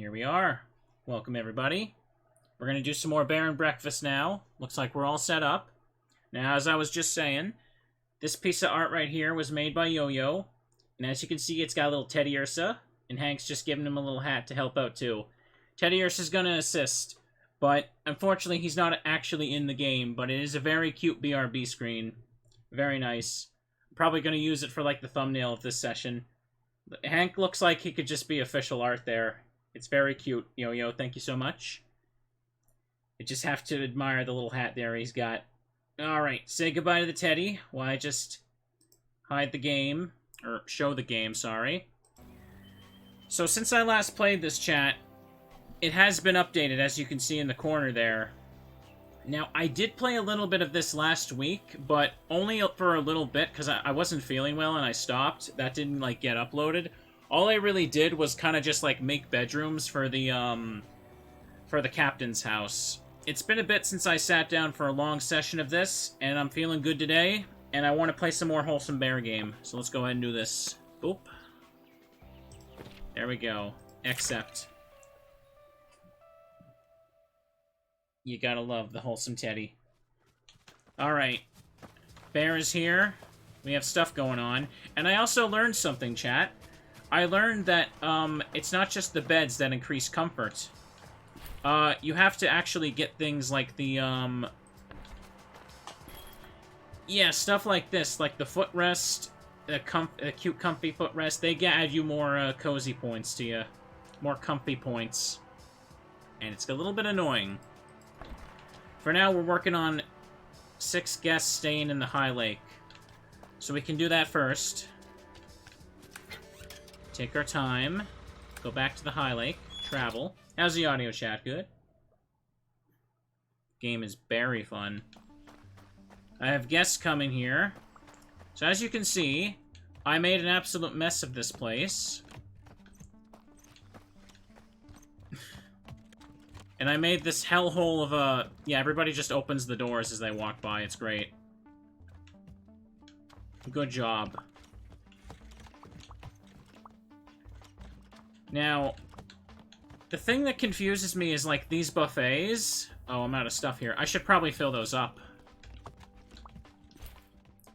Here we are. Welcome, everybody. We're going to do some more bear and breakfast now. Looks like we're all set up. Now, as I was just saying, this piece of art right here was made by Yo-Yo. And as you can see, it's got a little Teddy Ursa. And Hank's just giving him a little hat to help out, too. Teddy Ursa's going to assist. But, unfortunately, he's not actually in the game. But it is a very cute BRB screen. Very nice. I'm probably going to use it for, like, the thumbnail of this session. Hank looks like he could just be official art there. It's very cute, Yo-Yo. Thank you so much. You just have to admire the little hat there he's got. Alright, say goodbye to the Teddy while I just hide the game. Or show the game, sorry. So since I last played this, chat, it has been updated, as you can see in the corner there. Now, I did play a little bit of this last week, but only for a little bit, because I wasn't feeling well and I stopped. That didn't, like, get uploaded. All I really did was kind of just, like, make bedrooms for the captain's house. It's been a bit since I sat down for a long session of this, and I'm feeling good today, and I want to play some more Wholesome Bear game. So let's go ahead and do this. Boop. There we go. Accept. You gotta love the Wholesome Teddy. Alright. Bear is here. We have stuff going on. And I also learned something, chat. I learned that, it's not just the beds that increase comfort. You have to actually get things like the, yeah, stuff like this. Like the footrest, the cute comfy footrest. They add you more, cozy points to you. More comfy points. And it's a little bit annoying. For now, we're working on 6 guests staying in the Highlake. So we can do that first. Take our time. Go back to the Highlake. Travel. How's the audio, chat? Good? Game is very fun. I have guests coming here. So as you can see, I made an absolute mess of this place. And I made this hellhole of a... Yeah, everybody just opens the doors as they walk by. It's great. Good job. Now, the thing that confuses me is, like, these buffets. Oh, I'm out of stuff here. I should probably fill those up.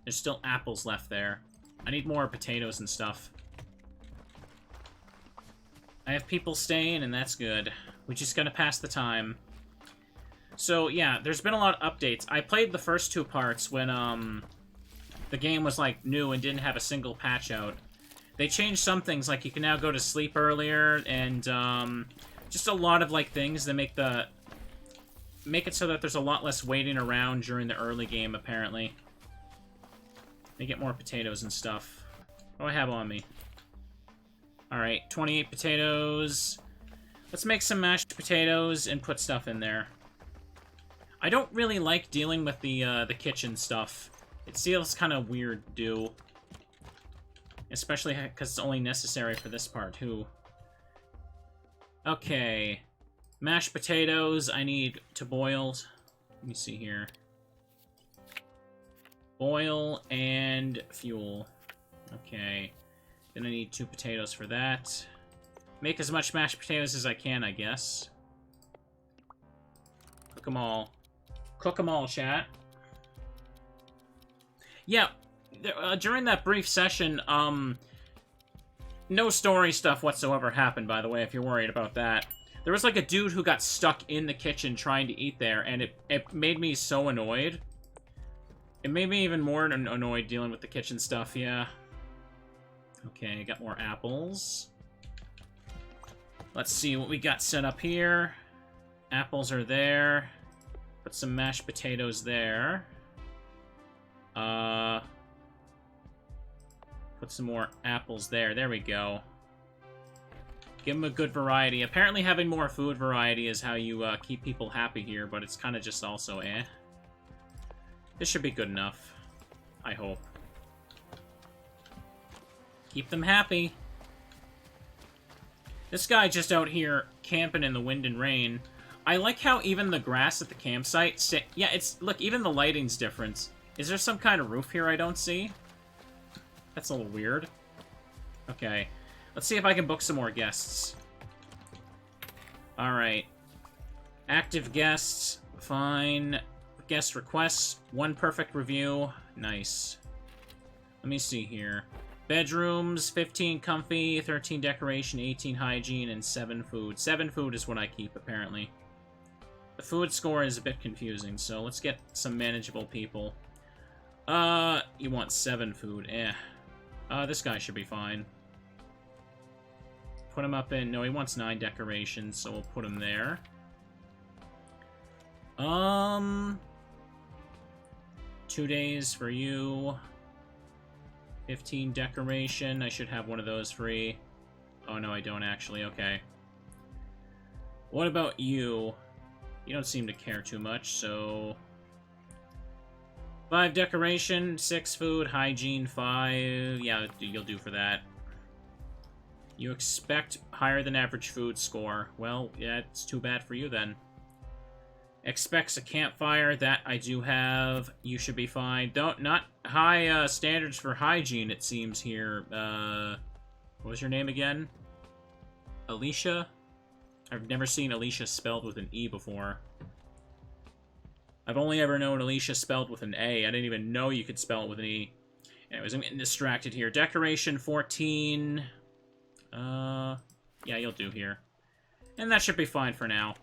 There's still apples left there. I need more potatoes and stuff. I have people staying, and that's good. We're just gonna pass the time. So, yeah, there's been a lot of updates. I played the first 2 parts when, the game was, like, new and didn't have a single patch out. They changed some things, like you can now go to sleep earlier, and, just a lot of, like, things that make it so that there's a lot less waiting around during the early game, apparently. They get more potatoes and stuff. What do I have on me? Alright, 28 potatoes. Let's make some mashed potatoes and put stuff in there. I don't really like dealing with the kitchen stuff. It feels kind of weird to do. Especially because it's only necessary for this part, too. Okay. Mashed potatoes, I need to boil. Let me see here. Boil and fuel. Okay. Then I need 2 potatoes for that. Make as much mashed potatoes as I can, I guess. Cook them all. Cook them all, chat. Yeah, during that brief session, no story stuff whatsoever happened, by the way, if you're worried about that. There was, like, a dude who got stuck in the kitchen trying to eat there, and it made me so annoyed. It made me even more annoyed dealing with the kitchen stuff, yeah. Okay, got more apples. Let's see what we got set up here. Apples are there. Put some mashed potatoes there. Put some more apples there. There we go. Give them a good variety. Apparently having more food variety is how you keep people happy here, but it's kind of just also eh. This should be good enough. I hope. Keep them happy. This guy just out here camping in the wind and rain. I like how even the grass at the campsite... Yeah, it's... Look, even the lighting's different. Is there some kind of roof here I don't see? That's a little weird. Okay. Let's see if I can book some more guests. Alright. Active guests. Fine. Guest requests. 1 perfect review. Nice. Let me see here. Bedrooms, 15 comfy, 13 decoration, 18 hygiene, and 7 food. 7 food is what I keep, apparently. The food score is a bit confusing, so let's get some manageable people. You want 7 food. This guy should be fine. Put him up in... No, he wants 9 decorations, so we'll put him there. 2 days for you. 15 decoration. I should have one of those free. Oh, no, I don't actually. Okay. What about you? You don't seem to care too much, so... 5 decoration, 6 food, hygiene 5. Yeah, you'll do for that. You expect higher than average food score. Well, yeah, it's too bad for you then. Expects a campfire. That I do have. You should be fine. Not high standards for hygiene, it seems here. What was your name again? Alicia? I've never seen Alicia spelled with an E before. I've only ever known Alicia spelled with an A. I didn't even know you could spell it with an E. Anyways, I'm getting distracted here. Decoration 14. Yeah, you'll do here. And that should be fine for now.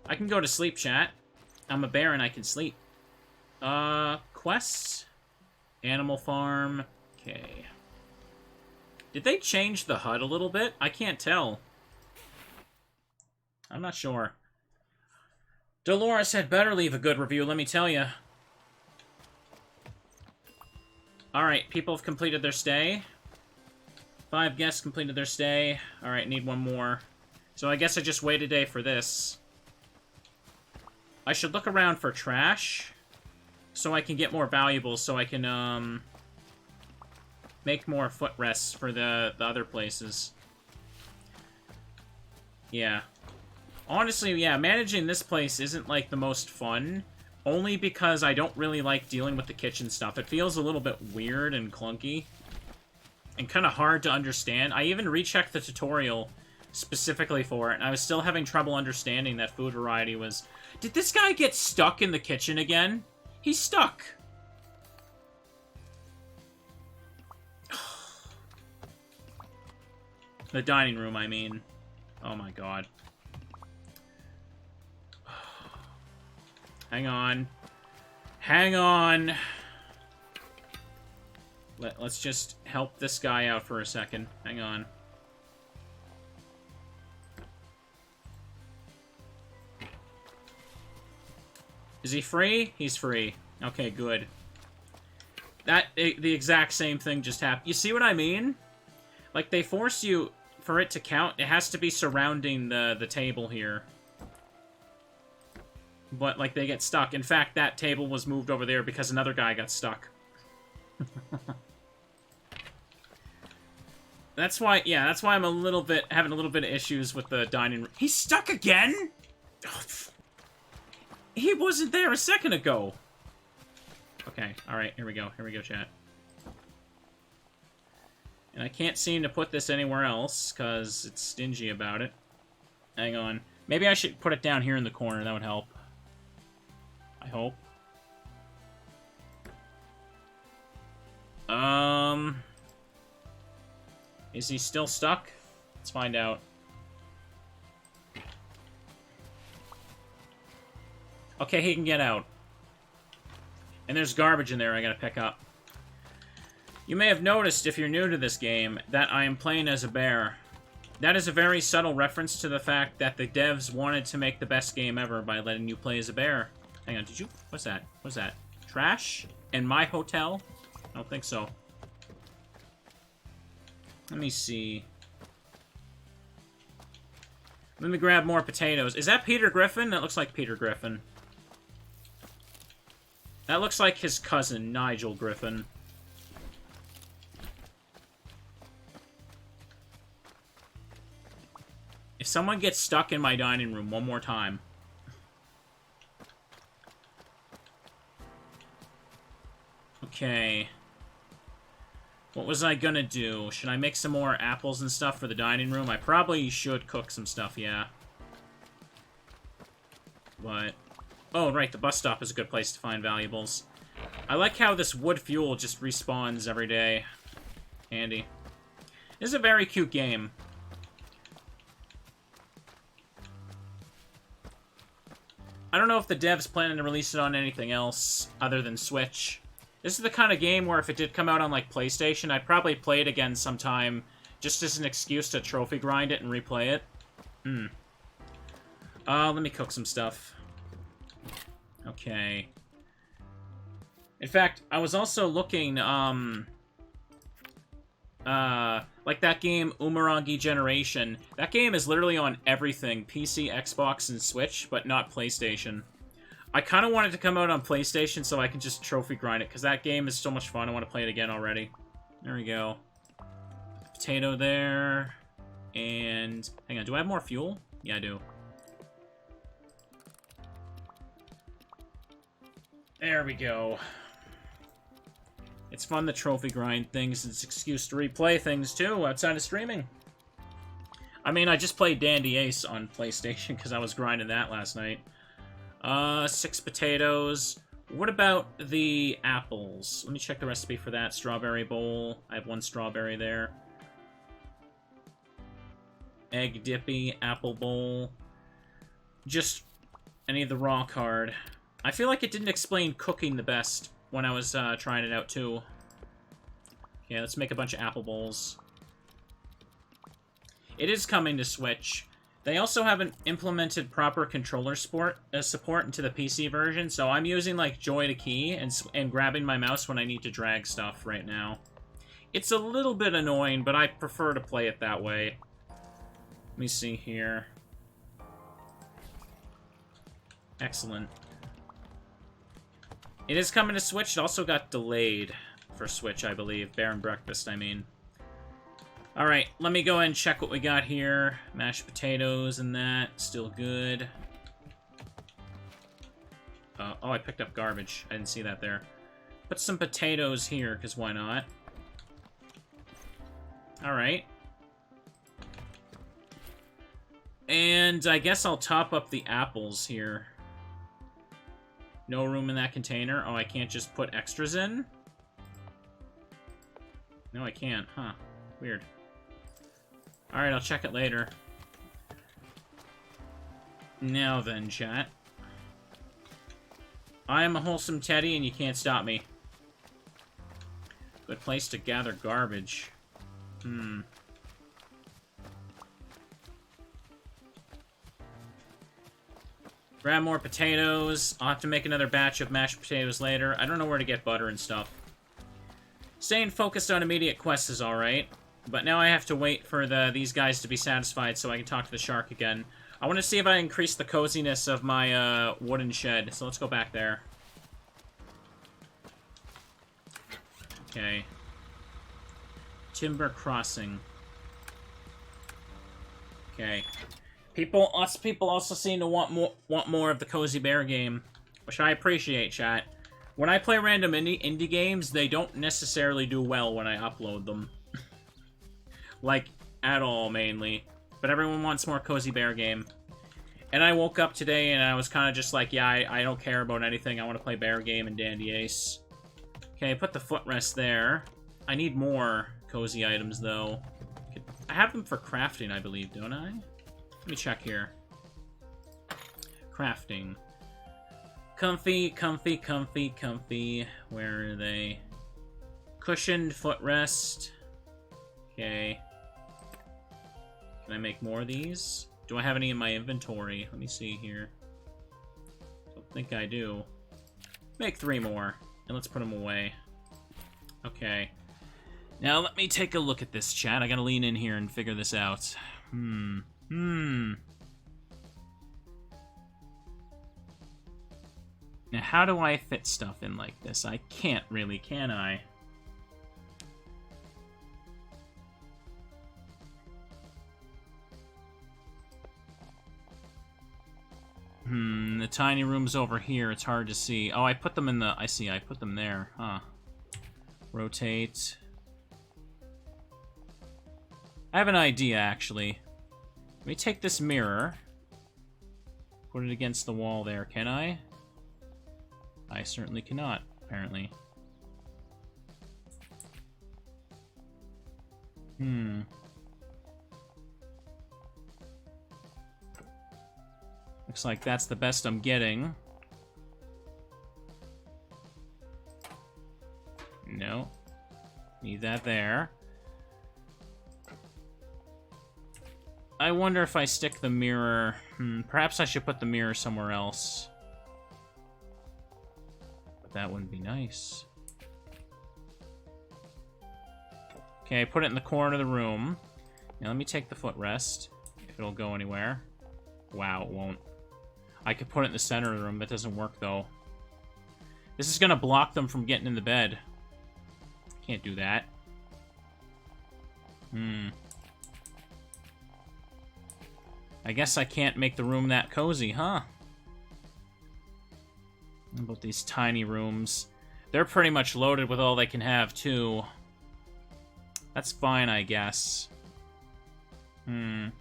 I can go to sleep, chat. I'm a bear and I can sleep. Quests? Animal farm. Okay. Did they change the HUD a little bit? I can't tell. I'm not sure. Dolores had better leave a good review, let me tell you. Alright, people have completed their stay. 5 guests completed their stay. Alright, need 1 more. So I guess I just wait a day for this. I should look around for trash, so I can get more valuables, so I can, make more footrests for the other places. Yeah. Honestly, yeah, managing this place isn't, like, the most fun, only because I don't really like dealing with the kitchen stuff. It feels a little bit weird and clunky, and kind of hard to understand. I even rechecked the tutorial specifically for it, and I was still having trouble understanding that food variety was... Did this guy get stuck in the kitchen again? He's stuck. The dining room, I mean. Oh my god. Hang on. Hang on. Let's just help this guy out for a second. Hang on. Is he free? He's free. Okay, good. The exact same thing just happened. You see what I mean? Like, they force you, for it to count, it has to be surrounding the table here. But, like, they get stuck. In fact, that table was moved over there because another guy got stuck. That's why, yeah, that's why I'm having a little bit of issues with the dining room. He's stuck again? Oh, he wasn't there a second ago. Okay, alright, here we go, chat. And I can't seem to put this anywhere else, because it's stingy about it. Hang on. Maybe I should put it down here in the corner, that would help. I hope. Is he still stuck? Let's find out. Okay, he can get out. And there's garbage in there I gotta pick up. You may have noticed, if you're new to this game, that I am playing as a bear. That is a very subtle reference to the fact that the devs wanted to make the best game ever by letting you play as a bear. Hang on, did you... What's that? What's that? Trash? In my hotel? I don't think so. Let me see. Let me grab more potatoes. Is that Peter Griffin? That looks like Peter Griffin. That looks like his cousin, Nigel Griffin. If someone gets stuck in my dining room one more time... Okay. What was I gonna do? Should I make some more apples and stuff for the dining room? I probably should cook some stuff, yeah. but... Oh, right, the bus stop is a good place to find valuables. I like how this wood fuel just respawns every day. Handy. This is a very cute game. I don't know if the devs planning to release it on anything else other than Switch. This is the kind of game where if it did come out on, like, PlayStation, I'd probably play it again sometime just as an excuse to trophy grind it and replay it. Let me cook some stuff. Okay. In fact, I was also looking, like that game, Umurangi Generation. That game is literally on everything. PC, Xbox, and Switch, but not PlayStation. I kind of want it to come out on PlayStation so I can just trophy grind it, because that game is so much fun. I want to play it again already. There we go. Potato there. And... hang on, do I have more fuel? Yeah, I do. There we go. It's fun to trophy grind things. It's an excuse to replay things, too, outside of streaming. I mean, I just played Dandy Ace on PlayStation because I was grinding that last night. 6 potatoes. What about the apples? Let me check the recipe for that. Strawberry bowl. I have 1 strawberry there. Egg dippy, apple bowl. Just any of the raw card. I feel like it didn't explain cooking the best when I was trying it out, too. Yeah, let's make a bunch of apple bowls. It is coming to Switch. They also haven't implemented proper controller support into the PC version, so I'm using, like, Joy to key and grabbing my mouse when I need to drag stuff right now. It's a little bit annoying, but I prefer to play it that way. Let me see here. Excellent. It is coming to Switch. It also got delayed for Switch, I believe. Bear and Breakfast, I mean. Alright, let me go ahead and check what we got here. Mashed potatoes and that. Still good. Oh, I picked up garbage. I didn't see that there. Put some potatoes here, because why not? Alright. And I guess I'll top up the apples here. No room in that container. Oh, I can't just put extras in? No, I can't. Huh. Weird. Alright, I'll check it later. Now then, chat. I am a wholesome teddy, and you can't stop me. Good place to gather garbage. Grab more potatoes. I'll have to make another batch of mashed potatoes later. I don't know where to get butter and stuff. Staying focused on immediate quests is alright. But now I have to wait for these guys to be satisfied so I can talk to the shark again. I want to see if I increase the coziness of my wooden shed. So let's go back there. Okay. Timber crossing. Okay. Lots of people also seem to want more of the Cozy Bear game, which I appreciate, chat. When I play random indie games, they don't necessarily do well when I upload them. Like, at all, mainly. But everyone wants more Cozy Bear game. And I woke up today and I was kind of just like, yeah, I don't care about anything. I want to play Bear game and Dandy Ace. Okay, put the footrest there. I need more cozy items, though. I have them for crafting, I believe, don't I? Let me check here. Crafting. Comfy, comfy, comfy, comfy. Where are they? Cushioned footrest. Okay. Can I make more of these? Do I have any in my inventory? Let me see here. Don't think I do. Make 3 more. And let's put them away. Okay. Now let me take a look at this, chat. I gotta lean in here and figure this out. Now how do I fit stuff in like this? I can't really, can I? The tiny room's over here. It's hard to see. Oh, I put them in the... I see, I put them there. Huh. Rotate. I have an idea, actually. Let me take this mirror. Put it against the wall there, can I? I certainly cannot, apparently. Looks like that's the best I'm getting. No. Need that there. I wonder if I stick the mirror... perhaps I should put the mirror somewhere else. But that wouldn't be nice. Okay, put it in the corner of the room. Now let me take the footrest, if it'll go anywhere. Wow, it won't. I could put it in the center of the room. That doesn't work, though. This is gonna block them from getting in the bed. Can't do that. I guess I can't make the room that cozy, huh? How about these tiny rooms? They're pretty much loaded with all they can have, too. That's fine, I guess. I'll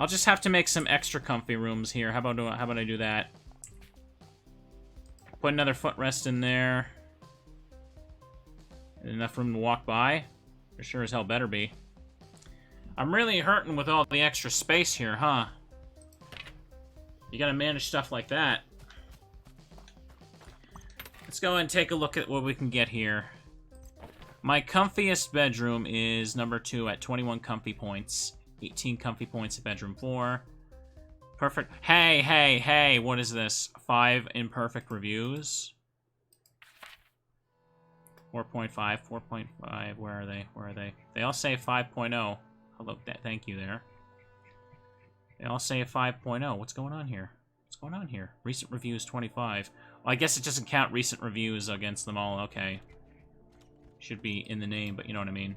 just have to make some extra comfy rooms here. How about I do that? Put another footrest in there. Enough room to walk by? There sure as hell better be. I'm really hurting with all the extra space here, huh? You gotta manage stuff like that. Let's go and take a look at what we can get here. My comfiest bedroom is number 2 at 21 comfy points. 18 comfy points at bedroom 4. Perfect. Hey, what is this? 5 imperfect reviews? 4.5, 4.5, where are they? They all say 5.0. Hello, thank you there. They all say a 5.0. What's going on here? Recent reviews 25. Well, I guess it doesn't count recent reviews against them all. Okay. Should be in the name, but you know what I mean.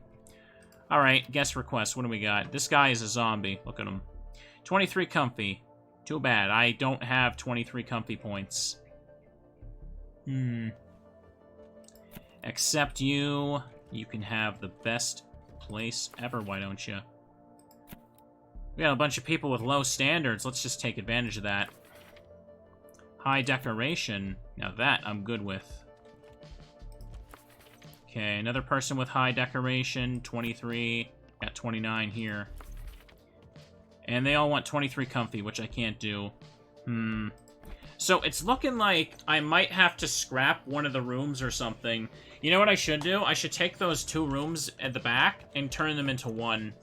Alright, guest request. What do we got? This guy is a zombie. Look at him. 23 comfy. Too bad. I don't have 23 comfy points. Except you. You can have the best place ever, why don't you? We got a bunch of people with low standards. Let's just take advantage of that. High decoration. Now that I'm good with. Okay, another person with high decoration. 23. Got 29 here. And they all want 23 comfy, which I can't do. So it's looking like I might have to scrap one of the rooms or something. You know what I should do? I should take those 2 rooms at the back and turn them into one.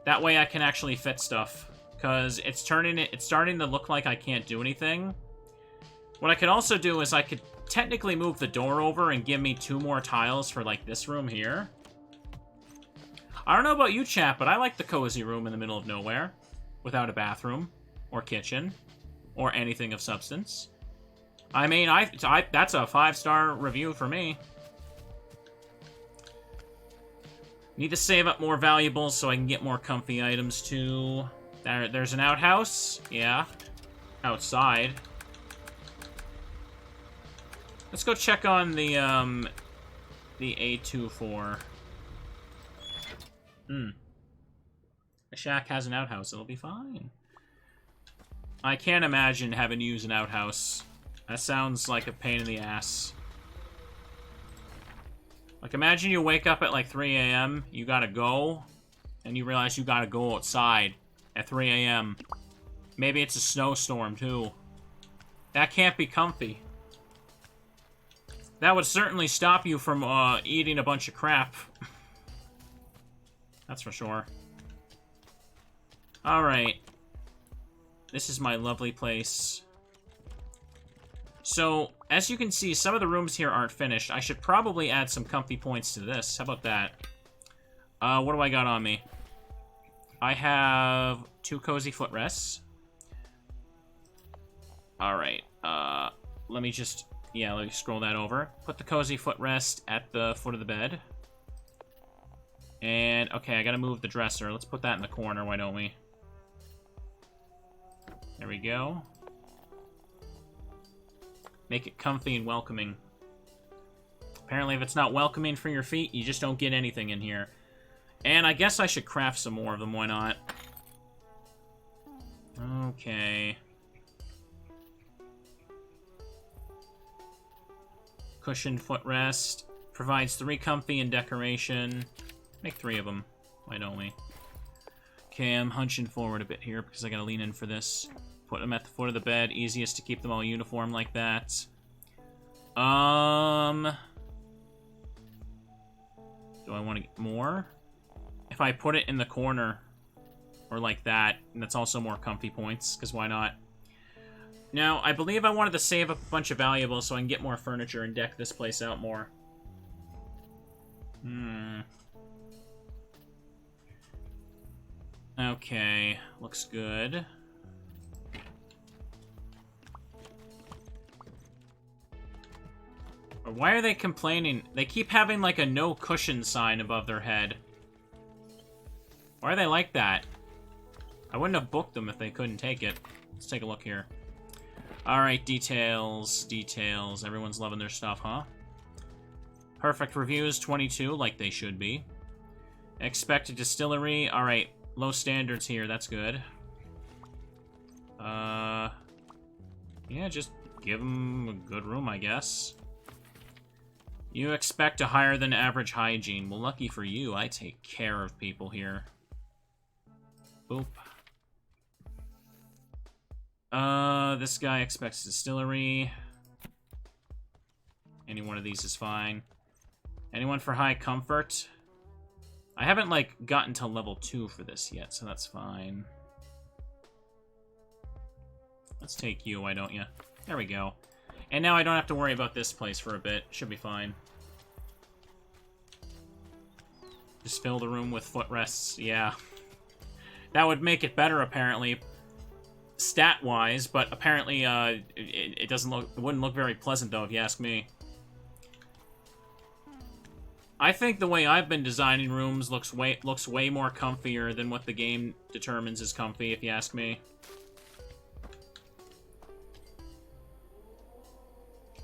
That way I can actually fit stuff. Because it's starting to look like I can't do anything. What I could also do is I could technically move the door over and give me 2 more tiles for, like, this room here. I don't know about you, chat, but I like the cozy room in the middle of nowhere. Without a bathroom. Or kitchen. Or anything of substance. I mean, that's a 5-star review for me. Need to save up more valuables so I can get more comfy items, too. There's an outhouse. Yeah. Outside. Let's go check on the A24. The shack has an outhouse. It'll be fine. I can't imagine having to use an outhouse. That sounds like a pain in the ass. Like, imagine you wake up at, like, 3 a.m., you gotta go, and you realize you gotta go outside at 3 a.m. Maybe it's a snowstorm, too. That can't be comfy. That would certainly stop you from, eating a bunch of crap. That's for sure. Alright. This is my lovely place. So, as you can see, some of the rooms here aren't finished. I should probably add some comfy points to this. How about that? What do I got on me? I have 2 cozy footrests. Alright, let me just... Yeah, let me scroll that over. Put the cozy footrest at the foot of the bed. And, okay, I gotta move the dresser. Let's put that in the corner, why don't we? There we go. Make it comfy and welcoming. Apparently, if it's not welcoming for your feet, you just don't get anything in here. And I guess I should craft some more of them, why not? Okay. Cushioned footrest. Provides 3 comfy and decoration. Make 3 of them. Why don't we? Okay, I'm hunching forward a bit here because I gotta lean in for this. Put them at the foot of the bed. Easiest to keep them all uniform like that. Do I want to get more? If I put it in the corner, or like that, and that's also more comfy points, because why not? Now, I believe I wanted to save up a bunch of valuables so I can get more furniture and deck this place out more. Okay, looks good. Why are they complaining? They keep having, like, a no cushion sign above their head. Why are they like that? I wouldn't have booked them if they couldn't take it. Let's take a look here. Alright, details. Details. Everyone's loving their stuff, huh? Perfect reviews, 22, like they should be. Expected distillery. Alright, low standards here. That's good. Yeah, just give them a good room, I guess. You expect a higher than average hygiene. Well, lucky for you, I take care of people here. Boop. This guy expects distillery. Any one of these is fine. Anyone for high comfort? I haven't, like, gotten to level 2 for this yet, so that's fine. Let's take you, why don't you? There we go. And now I don't have to worry about this place for a bit. Should be fine. Just fill the room with footrests. Yeah. That would make it better, apparently, stat-wise, but apparently, it doesn't look... It wouldn't look very pleasant, though, if you ask me. I think the way I've been designing rooms looks way more comfier than what the game determines is comfy, if you ask me.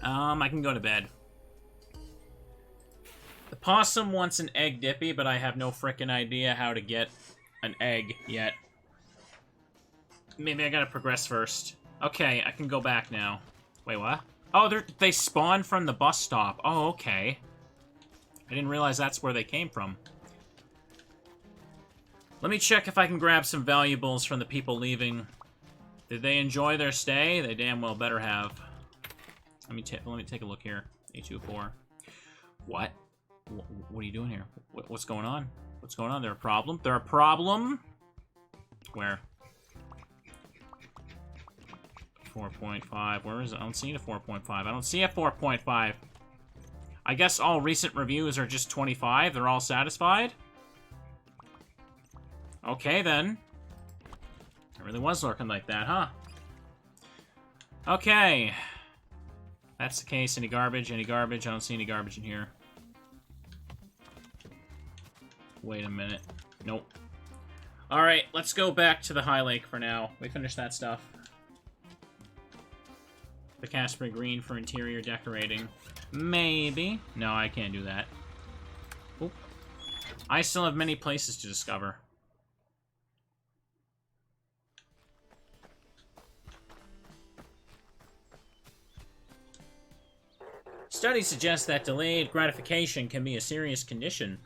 I can go to bed. The possum wants an egg dippy, but I have no frickin' idea how to get an egg yet. Maybe I gotta progress first. Okay, I can go back now. Wait, what? Oh, they spawn from the bus stop. Oh, okay. I didn't realize that's where they came from. Let me check if I can grab some valuables from the people leaving. Did they enjoy their stay? They damn well better have. Let me take a look here. 824. What? What are you doing here? What's going on? What's going on? They're a problem? They're a problem? Where? 4.5. Where is it? I don't see a 4.5. I don't see a 4.5. I guess all recent reviews are just 25. They're all satisfied? Okay, then. It really was looking like that, huh? Okay. That's the case. Any garbage? Any garbage? I don't see any garbage in here. Wait a minute. Nope. Alright, let's go back to the Highlake for now. We finished that stuff. The Casper Green for interior decorating. Maybe. No, I can't do that. Oop. I still have many places to discover. Studies suggest that delayed gratification can be a serious condition,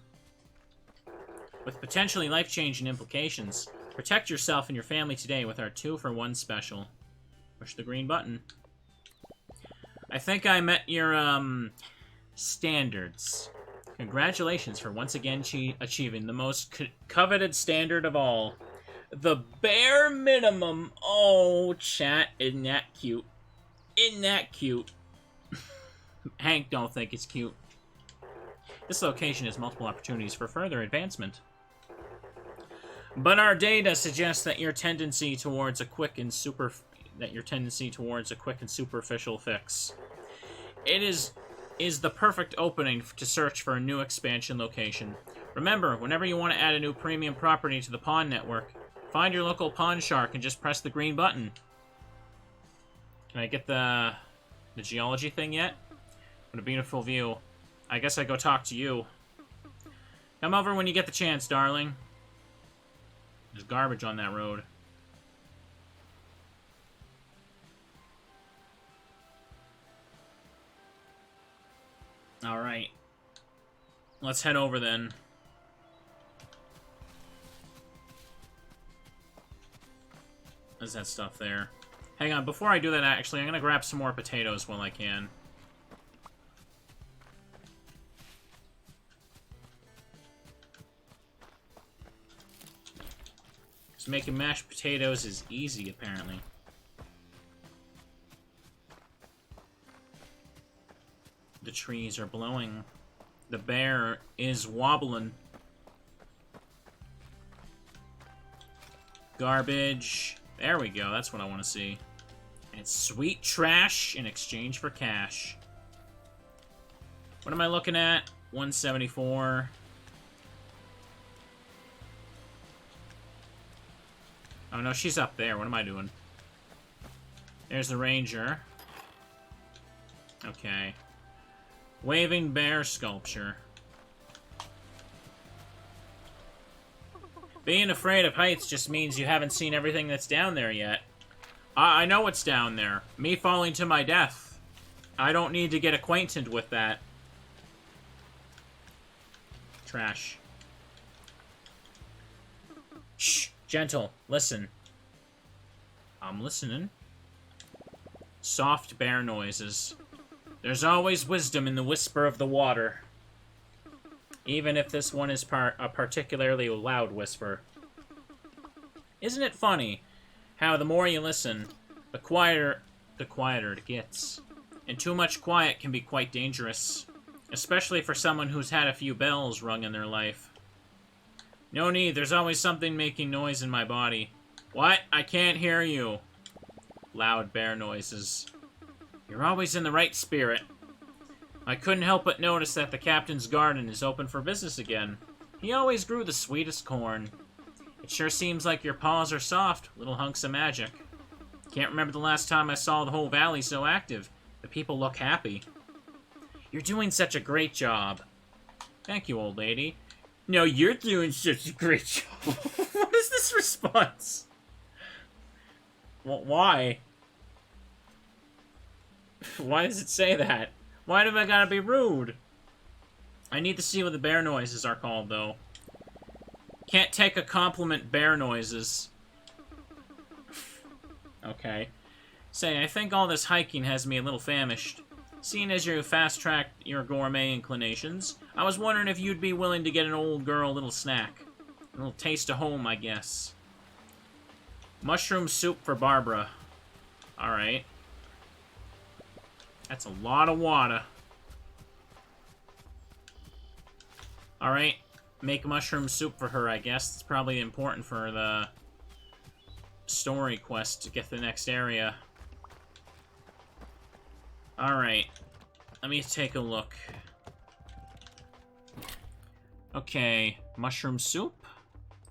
with potentially life-changing implications. Protect yourself and your family today with our 2-for-1 special. Push the green button. I think I met your, standards. Congratulations for once again achieving the most coveted standard of all. The bare minimum. Oh, chat, isn't that cute? Isn't that cute? Hank don't think it's cute. This location has multiple opportunities for further advancement. But our data suggests that your tendency towards a quick and superficial fix. It is the perfect opening to search for a new expansion location. Remember, whenever you want to add a new premium property to the pawn network, find your local pawn shark and just press the green button. Can I get the geology thing yet? What a beautiful view. I guess I go talk to you. Come over when you get the chance, darling. There's garbage on that road. Alright. Let's head over then. There's that stuff there. Hang on, before I do that, actually, I'm gonna grab some more potatoes while I can. Because making mashed potatoes is easy, apparently. The trees are blowing. The bear is wobbling. Garbage. There we go, that's what I want to see. And sweet trash in exchange for cash. What am I looking at? 174. Oh no, she's up there. What am I doing? There's the ranger. Okay. Waving bear sculpture. Being afraid of heights just means you haven't seen everything that's down there yet. I know what's down there. Me falling to my death. I don't need to get acquainted with that. Trash. Shh, gentle, listen. I'm listening. Soft bear noises. There's always wisdom in the whisper of the water. Even if this one is a particularly loud whisper. Isn't it funny how the more you listen, the quieter it gets? And too much quiet can be quite dangerous. Especially for someone who's had a few bells rung in their life. No need, there's always something making noise in my body. What? I can't hear you. Loud bear noises. You're always in the right spirit. I couldn't help but notice that the captain's garden is open for business again. He always grew the sweetest corn. It sure seems like your paws are soft, little hunks of magic. Can't remember the last time I saw the whole valley so active. The people look happy. You're doing such a great job. Thank you, old lady. No, you're doing such a great job. What is this response? Why? Why does it say that? Why do I gotta be rude? I need to see what the bear noises are called, though. Can't take a compliment, bear noises. Okay. Say, I think all this hiking has me a little famished. Seeing as you fast-tracked your gourmet inclinations, I was wondering if you'd be willing to get an old girl a little snack. A little taste of home, I guess. Mushroom soup for Barbara. Alright. That's a lot of water. Alright. Make mushroom soup for her, I guess. It's probably important for the story quest to get to the next area. Alright. Let me take a look. Okay. Mushroom soup?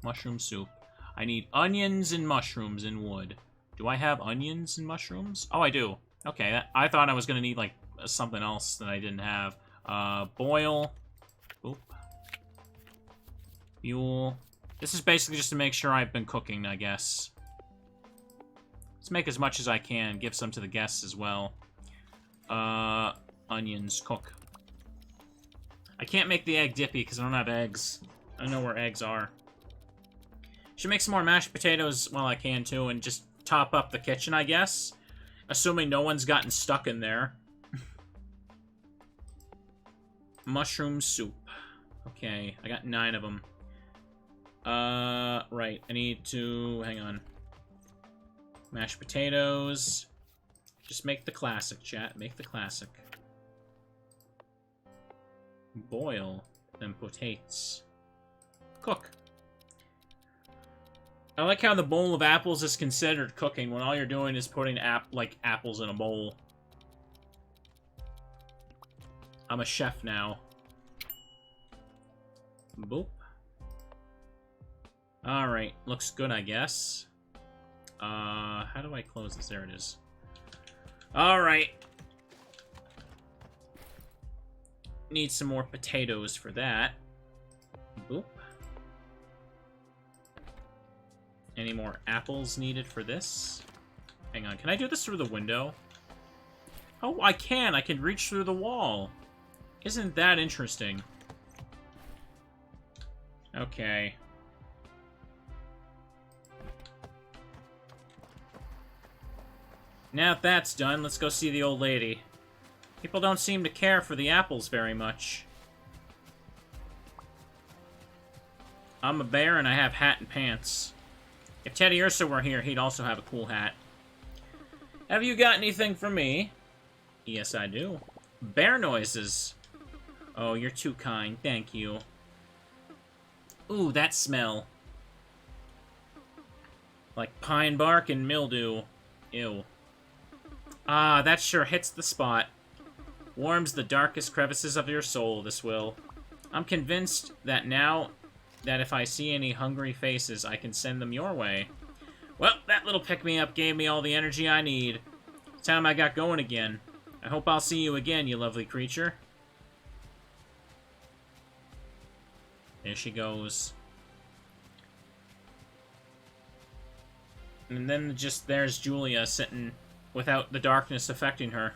Mushroom soup. I need onions and mushrooms and wood. Do I have onions and mushrooms? Oh, I do. Okay, I thought I was gonna need, like, something else that I didn't have. Boil. Oop. Fuel. This is basically just to make sure I've been cooking, I guess. Let's make as much as I can. Give some to the guests as well. Onions. Cook. I can't make the egg dippy because I don't have eggs. I don't know where eggs are. Should make some more mashed potatoes while I can, too, and just top up the kitchen, I guess. Assuming no one's gotten stuck in there. Mushroom soup. Okay, I got 9 of them. Right. I need to... Hang on. Mashed potatoes. Just make the classic, chat. Make the classic. Boil them potatoes. Cook. I like how the bowl of apples is considered cooking when all you're doing is putting apples in a bowl. I'm a chef now. Boop. Alright, looks good, I guess. How do I close this? There it is. Alright. Need some more potatoes for that. Boop. Any more apples needed for this? Hang on, can I do this through the window? Oh, I can! I can reach through the wall! Isn't that interesting? Okay. Now that that's done, let's go see the old lady. People don't seem to care for the apples very much. I'm a bear and I have hat and pants. If Teddy Ursa were here, he'd also have a cool hat. Have you got anything for me? Yes, I do. Bear noises. Oh, you're too kind. Thank you. Ooh, that smell. Like pine bark and mildew. Ew. Ah, that sure hits the spot. Warms the darkest crevices of your soul, this will. I'm convinced that now that if I see any hungry faces, I can send them your way. Well, that little pick-me-up gave me all the energy I need. It's time I got going again. I hope I'll see you again, you lovely creature. There she goes. And then just there's Julia sitting without the darkness affecting her.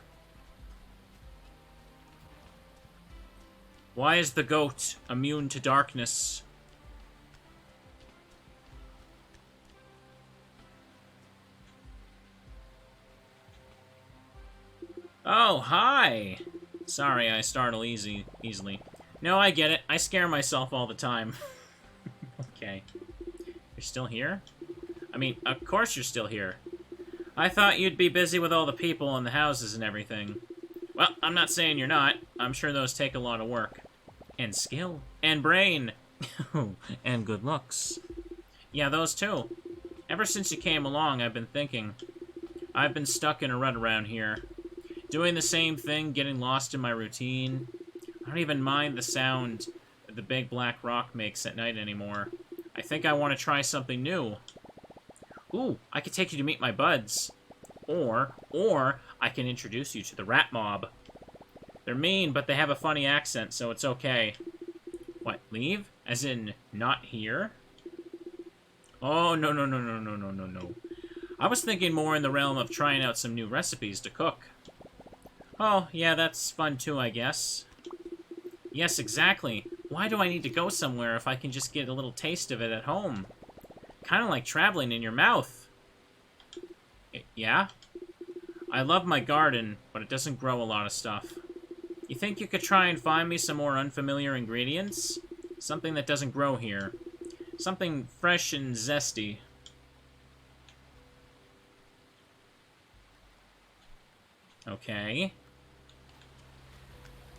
Why is the goat immune to darkness? Oh, hi! Sorry, I startle easily. No, I get it. I scare myself all the time. Okay. You're still here? I mean, of course you're still here. I thought you'd be busy with all the people and the houses and everything. Well, I'm not saying you're not. I'm sure those take a lot of work. And skill. And brain. And good looks. Yeah, those too. Ever since you came along, I've been thinking. I've been stuck in a rut around here. Doing the same thing, getting lost in my routine. I don't even mind the sound that the big black rock makes at night anymore. I think I want to try something new. Ooh, I could take you to meet my buds. Or I can introduce you to the rat mob. They're mean, but they have a funny accent, so it's okay. What, leave? As in, not here? Oh, no. I was thinking more in the realm of trying out some new recipes to cook. Oh, yeah, that's fun too, I guess. Yes, exactly. Why do I need to go somewhere if I can just get a little taste of it at home? Kind of like traveling in your mouth. Yeah? I love my garden, but it doesn't grow a lot of stuff. You think you could try and find me some more unfamiliar ingredients? Something that doesn't grow here. Something fresh and zesty. Okay.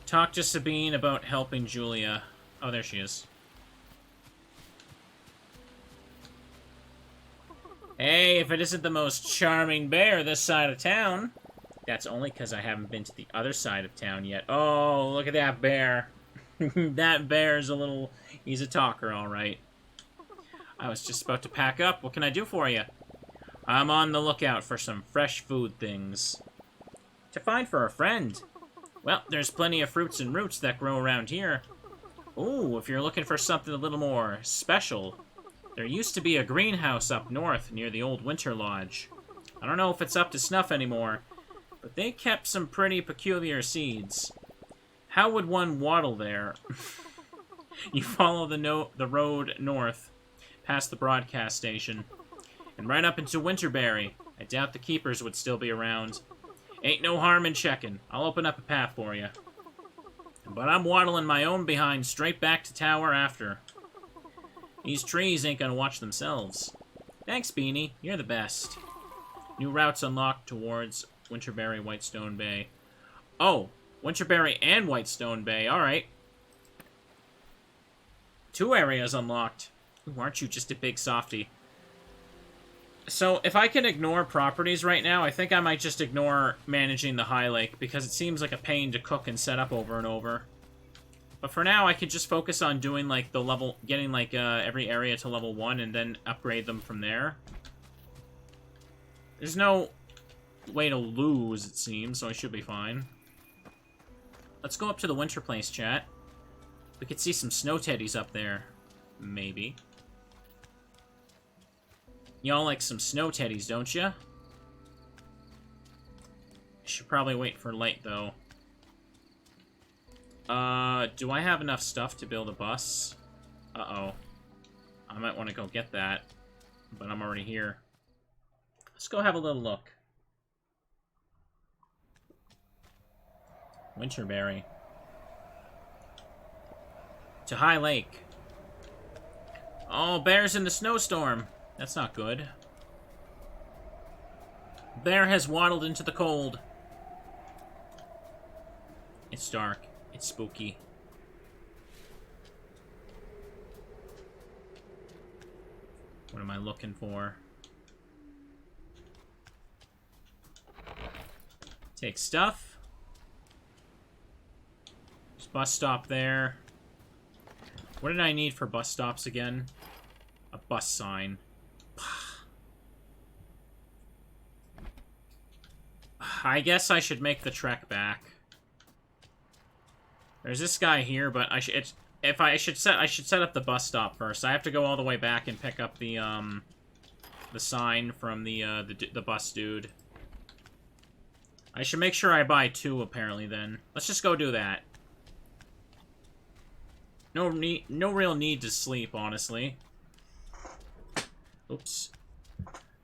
Talk to Sabine about helping Julia. Oh, there she is. Hey, if it isn't the most charming bear this side of town. That's only because I haven't been to the other side of town yet. Oh, look at that bear. That bear's a little... He's a talker, all right. I was just about to pack up. What can I do for you? I'm on the lookout for some fresh food things. To find for a friend. Well, there's plenty of fruits and roots that grow around here. Ooh, if you're looking for something a little more special. There used to be a greenhouse up north near the old winter lodge. I don't know if it's up to snuff anymore, but they kept some pretty peculiar seeds. How would one waddle there? You follow the road north, past the broadcast station, and right up into Winterberry. I doubt the keepers would still be around. Ain't no harm in checking. I'll open up a path for you. But I'm waddling my own behind straight back to tower after. These trees ain't gonna watch themselves. Thanks, Beanie. You're the best. New routes unlocked towards Winterberry, Whitestone Bay. Oh, Winterberry and Whitestone Bay. Alright. 2 areas unlocked. Ooh, aren't you just a big softie? So, if I can ignore properties right now, I think I might just ignore managing the Highlake, because it seems like a pain to cook and set up over and over. But for now, I could just focus on doing, like, the level... Getting, like, every area to level 1 and then upgrade them from there. There's no way to lose, it seems, so I should be fine. Let's go up to the winter place, chat. We could see some snow teddies up there. Maybe. Y'all like some snow teddies, don't ya? Should probably wait for light, though. Do I have enough stuff to build a bus? Uh-oh. I might want to go get that, but I'm already here. Let's go have a little look. Winterberry. To Highlake. Oh, bear's in the snowstorm. That's not good. Bear has waddled into the cold. It's dark. It's spooky. What am I looking for? Take stuff. There's bus stop there. What did I need for bus stops again? A bus sign. I guess I should make the trek back. There's this guy here, but I should set up the bus stop first. I have to go all the way back and pick up the sign from the bus dude. I should make sure I buy 2 apparently then. Let's just go do that. No real need to sleep, honestly. Oops.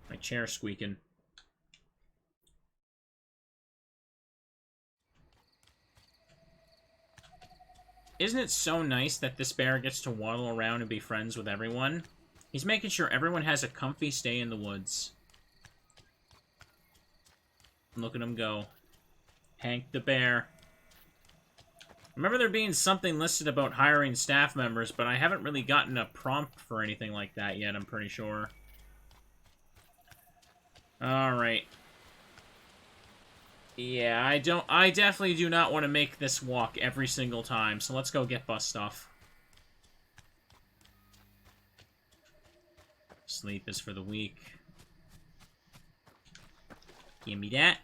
My chair's squeaking. Isn't it so nice that this bear gets to waddle around and be friends with everyone? He's making sure everyone has a comfy stay in the woods. Look at him go. Hank the bear. Remember there being something listed about hiring staff members, but I haven't really gotten a prompt for anything like that yet, I'm pretty sure. Alright. Yeah, I definitely do not want to make this walk every single time, so let's go get bus stuff. Sleep is for the weak. Give me that.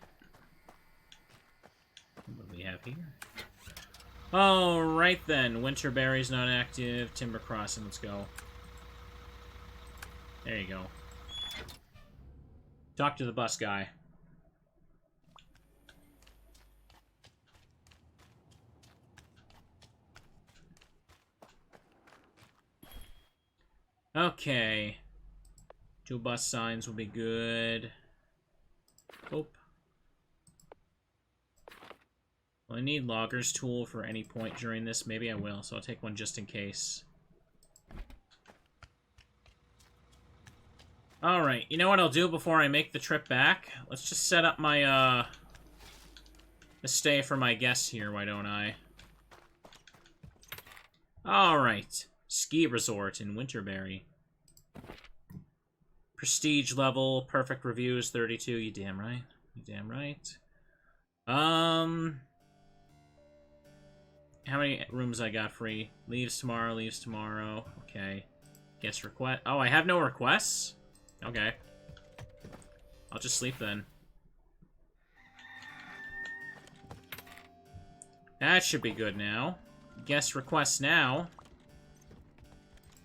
What do we have here? Alright then, winterberry's not active, timber crossing, let's go. There you go. Talk to the bus guy. Okay. 2 bus signs will be good. Oh. Well, I need logger's tool for any point during this. Maybe I will, so I'll take one just in case. Alright, you know what I'll do before I make the trip back? Let's just set up my, the stay for my guests here, why don't I? Alright. Ski resort in Winterberry. Prestige level, perfect reviews, 32. You damn right. You damn right. How many rooms I got free? Leaves tomorrow, leaves tomorrow. Okay. Guest request. Oh, I have no requests? Okay. I'll just sleep then. That should be good now. Guest requests now.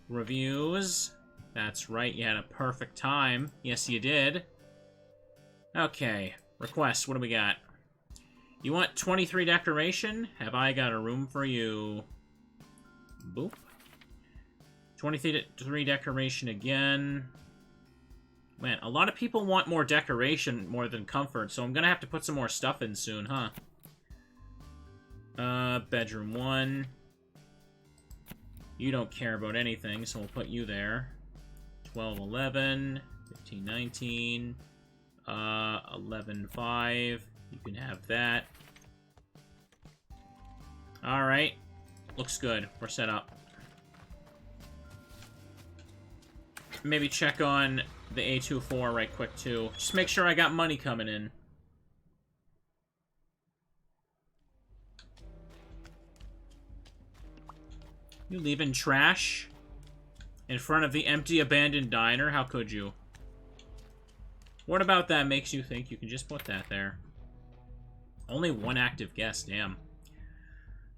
Reviews. That's right, you had a perfect time. Yes, you did. Okay. Requests, what do we got? You want 23 decoration? Have I got a room for you? Boop. 23 decoration again. Man, a lot of people want more decoration more than comfort, so I'm gonna have to put some more stuff in soon, huh? Bedroom 1. You don't care about anything, so we'll put you there. 12, 11, 15, 19, 11, 5. You can have that. Alright. Looks good. We're set up. Maybe check on the A24 right quick, too. Just make sure I got money coming in. You leaving trash in front of the empty, abandoned diner? How could you? What about that makes you think you can just put that there? Only 1 active guest, damn.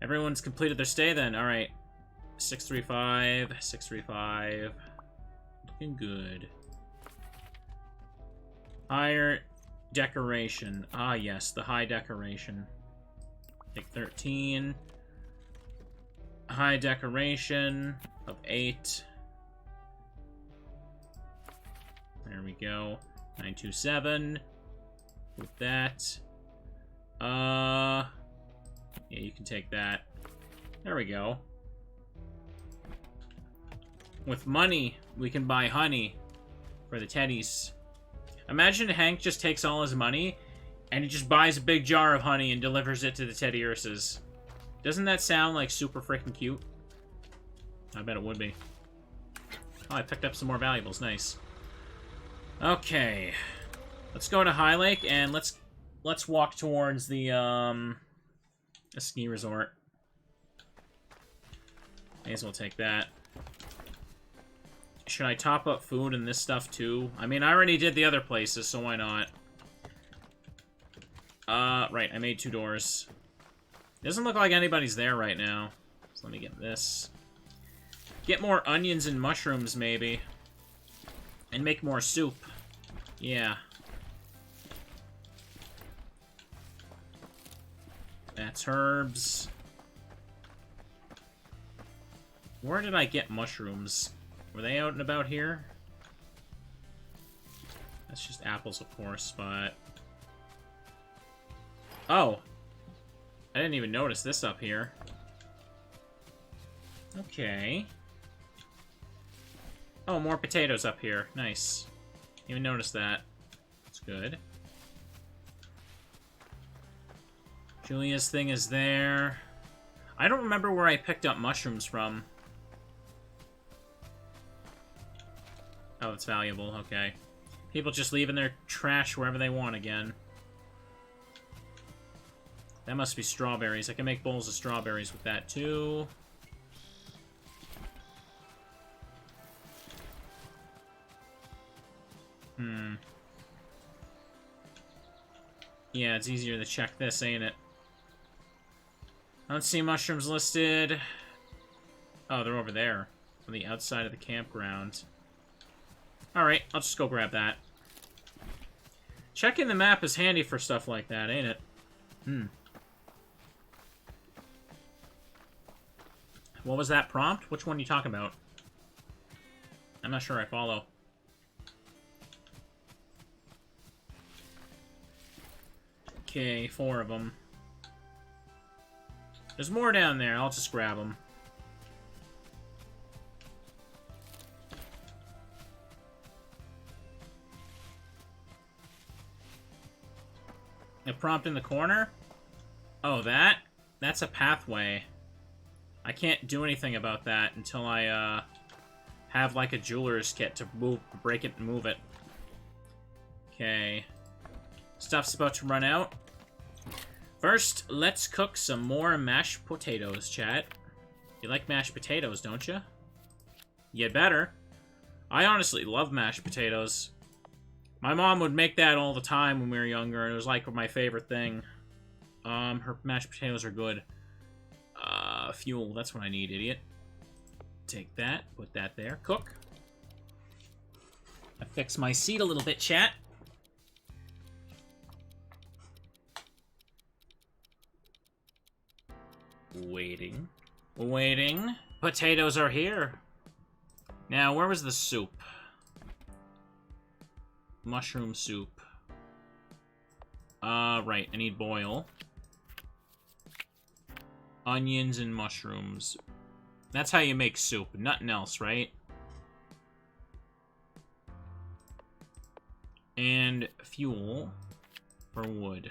Everyone's completed their stay then. Alright. 635, 635. Looking good. Higher decoration. Ah, yes, the high decoration. Take 13. high decoration of 8. There we go. 927. With that. Yeah, you can take that. There we go. With money, we can buy honey for the teddies. Imagine Hank just takes all his money and he just buys a big jar of honey and delivers it to the teddy ursas. Doesn't that sound like super freaking cute? I bet it would be. Oh, I picked up some more valuables. Nice. Okay. Let's go to Highlake and let's walk towards the a ski resort. May as well take that. Should I top up food and this stuff too? I mean, I already did the other places, so why not? Right, I made 2 doors. Doesn't look like anybody's there right now. So let me get this. Get more onions and mushrooms, maybe. And make more soup. Yeah. That's herbs. Where did I get mushrooms? Were they out and about here? That's just apples, of course, but... Oh! I didn't even notice this up here. Okay. Oh, more potatoes up here. Nice. Didn't even notice that. That's good. Julia's thing is there. I don't remember where I picked up mushrooms from. Oh, it's valuable. Okay. People just leaving their trash wherever they want again. That must be strawberries. I can make bowls of strawberries with that, too. Yeah, it's easier to check this, ain't it? I don't see mushrooms listed. Oh, they're over there. On the outside of the campground. Alright, I'll just go grab that. Checking the map is handy for stuff like that, ain't it? What was that prompt? Which one are you talking about? I'm not sure I follow. Okay, 4 of them. There's more down there. I'll just grab them. A prompt in the corner? Oh, that? That's a pathway. I can't do anything about that until I, have, like, a jeweler's kit to break it and move it. Okay. Stuff's about to run out. First, let's cook some more mashed potatoes, chat. You like mashed potatoes, don't you? You better. I honestly love mashed potatoes. My mom would make that all the time when we were younger, and it was like my favorite thing. Her mashed potatoes are good. Fuel, that's what I need, idiot. Take that, put that there, cook. I fix my seat a little bit, chat. Waiting. Waiting. Potatoes are here. Now, where was the soup? Mushroom soup. Right, I need boil. Onions and mushrooms. That's how you make soup, nothing else, right? And fuel for wood.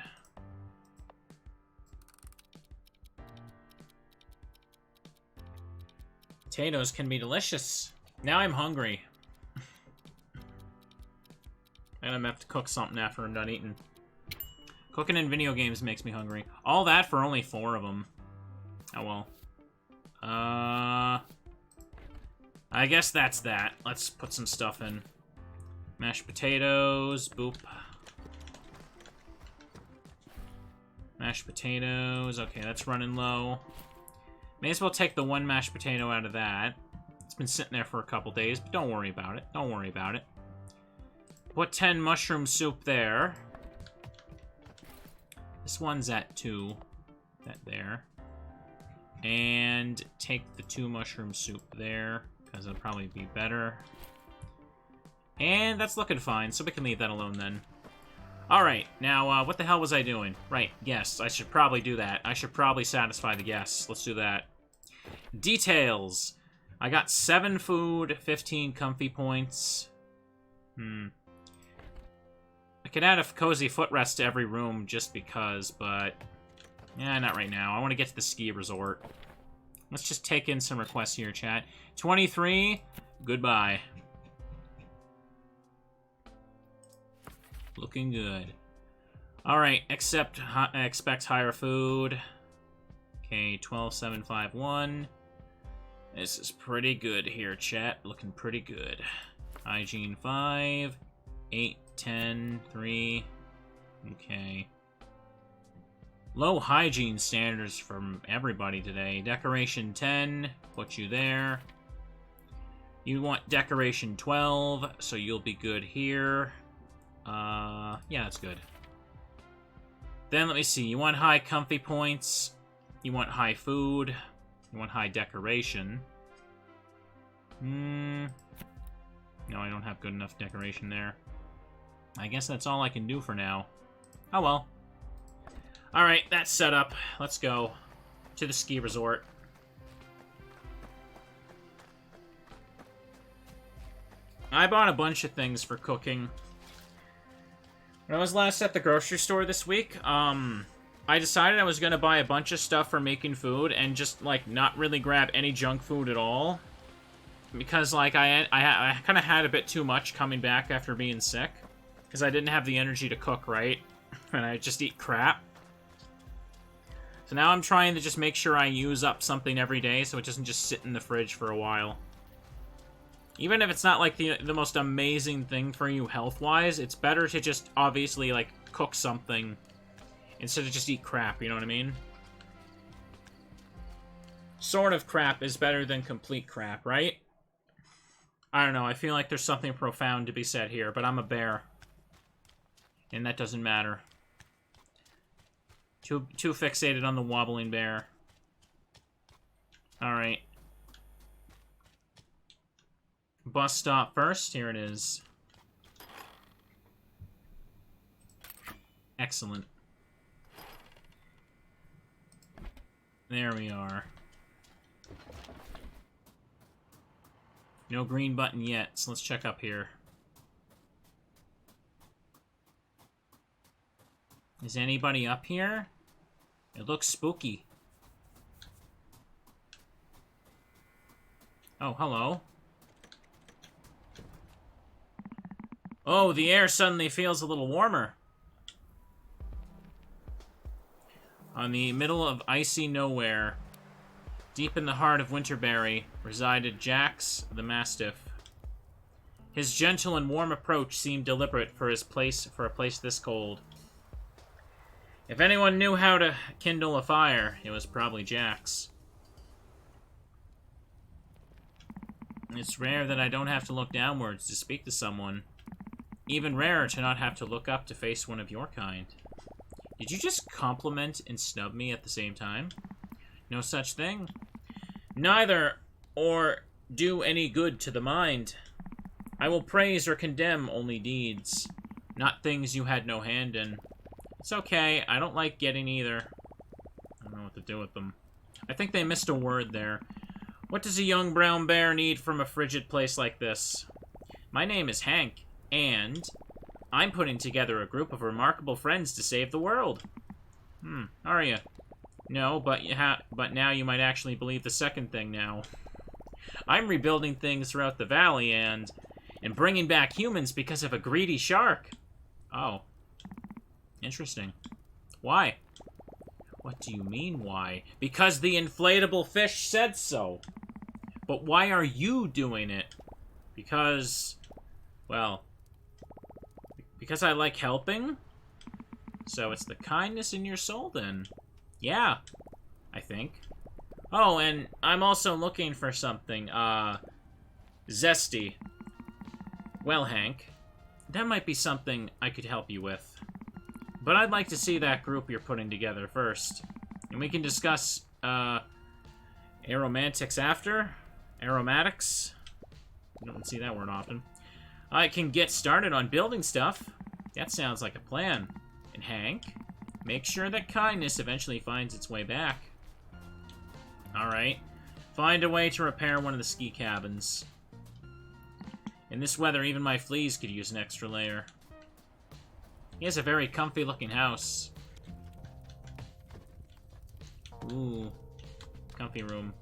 Potatoes can be delicious. Now I'm hungry. And I'm gonna have to cook something after I'm done eating. Cooking in video games makes me hungry. All that for only 4 of them. Oh well. I guess that's that. Let's put some stuff in. Mashed potatoes. Boop. Mashed potatoes. Okay, that's running low. May as well take the 1 mashed potato out of that. It's been sitting there for a couple days, but don't worry about it. Don't worry about it. Put 10 mushroom soup there. This one's at 2. That there. And take the 2 mushroom soup there, because it'll probably be better. And that's looking fine, so we can leave that alone then. Alright, now, what the hell was I doing? Right, guests. I should probably do that. I should probably satisfy the guests. Let's do that. Details. I got 7 food, 15 comfy points. I could add a cozy footrest to every room just because, but... yeah, not right now. I want to get to the ski resort. Let's just take in some requests here, chat. 23, goodbye. Looking good. Alright, expect higher food. Okay, 12751. This is pretty good here, chat. Looking pretty good. Hygiene 5. 8, 10, 3. Okay. Low hygiene standards from everybody today. Decoration 10. Put you there. You want decoration 12, so you'll be good here. Yeah, that's good. Then let me see. You want high comfy points. You want high food. You want high decoration. No, I don't have good enough decoration there. I guess that's all I can do for now. Oh well. Alright, that's set up. Let's go to the ski resort. I bought a bunch of things for cooking. When I was last at the grocery store this week, I decided I was going to buy a bunch of stuff for making food and just, like, not really grab any junk food at all. Because, like, I kind of had a bit too much coming back after being sick. Because I didn't have the energy to cook right. And I just eat crap. So now I'm trying to just make sure I use up something every day so it doesn't just sit in the fridge for a while. Even if it's not, like, the most amazing thing for you health-wise, it's better to just, obviously, like, cook something instead of just eat crap, you know what I mean? Sort of crap is better than complete crap, right? I don't know, I feel like there's something profound to be said here, but I'm a bear. And that doesn't matter. Too fixated on the wobbling bear. Alright. Bus stop first. Here it is. Excellent. There we are. No green button yet, so let's check up here. Is anybody up here? It looks spooky. Oh, hello. Oh, the air suddenly feels a little warmer. On the middle of icy nowhere, deep in the heart of Winterberry, resided Jax the mastiff. His gentle and warm approach seemed deliberate for a place this cold. If anyone knew how to kindle a fire, it was probably Jax. It's rare that I don't have to look downwards to speak to someone. Even rarer to not have to look up to face one of your kind. Did you just compliment and snub me at the same time? No such thing. Neither or do any good to the mind. I will praise or condemn only deeds, not things you had no hand in. It's okay, I don't like getting either. I don't know what to do with them. I think they missed a word there. What does a young brown bear need from a frigid place like this? My name is Hank. And I'm putting together a group of remarkable friends to save the world. Are you? No, but now you might actually believe the second thing now. I'm rebuilding things throughout the valley and bringing back humans because of a greedy shark. Oh. Interesting. Why? What do you mean, why? Because the inflatable fish said so. But why are you doing it? Because, well... because I like helping? So it's the kindness in your soul, then. Yeah, I think. Oh, and I'm also looking for something, zesty. Well, Hank, that might be something I could help you with. But I'd like to see that group you're putting together first. And we can discuss, Aromantics after. Aromatics. You don't see that word often. I can get started on building stuff. That sounds like a plan. And Hank, make sure that kindness eventually finds its way back. Alright. Find a way to repair one of the ski cabins. In this weather, even my fleas could use an extra layer. He has a very comfy looking house. Ooh. Comfy room.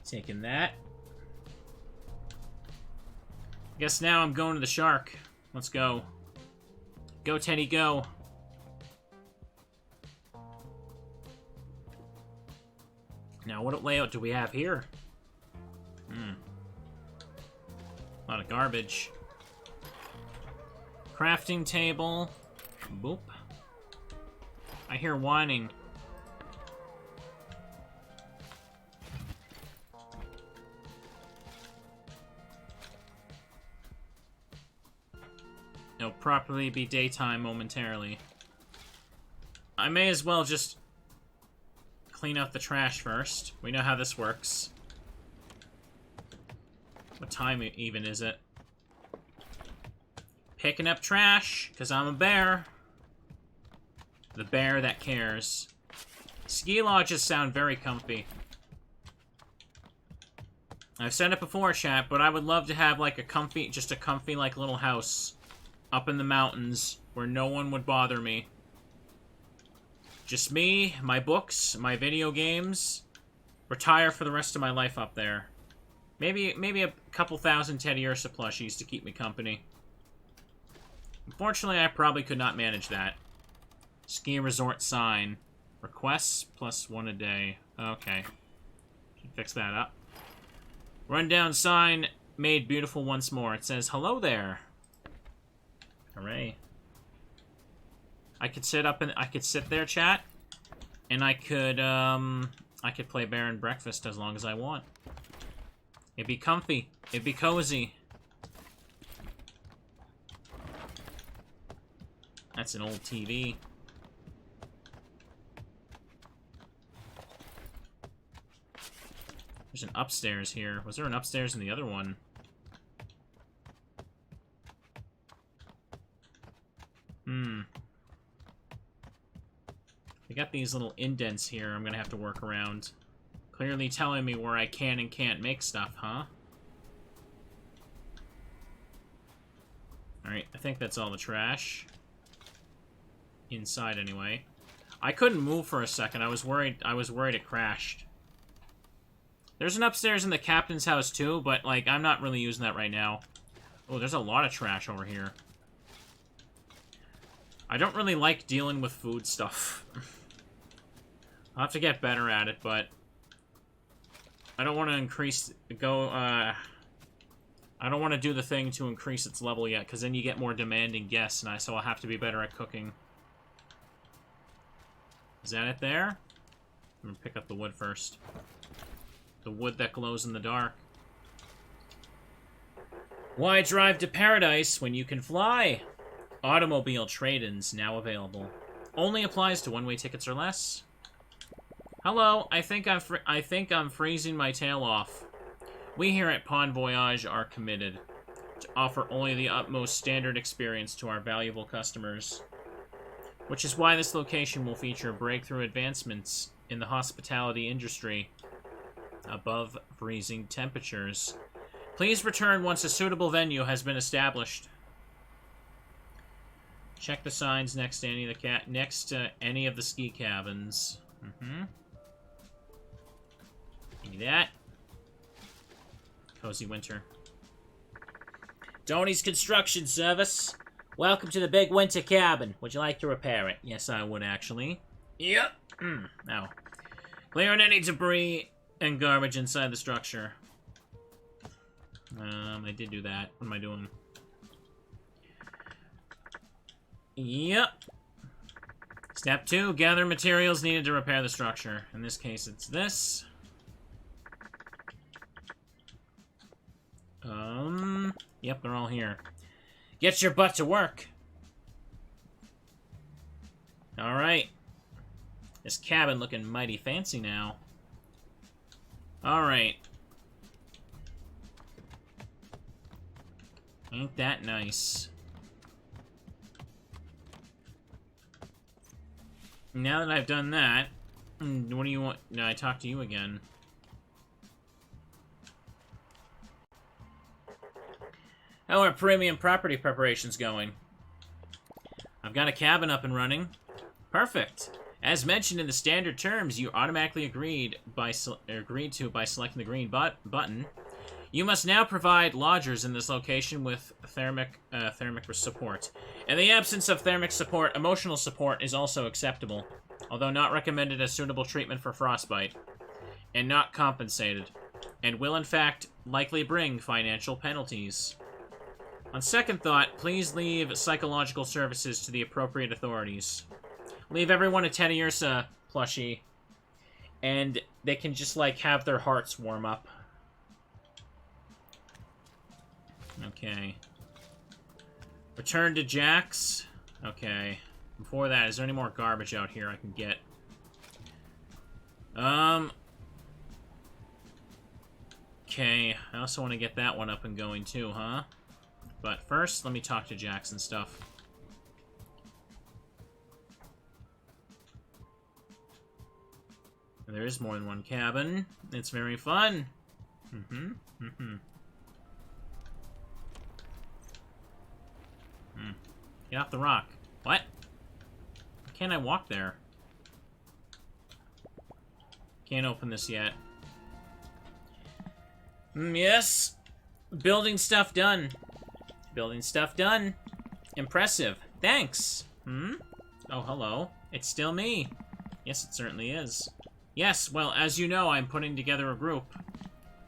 Taking that. Guess now I'm going to the shark. Let's go. Go, Teddy, go. Now, what layout do we have here? A lot of garbage. Crafting table. Boop. I hear whining. It'll properly be daytime momentarily. I may as well just clean out the trash first. We know how this works. What time even is it? Picking up trash, because I'm a bear. The bear that cares. Ski lodges sound very comfy. I've said it before, chat, but I would love to have like a comfy, just a comfy like little house up in the mountains where no one would bother me. Just me, my books, my video games. Retire for the rest of my life up there. Maybe a couple thousand Teddy Ursa plushies to keep me company. Unfortunately, I probably could not manage that. Ski resort sign. Requests plus 1 a day. Okay. Should fix that up. Rundown sign made beautiful once more. It says, hello there. Hooray. I could sit up and I could sit there, chat, and I could play Bear and Breakfast as long as I want. It'd be comfy. It'd be cozy. That's an old TV. There's an upstairs here. Was there an upstairs in the other one? We got these little indents here I'm gonna have to work around. Clearly telling me where I can and can't make stuff, huh? Alright, I think that's all the trash. Inside, anyway. I couldn't move for a second. I was worried it crashed. There's an upstairs in the captain's house, too, but, like, I'm not really using that right now. Oh, there's a lot of trash over here. I don't really like dealing with food stuff. I'll have to get better at it, but I don't want to I don't want to do the thing to increase its level yet, because then you get more demanding guests, and so I'll have to be better at cooking. Is that it there? I'm gonna pick up the wood first. The wood that glows in the dark. Why drive to paradise when you can fly? Automobile trade-ins now available. Only applies to one-way tickets or less. Hello, I think I'm freezing my tail off. We here at Pond Voyage are committed to offer only the utmost standard experience to our valuable customers, which is why this location will feature breakthrough advancements in the hospitality industry above freezing temperatures. Please return once a suitable venue has been established. Check the signs next to any of the ski cabins. Give me that. Cozy winter. Tony's Construction Service. Welcome to the big winter cabin. Would you like to repair it? Yes, I would, actually. Yep. Now, clearing any debris and garbage inside the structure. I did do that. What am I doing? Yep. Step 2, gather materials needed to repair the structure. In this case, it's this. Yep, they're all here. Get your butt to work. Alright. This cabin looking mighty fancy now. Alright. Ain't that nice. Now that I've done that, what do you want? No, I talk to you again. How are premium property preparations going? I've got a cabin up and running. Perfect. As mentioned in the standard terms, you automatically agreed to by selecting the green button. You must now provide lodgers in this location with thermic support. In the absence of thermic support, emotional support is also acceptable, although not recommended as suitable treatment for frostbite, and not compensated, and will in fact likely bring financial penalties. On second thought, please leave psychological services to the appropriate authorities. Leave everyone a Teddy Ursa plushie, and they can just, like, have their hearts warm up. Okay. Return to Jack's. Okay. Before that, is there any more garbage out here I can get? Okay. I also want to get that one up and going too, huh? But first, let me talk to Jack's and stuff. There is more than one cabin. It's very fun. Get off the rock. What? Why can't I walk there? Can't open this yet. Yes. Building stuff done. Building stuff done. Impressive. Thanks. Oh, hello. It's still me. Yes, it certainly is. Yes, well, as you know, I'm putting together a group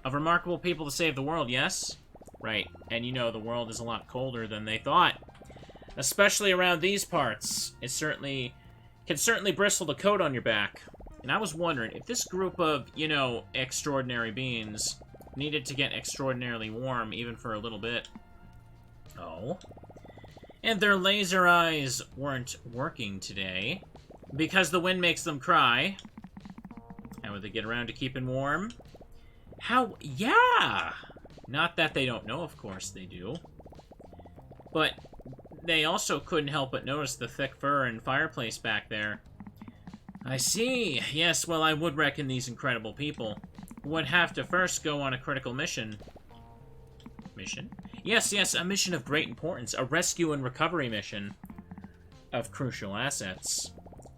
of remarkable people to save the world, yes? Right, and you know the world is a lot colder than they thought. Especially around these parts. It can certainly bristle the coat on your back. And I was wondering, if this group of, you know, extraordinary beings needed to get extraordinarily warm, even for a little bit. Oh. And their laser eyes weren't working today, because the wind makes them cry. How would they get around to keeping warm? How? Yeah! Not that they don't know, of course they do. But they also couldn't help but notice the thick fur and fireplace back there. I see. Yes, well, I would reckon these incredible people would have to first go on a critical mission. Mission? Yes, a mission of great importance. A rescue and recovery mission of crucial assets.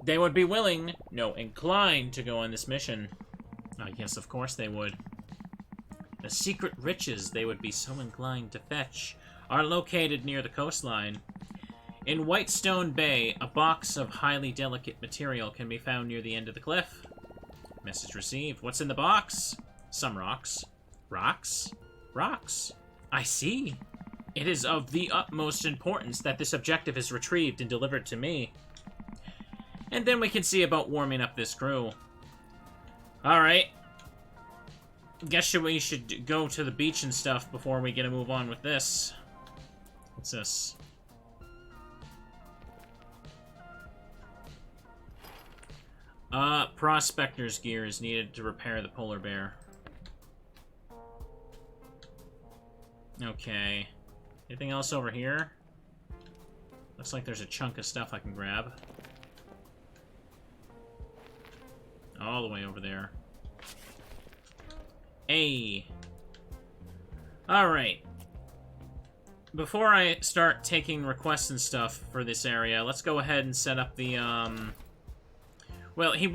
They would be willing, no, inclined to go on this mission. Yes, of course they would. The secret riches they would be so inclined to fetch are located near the coastline. In Whitestone Bay, a box of highly delicate material can be found near the end of the cliff. Message received. What's in the box? Some rocks. Rocks? Rocks. I see. It is of the utmost importance that this objective is retrieved and delivered to me. And then we can see about warming up this crew. Alright. Guess we should go to the beach and stuff before we get to move on with this. What's this? Prospector's gear is needed to repair the polar bear. Okay. Anything else over here? Looks like there's a chunk of stuff I can grab. All the way over there. Hey. Alright. Before I start taking requests and stuff for this area, let's go ahead and set up the, Well, he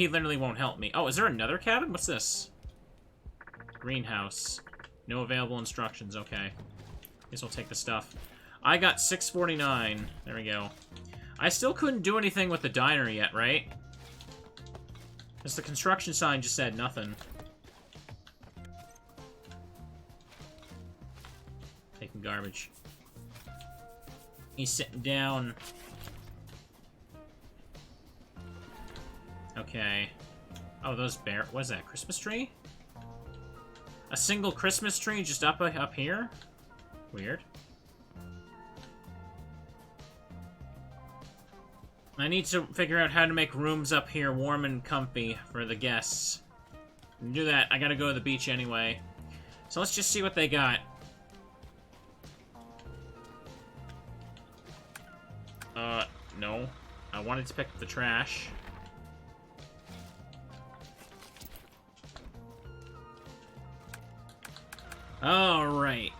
literally won't help me. Oh, is there another cabin? What's this? Greenhouse. No available instructions. Okay. Guess we'll take the stuff. I got 649. There we go. I still couldn't do anything with the diner yet, right? Because the construction sign just said nothing. Taking garbage. He's sitting down. Okay. Oh, those bear... What is that? Christmas tree? A single Christmas tree just up here? Weird. I need to figure out how to make rooms up here warm and comfy for the guests. To do that, I gotta go to the beach anyway. So let's just see what they got. No. I wanted to pick up the trash. Alright.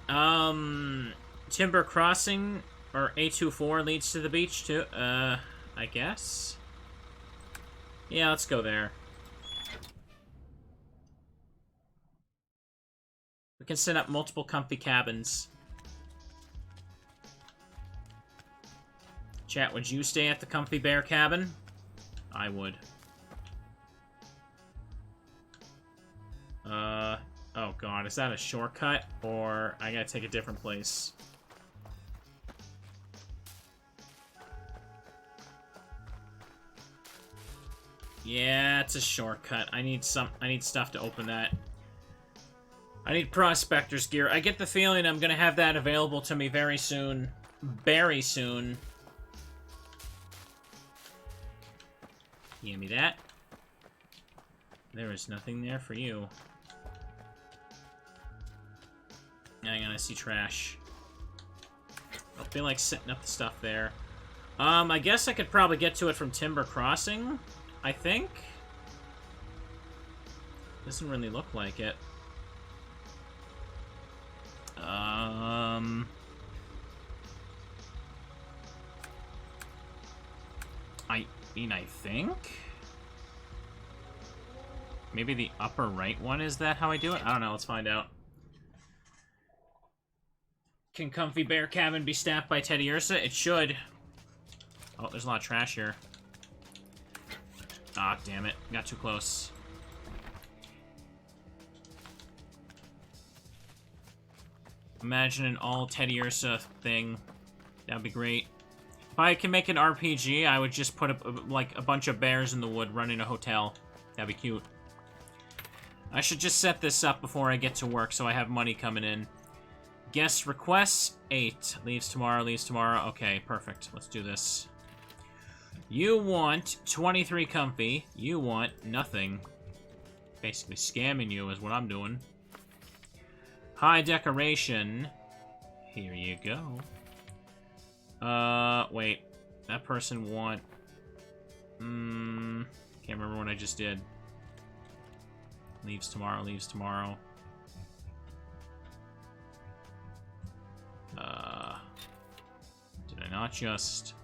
Timber Crossing, or A24, leads to the beach, too. I guess? Yeah, let's go there. We can set up multiple comfy cabins. Chat, would you stay at the Comfy Bear cabin? I would. Oh god, is that a shortcut? Or I gotta take a different place? Yeah, it's a shortcut. I need stuff to open that. I need prospector's gear. I get the feeling I'm gonna have that available to me very soon. Very soon. Give me that. There is nothing there for you. Hang on, I see trash. I don't feel like setting up the stuff there. I guess I could probably get to it from Timber Crossing, I think. Doesn't really look like it. I think? Maybe the upper right one, is that how I do it? I don't know, let's find out. Can Comfy Bear Cabin be staffed by Teddy Ursa? It should. Oh, there's a lot of trash here. Ah, damn it. Got too close. Imagine an all Teddy Ursa thing. That'd be great. If I can make an RPG, I would just put like a bunch of bears in the wood running a hotel. That'd be cute. I should just set this up before I get to work so I have money coming in. Guest requests, 8. Leaves tomorrow, leaves tomorrow. Okay, perfect. Let's do this. You want 23 comfy. You want nothing. Basically scamming you is what I'm doing. High decoration. Here you go. Wait. That person want... can't remember what I just did. Leaves tomorrow, leaves tomorrow. Did I not just...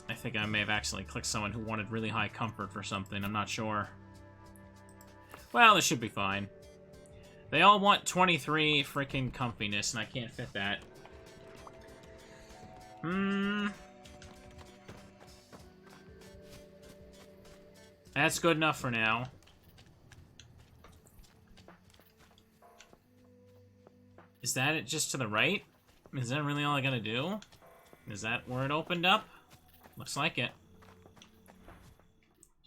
I think I may have accidentally clicked someone who wanted really high comfort for something. I'm not sure. Well, this should be fine. They all want 23 freaking comfiness, and I can't fit that. That's good enough for now. Is that it just to the right? Is that really all I gotta do? Is that where it opened up? Looks like it.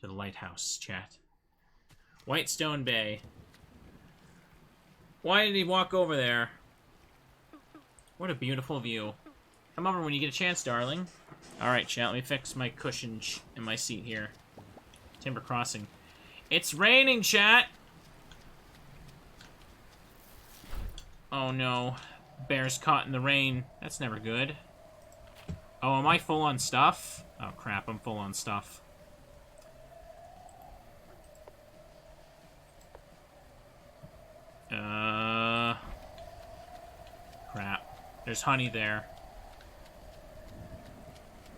To the lighthouse, chat. Whitestone Bay. Why did he walk over there? What a beautiful view. Come over when you get a chance, darling. Alright, chat, let me fix my cushion in my seat here. Timber Crossing. It's raining, chat! Oh no. Bear's caught in the rain. That's never good. Oh, am I full on stuff? Oh crap, I'm full on stuff. Crap. There's honey there.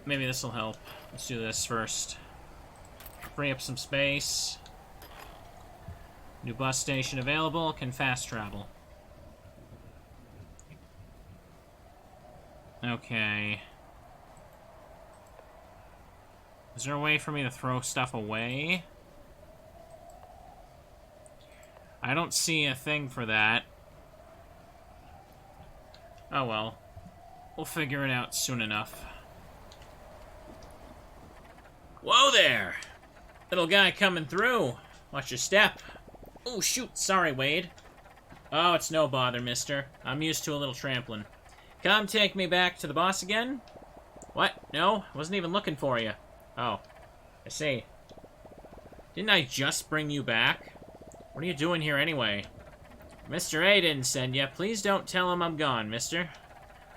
Maybe this will help. Let's do this first. Free up some space. New bus station available. Can fast travel. Okay. Is there a way for me to throw stuff away? I don't see a thing for that. Oh well. We'll figure it out soon enough. Whoa there! Little guy coming through. Watch your step. Oh, shoot. Sorry, Wade. Oh, it's no bother, mister. I'm used to a little trampling. Come take me back to the boss again? What? No? I wasn't even looking for you. Oh. I see. Didn't I just bring you back? What are you doing here anyway? Mr. A didn't send you. Please don't tell him I'm gone, mister.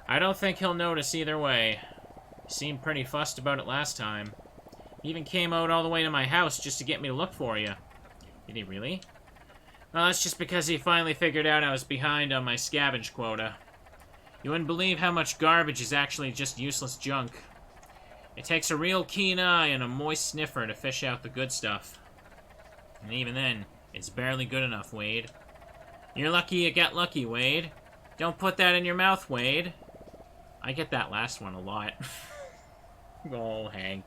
I don't think he'll notice either way. He seemed pretty fussed about it last time. He even came out all the way to my house just to get me to look for you. Did he really? Well, that's just because he finally figured out I was behind on my scavenge quota. You wouldn't believe how much garbage is actually just useless junk. It takes a real keen eye and a moist sniffer to fish out the good stuff. And even then, it's barely good enough, Wade. You're lucky you got lucky, Wade. Don't put that in your mouth, Wade. I get that last one a lot. Oh, Hank.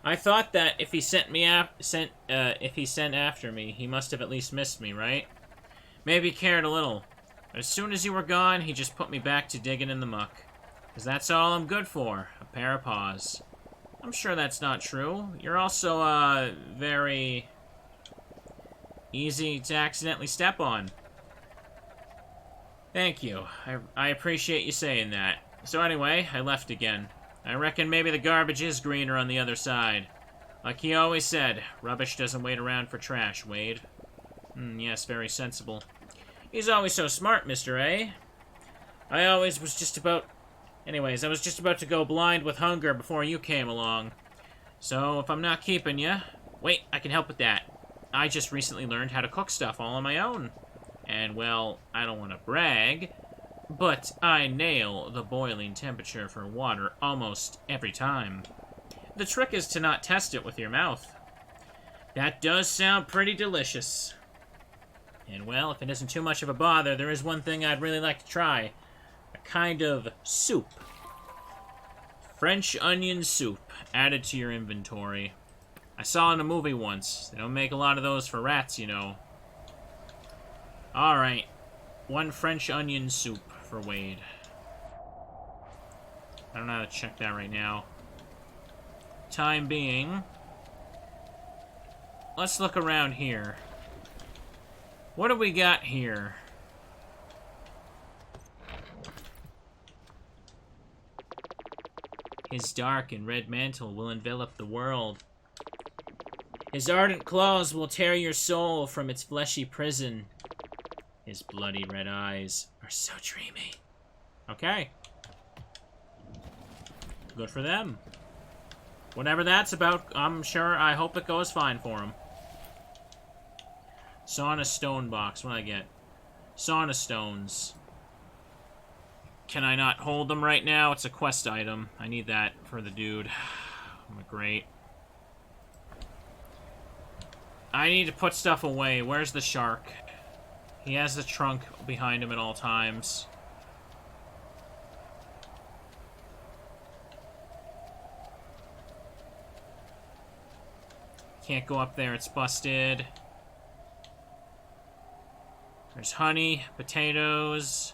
I thought that if he sent after me, he must have at least missed me, right? Maybe cared a little. But as soon as you were gone, he just put me back to digging in the muck. 'Cause that's all I'm good for, a pair of paws. I'm sure that's not true. You're also, very easy to accidentally step on. Thank you. I appreciate you saying that. So anyway, I left again. I reckon maybe the garbage is greener on the other side. Like he always said, rubbish doesn't wait around for trash, Wade. Yes, very sensible. He's always so smart, Mr. A. Anyways, I was just about to go blind with hunger before you came along. So, if I'm not keeping you... Wait, I can help with that. I just recently learned how to cook stuff all on my own. And, well, I don't want to brag, but I nail the boiling temperature for water almost every time. The trick is to not test it with your mouth. That does sound pretty delicious. And, well, if it isn't too much of a bother, there is one thing I'd really like to try. A kind of soup. French onion soup added to your inventory. I saw in a movie once. They don't make a lot of those for rats, you know. Alright. 1 French onion soup for Wade. I don't know how to check that right now. Time being, let's look around here. What do we got here? His dark and red mantle will envelop the world. His ardent claws will tear your soul from its fleshy prison. His bloody red eyes are so dreamy. Okay. Good for them. Whatever that's about, I hope it goes fine for him. Sauna stone box, what do I get? Sauna stones. Can I not hold them right now? It's a quest item. I need that for the dude. Great. I need to put stuff away. Where's the shark? He has the trunk behind him at all times. Can't go up there, it's busted. There's honey, potatoes,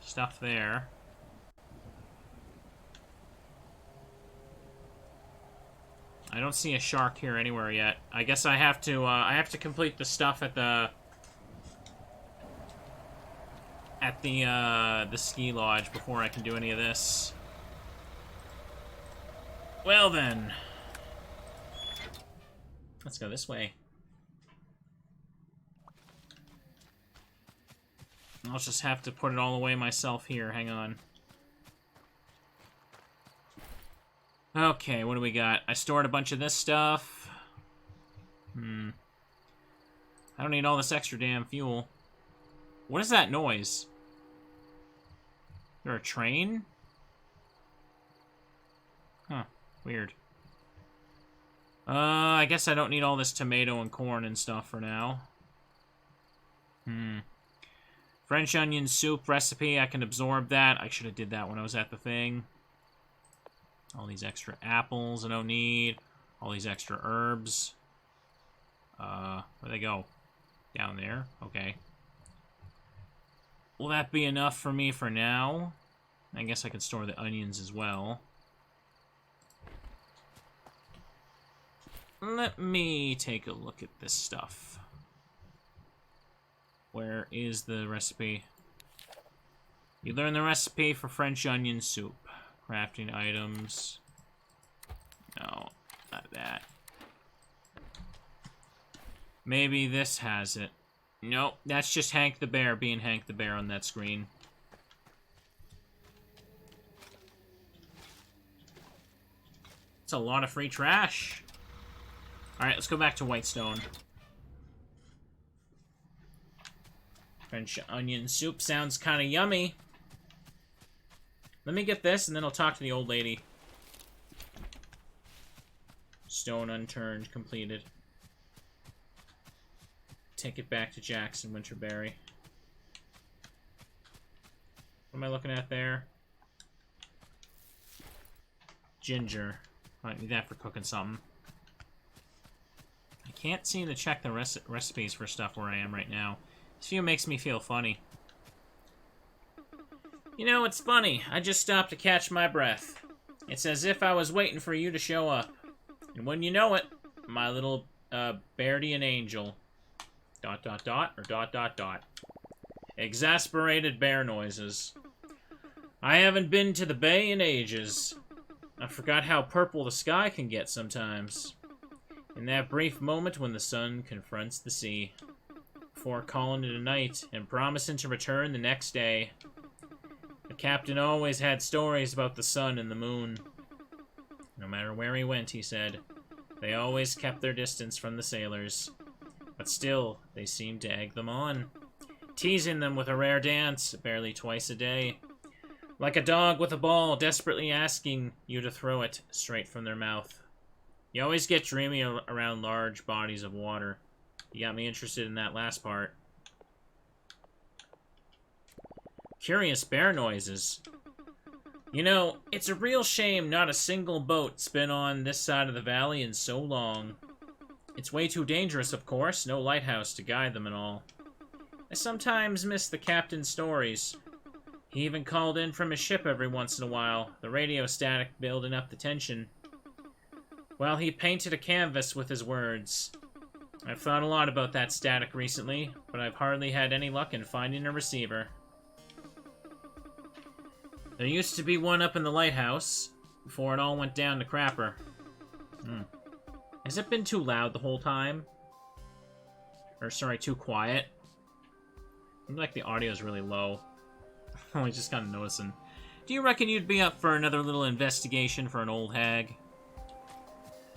stuff there. I don't see a shark here anywhere yet. I guess I have to complete the stuff at the ski lodge before I can do any of this. Well then. Let's go this way. I'll just have to put it all away myself here. Hang on. Okay, what do we got? I stored a bunch of this stuff. I don't need all this extra damn fuel. What is that noise? Is there a train? Huh, weird. I guess I don't need all this tomato and corn and stuff for now. French onion soup recipe, I can absorb that. I should have did that when I was at the thing. All these extra apples I don't need. All these extra herbs. Where'd they go? Down there? Okay. Will that be enough for me for now? I guess I could store the onions as well. Let me take a look at this stuff. Where is the recipe? You learn the recipe for French onion soup. Crafting items. No, not that. Maybe this has it. Nope, that's just Hank the Bear being Hank the Bear on that screen. It's a lot of free trash. Alright, let's go back to Whitestone. French onion soup sounds kind of yummy. Let me get this, and then I'll talk to the old lady. Stone unturned, completed. Take it back to Jackson, Winterberry. What am I looking at there? Ginger. Might need that for cooking something. I can't seem to check the recipes for stuff where I am right now. This view makes me feel funny. You know, it's funny. I just stopped to catch my breath. It's as if I was waiting for you to show up. And when you know it, my little, Bairdian angel. ... or ... Exasperated bear noises. I haven't been to the bay in ages. I forgot how purple the sky can get sometimes. In that brief moment when the sun confronts the sea. Before calling it a night and promising to return the next day. The captain always had stories about the sun and the moon. No matter where he went, he said, they always kept their distance from the sailors. But still, they seemed to egg them on, teasing them with a rare dance barely twice a day. Like a dog with a ball, desperately asking you to throw it straight from their mouth. You always get dreamy around large bodies of water. You got me interested in that last part. Curious bear noises. You know, it's a real shame not a single boat's been on this side of the valley in so long. It's way too dangerous, of course. No lighthouse to guide them and all. I sometimes miss the captain's stories. He even called in from his ship every once in a while, the radio static building up the tension. Well, he painted a canvas with his words. I've thought a lot about that static recently, but I've hardly had any luck in finding a receiver. There used to be one up in the lighthouse, before it all went down to crapper. Has it been too loud the whole time? Or, sorry, too quiet? Seems like the audio's really low. I just kind of noticing. Do you reckon you'd be up for another little investigation for an old hag?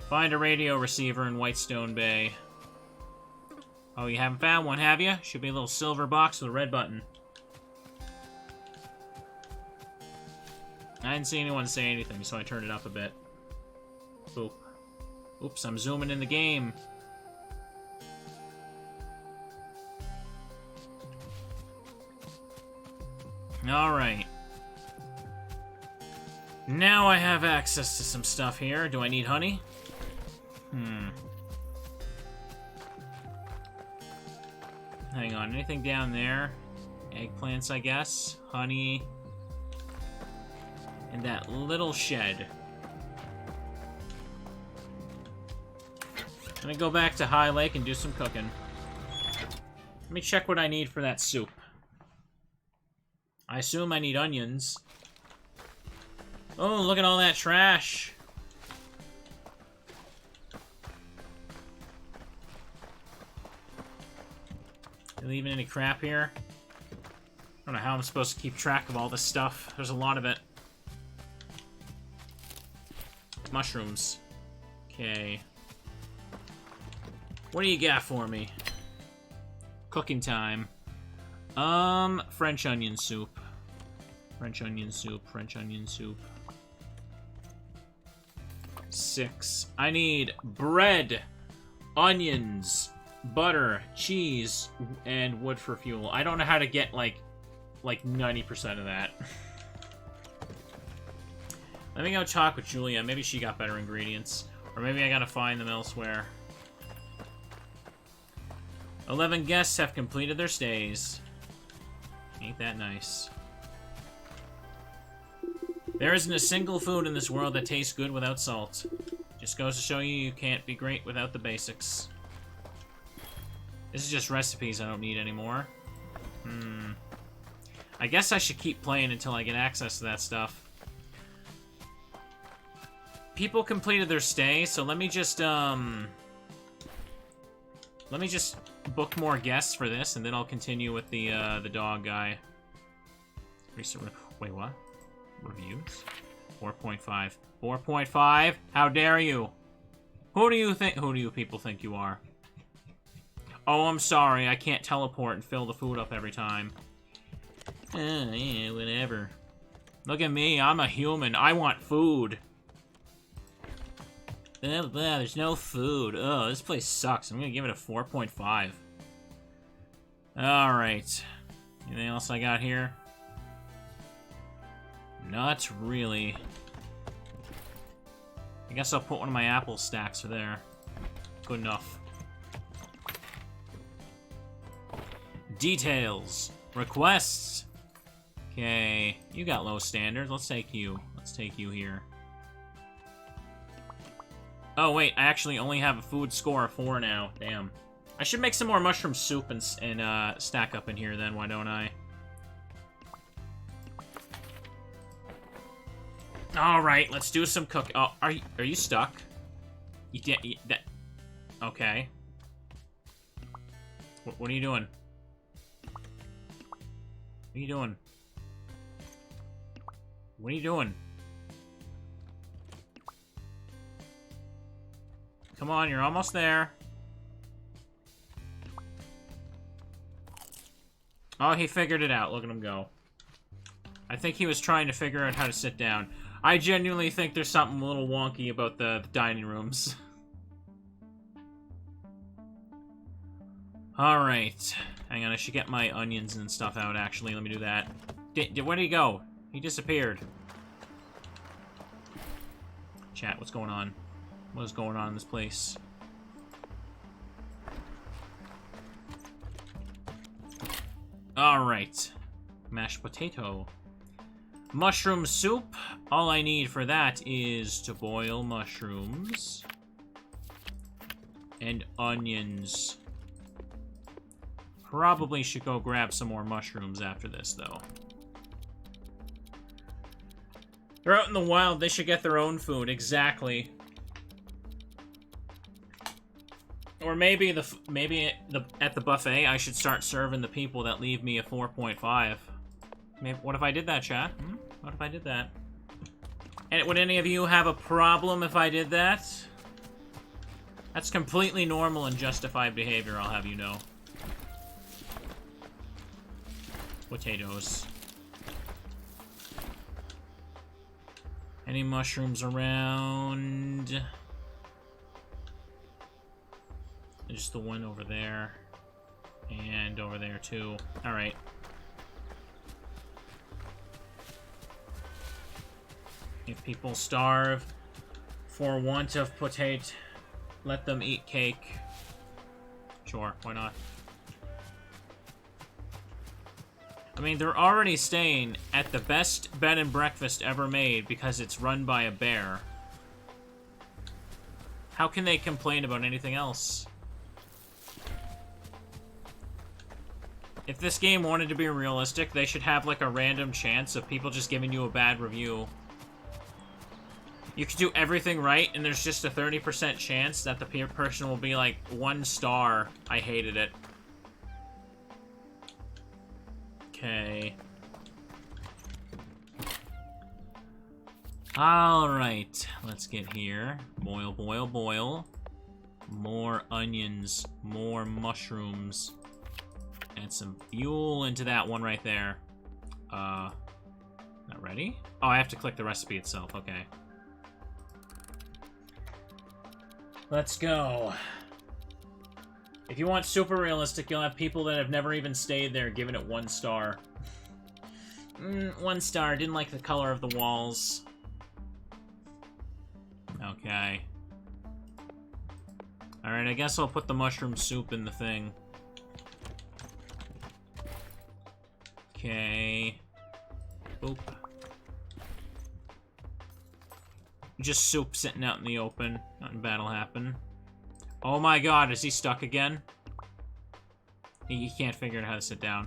Find a radio receiver in Whitestone Bay. Oh, you haven't found one, have you? Should be a little silver box with a red button. I didn't see anyone say anything, so I turned it up a bit. Boop. Oops, I'm zooming in the game. Alright. Now I have access to some stuff here. Do I need honey? Hang on, anything down there? Eggplants, I guess. Honey. And that little shed. I'm gonna go back to Highlake and do some cooking. Let me check what I need for that soup. I assume I need onions. Oh, look at all that trash. You leaving any crap here? I don't know how I'm supposed to keep track of all this stuff. There's a lot of it. Mushrooms. Okay. What do you got for me? Cooking time. French onion soup. French onion soup, French onion soup. 6. I need bread, onions, butter, cheese, and wood for fuel. I don't know how to get, like 90% of that. Let me go talk with Julia. Maybe she got better ingredients. Or maybe I gotta find them elsewhere. 11 guests have completed their stays. Ain't that nice. There isn't a single food in this world that tastes good without salt. Just goes to show you can't be great without the basics. This is just recipes I don't need anymore. I guess I should keep playing until I get access to that stuff. people completed their stay, so let me just book more guests for this, and then I'll continue with the dog guy. Wait, what? Reviews? 4.5. 4.5? How dare you? Who do you people think you are? Oh, I'm sorry, I can't teleport and fill the food up every time. Yeah, whatever. Look at me, I'm a human. I want food. Blah, blah, there's no food. Oh, this place sucks. I'm gonna give it a 4.5. Alright. Anything else I got here? Not really. I guess I'll put one of my apple stacks there. Good enough. Details. Requests. Okay, you got low standards. Let's take you. Let's take you here. Oh, wait, I actually only have a food score of 4 now. Damn. I should make some more mushroom soup and stack up in here then, why don't I? Alright, let's do some cooking. Oh, are you stuck? You can't eat that. Okay. What are you doing? What are you doing? What are you doing? Come on, you're almost there. Oh, he figured it out. Look at him go. I think he was trying to figure out how to sit down. I genuinely think there's something a little wonky about the dining rooms. Alright. Hang on, I should get my onions and stuff out, actually. Let me do that. Where did he go? He disappeared. Chat, what's going on? What is going on in this place? Alright. Mashed potato. Mushroom soup. All I need for that is to boil mushrooms. And onions. Probably should go grab some more mushrooms after this, though. They're out in the wild. They should get their own food. Exactly. Or maybe at the buffet, I should start serving the people that leave me a 4.5. Maybe, what if I did that, chat? What if I did that? And would any of you have a problem if I did that? That's completely normal and justified behavior, I'll have you know. Potatoes. Any mushrooms around? There's the one over there. And over there, too. Alright. If people starve for want of potato, let them eat cake. Sure, why not? I mean, they're already staying at the best bed and breakfast ever made because it's run by a bear. How can they complain about anything else? If this game wanted to be realistic, they should have, like, a random chance of people just giving you a bad review. You could do everything right, and there's just a 30% chance that the person will be like, 1 star, I hated it. Okay. Alright, let's get here. Boil, boil, boil. More onions, more mushrooms. Add some fuel into that one right there. Not ready? Oh, I have to click the recipe itself, okay. Let's go. If you want super realistic, you'll have people that have never even stayed there giving it 1 star. 1 star, didn't like the color of the walls. Okay. Alright, I guess I'll put the mushroom soup in the thing. Okay. Boop. Just soup sitting out in the open. Nothing bad will happen. Oh my god, is he stuck again? He can't figure out how to sit down.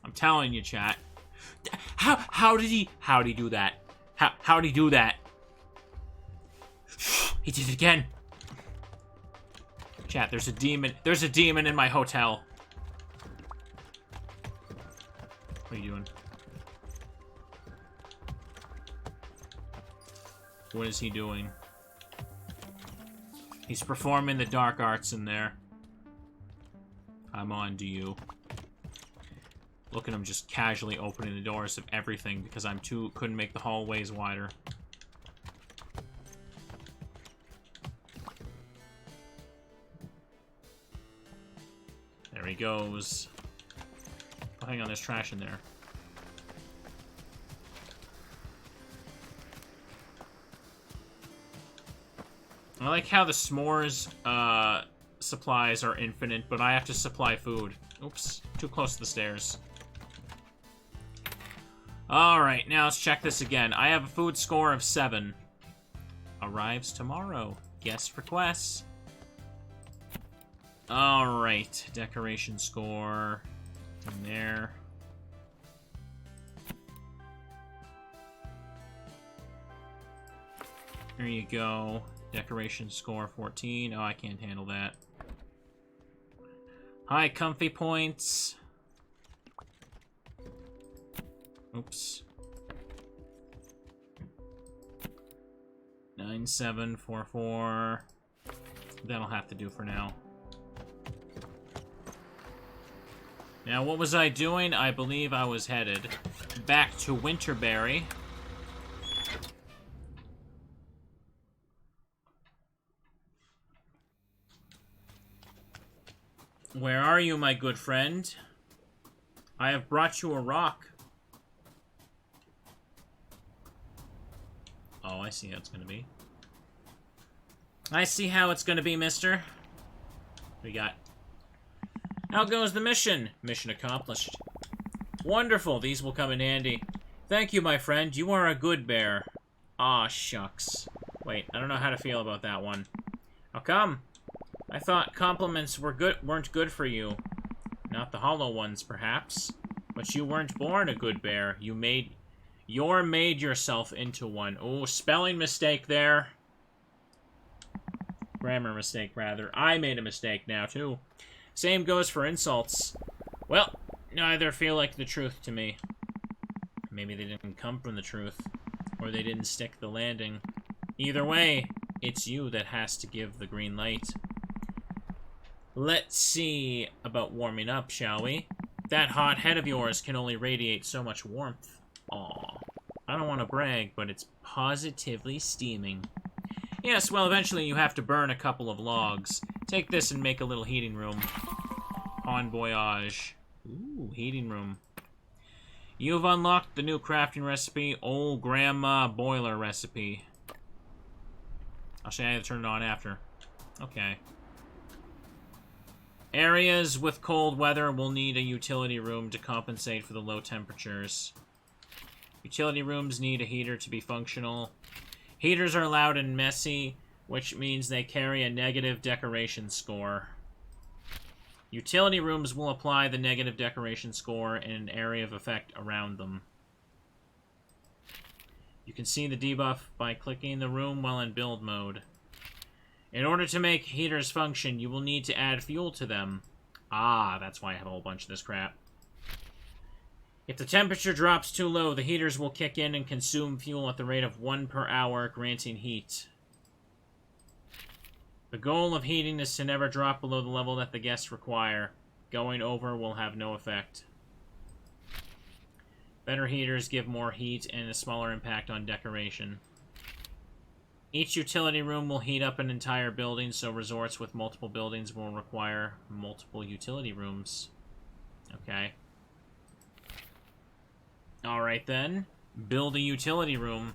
I'm telling you, chat. How did he do that? How'd he do that? He did it again. Chat, there's a demon. There's a demon in my hotel. What are you doing? What is he doing? He's performing the dark arts in there. I'm on to you. Look at him just casually opening the doors of everything because couldn't make the hallways wider. There he goes. Oh, hang on, there's trash in there. I like how the s'mores supplies are infinite, but I have to supply food. Oops, too close to the stairs. Alright, now let's check this again. I have a food score of 7. Arrives tomorrow. Guest requests. Alright, decoration score. In there. There you go. Decoration score 14. Oh, I can't handle that. High comfy points. Oops. 9744. That'll have to do for now. Now, what was I doing? I believe I was headed back to Winterberry. Where are you, my good friend? I have brought you a rock. Oh, I see how it's gonna be. I see how it's gonna be, mister. What we got? How goes the mission? Mission accomplished. Wonderful, these will come in handy. Thank you, my friend. You are a good bear. Aw, shucks. Wait, I don't know how to feel about that one. How come? I thought compliments weren't good for you. Not the hollow ones, perhaps. But you weren't born a good bear. You made yourself into one. Oh, spelling mistake there. Grammar mistake, rather. I made a mistake now, too. Same goes for insults. Well, neither feel like the truth to me. Maybe they didn't come from the truth. Or they didn't stick the landing. Either way, it's you that has to give the green light. Let's see about warming up, shall we? That hot head of yours can only radiate so much warmth. Aw. I don't want to brag, but it's positively steaming. Yes, well, eventually you have to burn a couple of logs. Take this and make a little heating room. Bon voyage. Ooh, heating room. You've unlocked the new crafting recipe, Old Grandma Boiler recipe. I'll show you how to turn it on after. Okay. Areas with cold weather will need a utility room to compensate for the low temperatures. Utility rooms need a heater to be functional. Heaters are loud and messy, which means they carry a negative decoration score. Utility rooms will apply the negative decoration score in an area of effect around them. You can see the debuff by clicking the room while in build mode. In order to make heaters function, you will need to add fuel to them. Ah, that's why I have a whole bunch of this crap. If the temperature drops too low, the heaters will kick in and consume fuel at the rate of 1 per hour, granting heat. The goal of heating is to never drop below the level that the guests require. Going over will have no effect. Better heaters give more heat and a smaller impact on decoration. Each utility room will heat up an entire building, so resorts with multiple buildings will require multiple utility rooms. Okay. Alright then. Build a utility room.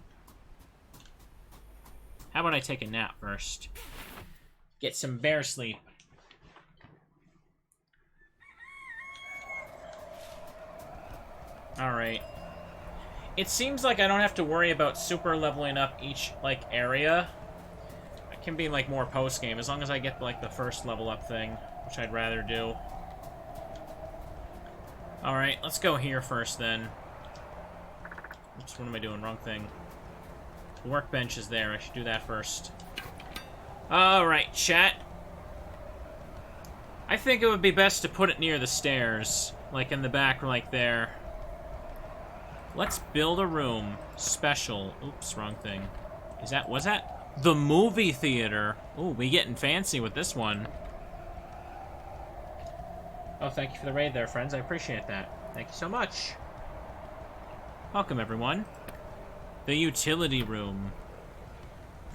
How about I take a nap first? Get some bear sleep. Alright. It seems like I don't have to worry about super leveling up each, like, area. It can be, like, more post-game, as long as I get, like, the first level up thing, which I'd rather do. Alright, let's go here first, then. Oops, what am I doing? Wrong thing. The workbench is there. I should do that first. Alright, chat. I think it would be best to put it near the stairs. Like in the back, like there. Let's build a room. Special. Oops, wrong thing. Was that the movie theater? Ooh, we getting fancy with this one. Oh, thank you for the raid there, friends. I appreciate that. Thank you so much. Welcome, everyone. The utility room.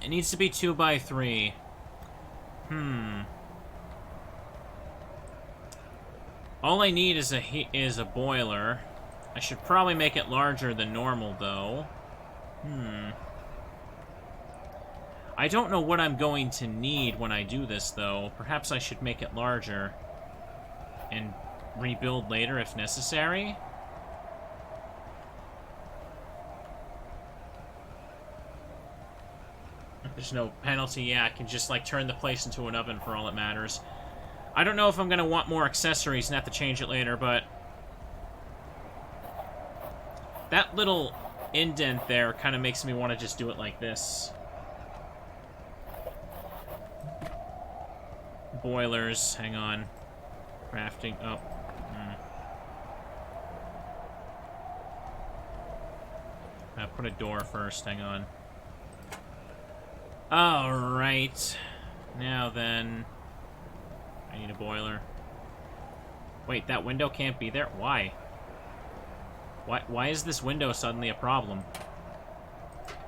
It needs to be 2 by 3. All I need is a boiler. I should probably make it larger than normal, though. I don't know what I'm going to need when I do this, though. Perhaps I should make it larger and rebuild later if necessary. There's no penalty. Yeah, I can just, like, turn the place into an oven for all that matters. I don't know if I'm going to want more accessories and have to change it later, but that little indent there kind of makes me want to just do it like this. Boilers. Hang on. Crafting. Oh. I'll put a door first. Hang on. Alright. Now then. I need a boiler. Wait, that window can't be there? Why? Why is this window suddenly a problem?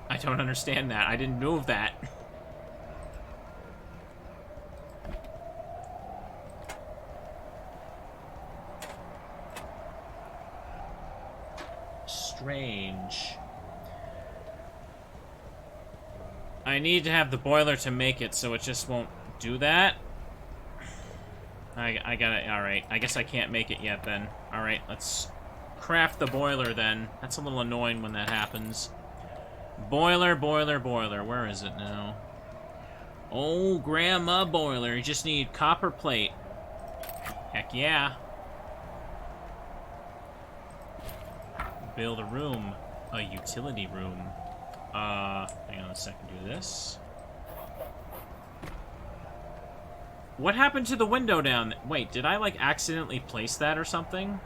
I don't understand that. I didn't move that. Strange. I need to have the boiler to make it, so it just won't do that. I got it. Alright, I guess I can't make it yet then. Alright, let's craft the boiler then. That's a little annoying when that happens. Boiler, boiler, boiler. Where is it now? Oh, grandma boiler. You just need copper plate. Heck yeah. Build a room. A utility room. Hang on a second. Do this. What happened to the window down there? Wait, did I, like, accidentally place that or something?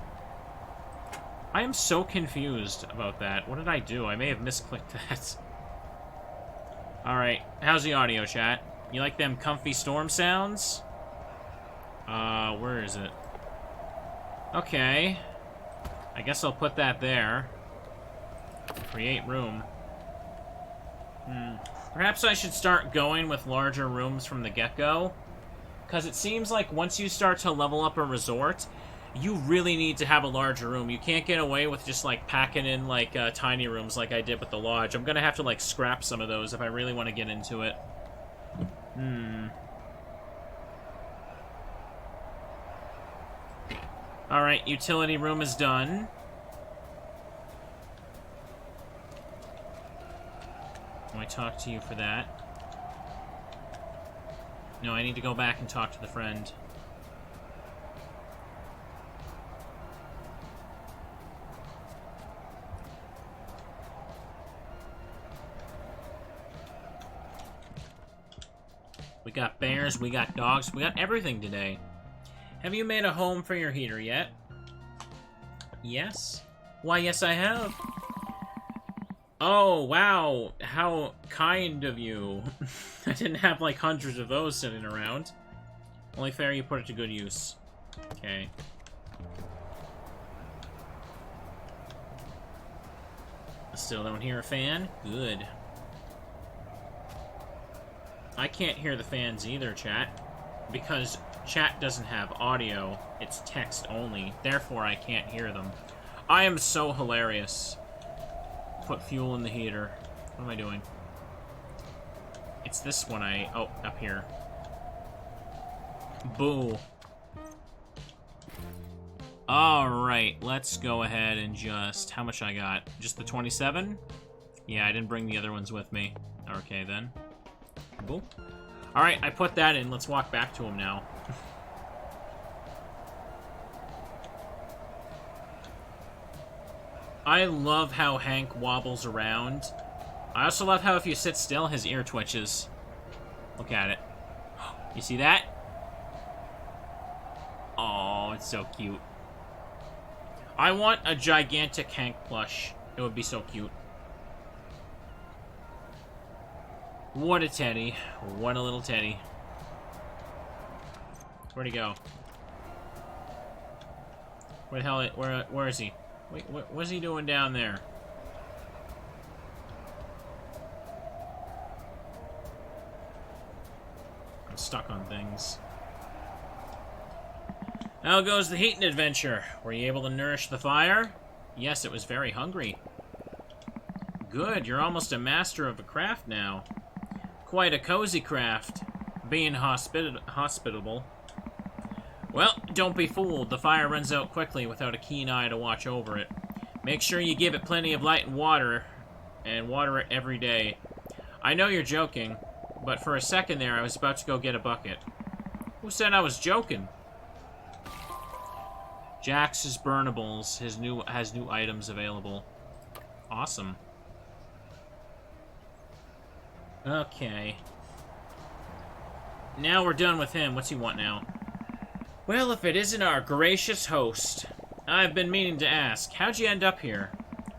I am so confused about that. What did I do? I may have misclicked that. Alright, how's the audio, chat? You like them comfy storm sounds? Where is it? Okay. I guess I'll put that there. Create room. Perhaps I should start going with larger rooms from the get-go. Because it seems like once you start to level up a resort, you really need to have a larger room. You can't get away with just, like, packing in, like, tiny rooms like I did with the lodge. I'm gonna have to, like, scrap some of those if I really want to get into it. Alright, utility room is done. I talk to you for that. No, I need to go back and talk to the friend. We got bears, we got dogs, we got everything today. Have you made a home for your heater yet? Yes? Why, yes I have. Oh, wow. How kind of you. I didn't have, like, hundreds of those sitting around. Only fair you put it to good use. Okay. Still don't hear a fan? Good. I can't hear the fans either, chat. Because chat doesn't have audio. It's text only. Therefore, I can't hear them. I am so hilarious. Put fuel in the heater. What am I doing? It's this one oh, up here. Boo. Alright, let's go ahead and just... How much I got? Just the 27? Yeah, I didn't bring the other ones with me. Okay, then. Boo. Alright, I put that in. Let's walk back to him now. I love how Hank wobbles around I also love how if you sit still, his ear twitches. Look at it. You see that? Oh, it's so cute. I want a gigantic Hank plush. It would be so cute. What a teddy. What a little teddy. Where'd he go? Where the hell? Where is he? Wait, what's he doing down there? I'm stuck on things. How goes the Heaton adventure? Were you able to nourish the fire? Yes, it was very hungry. Good, you're almost a master of a craft now. Quite a cozy craft, being hospitable. Well, don't be fooled. The fire runs out quickly without a keen eye to watch over it. Make sure you give it plenty of light and water it every day. I know you're joking, but for a second there, I was about to go get a bucket. Who said I was joking? Jax's Burnables has new items available. Awesome. Okay. Now we're done with him. What's he want now? Well, if it isn't our gracious host. I've been meaning to ask, how'd you end up here?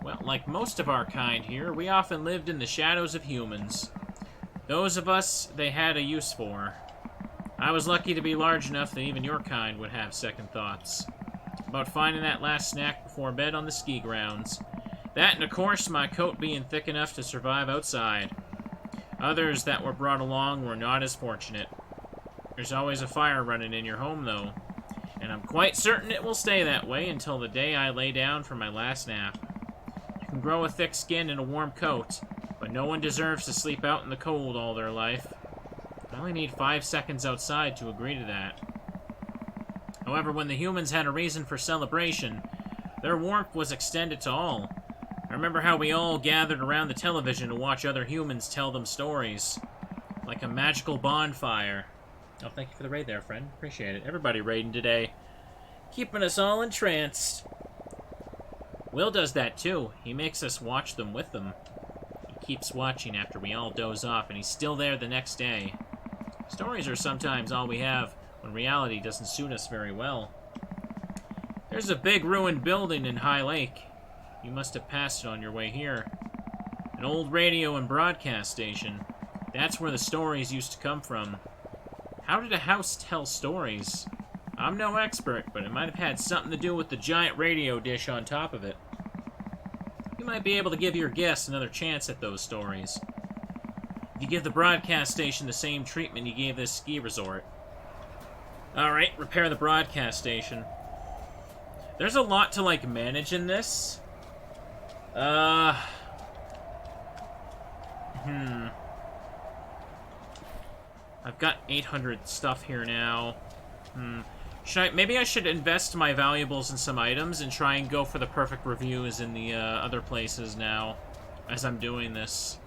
Well, like most of our kind here, we often lived in the shadows of humans. Those of us they had a use for. I was lucky to be large enough that even your kind would have second thoughts. About finding that last snack before bed on the ski grounds. That and, of course, my coat being thick enough to survive outside. Others that were brought along were not as fortunate. There's always a fire running in your home, though. And I'm quite certain it will stay that way until the day I lay down for my last nap. You can grow a thick skin and a warm coat, but no one deserves to sleep out in the cold all their life. I only need 5 seconds outside to agree to that. However, when the humans had a reason for celebration, their warmth was extended to all. I remember how we all gathered around the television to watch other humans tell them stories. Like a magical bonfire. Oh, thank you for the raid there, friend. Appreciate it. Everybody raiding today. Keeping us all entranced. Will does that too. He makes us watch them with them. He keeps watching after we all doze off, and he's still there the next day. Stories are sometimes all we have when reality doesn't suit us very well. There's a big ruined building in Highlake. You must have passed it on your way here. An old radio and broadcast station. That's where the stories used to come from. How did a house tell stories? I'm no expert, but it might have had something to do with the giant radio dish on top of it. You might be able to give your guests another chance at those stories. If you give the broadcast station the same treatment you gave this ski resort. Alright, repair the broadcast station. There's a lot to, like, manage in this. I've got 800 stuff here now. Maybe I should invest my valuables in some items and try and go for the perfect reviews in the other places now, as I'm doing this.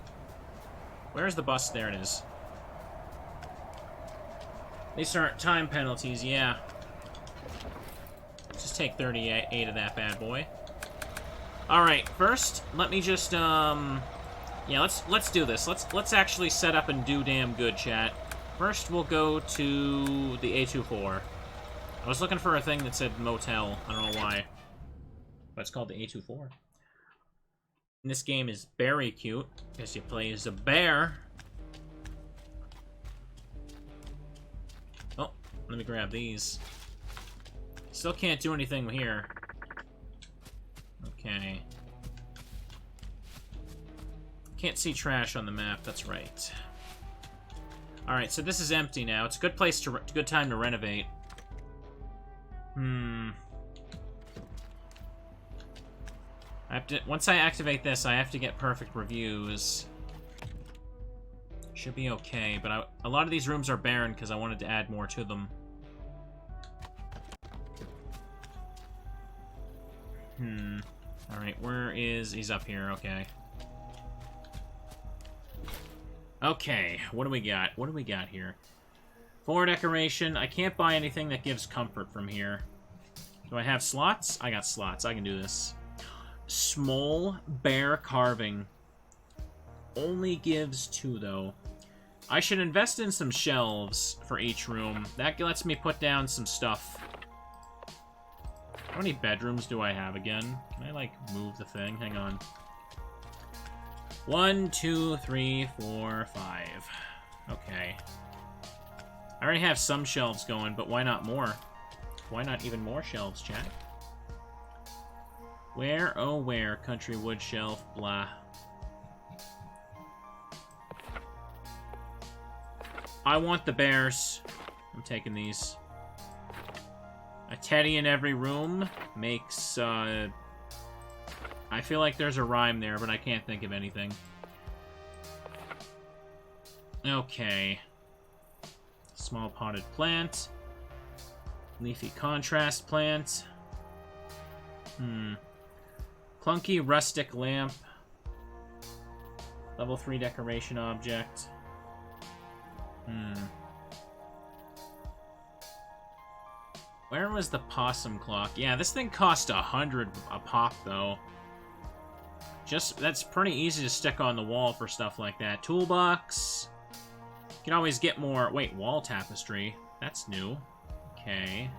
Where's the bus? There it is. These aren't time penalties, yeah. Just take 38 of that bad boy. Alright, first, let me just, yeah, let's do this. Let's actually set up and do damn good, chat. First, we'll go to the A24. I was looking for a thing that said motel. I don't know why. But it's called the A24. And this game is very cute, because you play as a bear. Oh, let me grab these. Still can't do anything here. Okay. Can't see trash on the map, that's right. Alright, so this is empty now. It's a good place to... good time to renovate. I have to... once I activate this, I have to get perfect reviews. Should be okay, but a lot of these rooms are barren because I wanted to add more to them. Alright, where is... he's up here, okay. Okay, what do we got? What do we got here? Floor decoration. I can't buy anything that gives comfort from here. Do I have slots? I got slots. I can do this. Small bear carving. only gives 2, though. I should invest in some shelves for each room. That lets me put down some stuff. How many bedrooms do I have again? Can I, like, move the thing? Hang on. 1, 2, 3, 4, 5. Okay. I already have some shelves going, but why not more? Why not even more shelves, chat? Where, oh where, country wood shelf, blah. I want the bears. I'm taking these. A teddy in every room makes, I feel like there's a rhyme there, but I can't think of anything. Okay. Small potted plant. Leafy contrast plant. Clunky rustic lamp. Level 3 decoration object. Where was the possum clock? Yeah, this thing cost 100 a pop, though. That's pretty easy to stick on the wall for stuff like that. Toolbox. You can always get more... Wait, wall tapestry. That's new. Okay.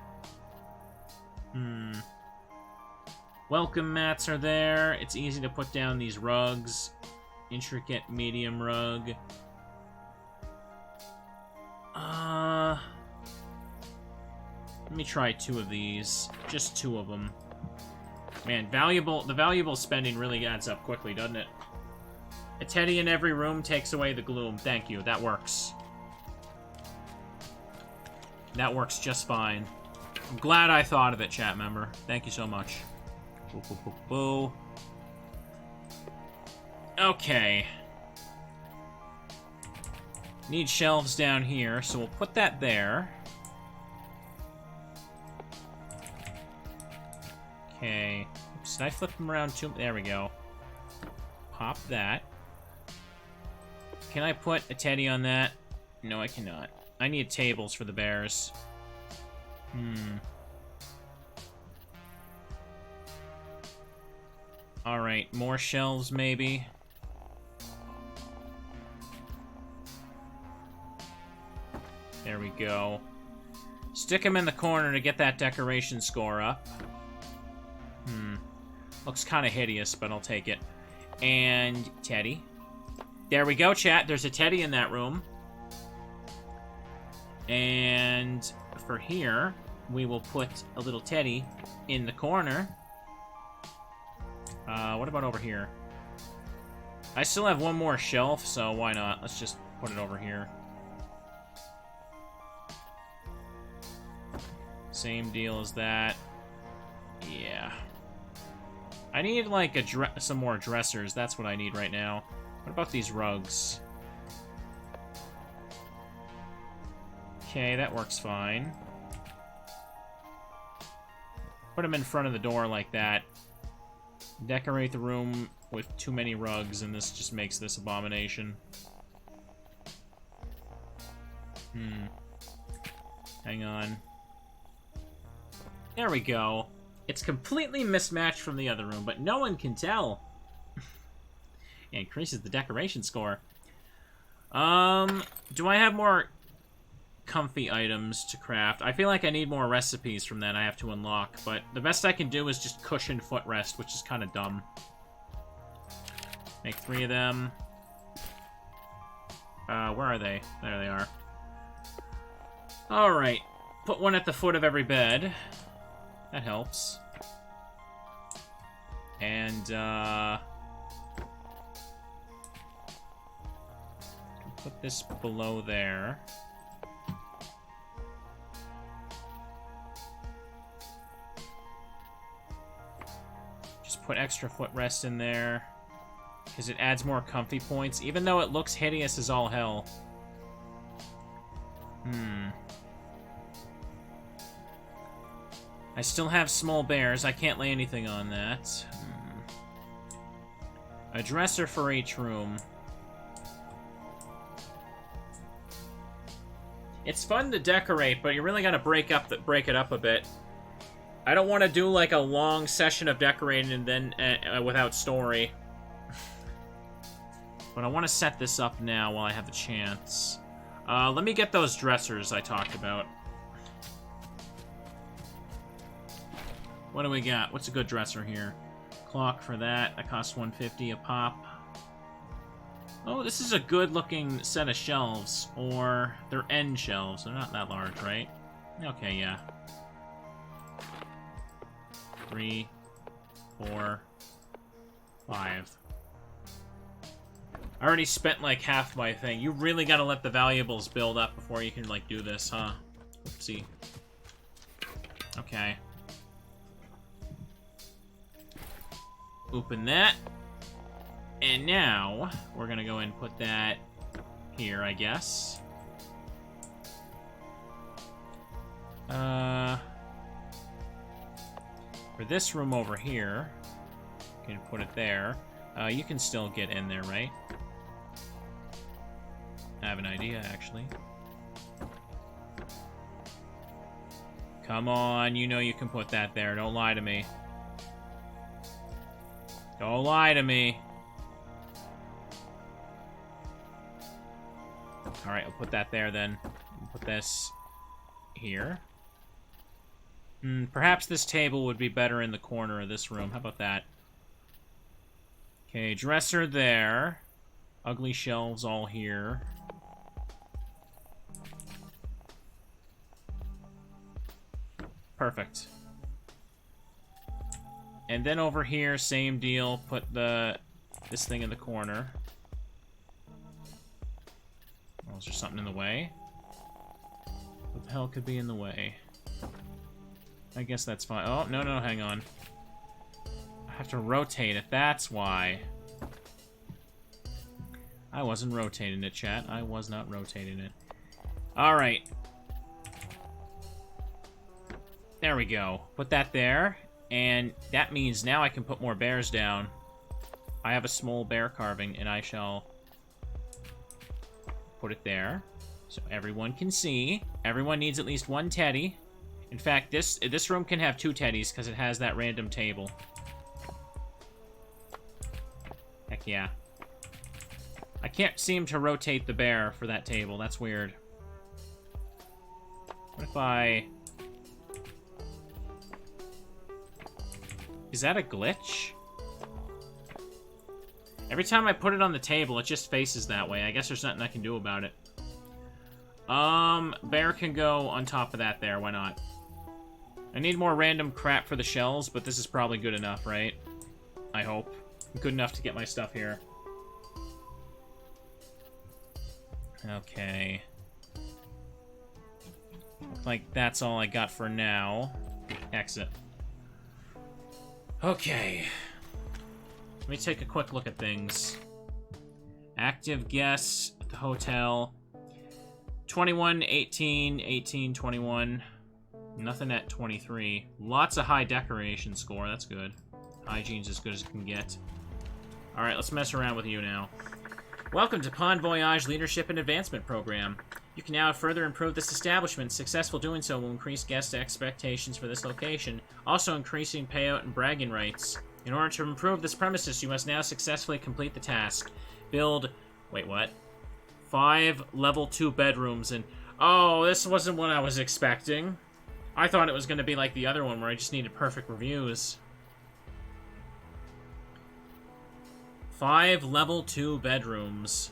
Welcome mats are there. It's easy to put down these rugs. Intricate medium rug. Let me try 2 of these. Just 2 of them. Man, the valuable spending really adds up quickly, doesn't it? A teddy in every room takes away the gloom. Thank you. That works. That works just fine. I'm glad I thought of it, chat member. Thank you so much. Boo, boo, boo, boo. Okay. Need shelves down here, so we'll put that there. Okay. Oops, did I flip them around too? There we go. Pop that. Can I put a teddy on that? No, I cannot. I need tables for the bears. Alright, more shelves, maybe. There we go. Stick them in the corner to get that decoration score up. Looks kind of hideous, but I'll take it. And teddy. There we go, chat. There's a teddy in that room. And for here, we will put a little teddy in the corner. What about over here? I still have one more shelf, so why not? Let's just put it over here. Same deal as that. Yeah. I need, like, some more dressers. That's what I need right now. What about these rugs? Okay, that works fine. Put them in front of the door like that. Decorate the room with too many rugs, and this just makes this abomination. Hang on. There we go. It's completely mismatched from the other room, but no one can tell. It increases the decoration score. Do I have more comfy items to craft? I feel like I need more recipes from that I have to unlock, but the best I can do is just cushion footrest, which is kind of dumb. Make 3 of them. Where are they? There they are. Alright. Put one at the foot of every bed. That helps. And, put this below there. Just put extra footrest in there, because it adds more comfy points, even though it looks hideous as all hell. I still have small bears. I can't lay anything on that. A dresser for each room. It's fun to decorate, but you really gotta break it up a bit. I don't want to do like a long session of decorating and then without story. But I want to set this up now while I have the chance. Let me get those dressers I talked about. What do we got? What's a good dresser here? Clock for that. That costs $150 a pop. Oh, this is a good-looking set of shelves. Or they're end shelves. They're not that large, right? Okay, yeah. 3, 4, 5. I already spent like half my thing. You really gotta let the valuables build up before you can like do this, huh? Oopsie. Okay. Open that. And now, we're gonna go and put that here, I guess. For this room over here, you can put it there. You can still get in there, right? I have an idea, actually. Come on, you know you can put that there. Don't lie to me. Don't lie to me. Alright, I'll put that there then. Put this here. Perhaps this table would be better in the corner of this room. How about that? Okay, dresser there. Ugly shelves all here. Perfect. And then over here, same deal. Put this thing in the corner. Oh, is there something in the way? What the hell could be in the way? I guess that's fine. Oh, no, no, hang on. I have to rotate it. That's why. I wasn't rotating it, chat. I was not rotating it. Alright. There we go. Put that there. And that means now I can put more bears down. I have a small bear carving, and I shall put it there. So everyone can see. Everyone needs at least one teddy. In fact, this room can have 2 teddies because it has that random table. Heck yeah. I can't seem to rotate the bear for that table. That's weird. What if I... Is that a glitch? Every time I put it on the table, it just faces that way. I guess there's nothing I can do about it. Bear can go on top of that there. Why not? I need more random crap for the shells, but this is probably good enough, right? I hope. Good enough to get my stuff here. Okay. Looks like that's all I got for now. Exit. Okay. Let me take a quick look at things. Active guests at the hotel. 21, 18, 18, 21. Nothing at 23. Lots of high decoration score. That's good. Hygiene's as good as it can get. Alright, let's mess around with you now. Welcome to Pond Voyage Leadership and Advancement Program. You can now further improve this establishment. Successful doing so will increase guest expectations for this location, also increasing payout and bragging rights. In order to improve this premises, you must now successfully complete the task. Build... Wait, what? 5 level 2 bedrooms and... Oh, this wasn't what I was expecting. I thought it was going to be like the other one where I just needed perfect reviews. 5 level 2 bedrooms.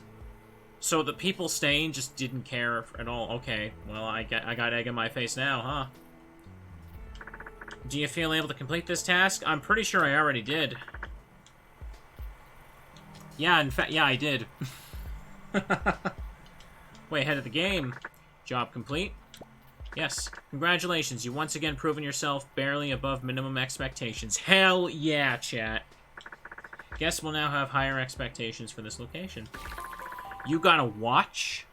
So the people staying just didn't care at all. Okay, well, I got egg in my face now, huh? Do you feel able to complete this task? I'm pretty sure I already did. Yeah, in fact, yeah, I did. Way ahead of the game. Job complete. Yes. Congratulations, you once again proven yourself barely above minimum expectations. Hell yeah, chat. Guests will now have higher expectations for this location. You got a watch?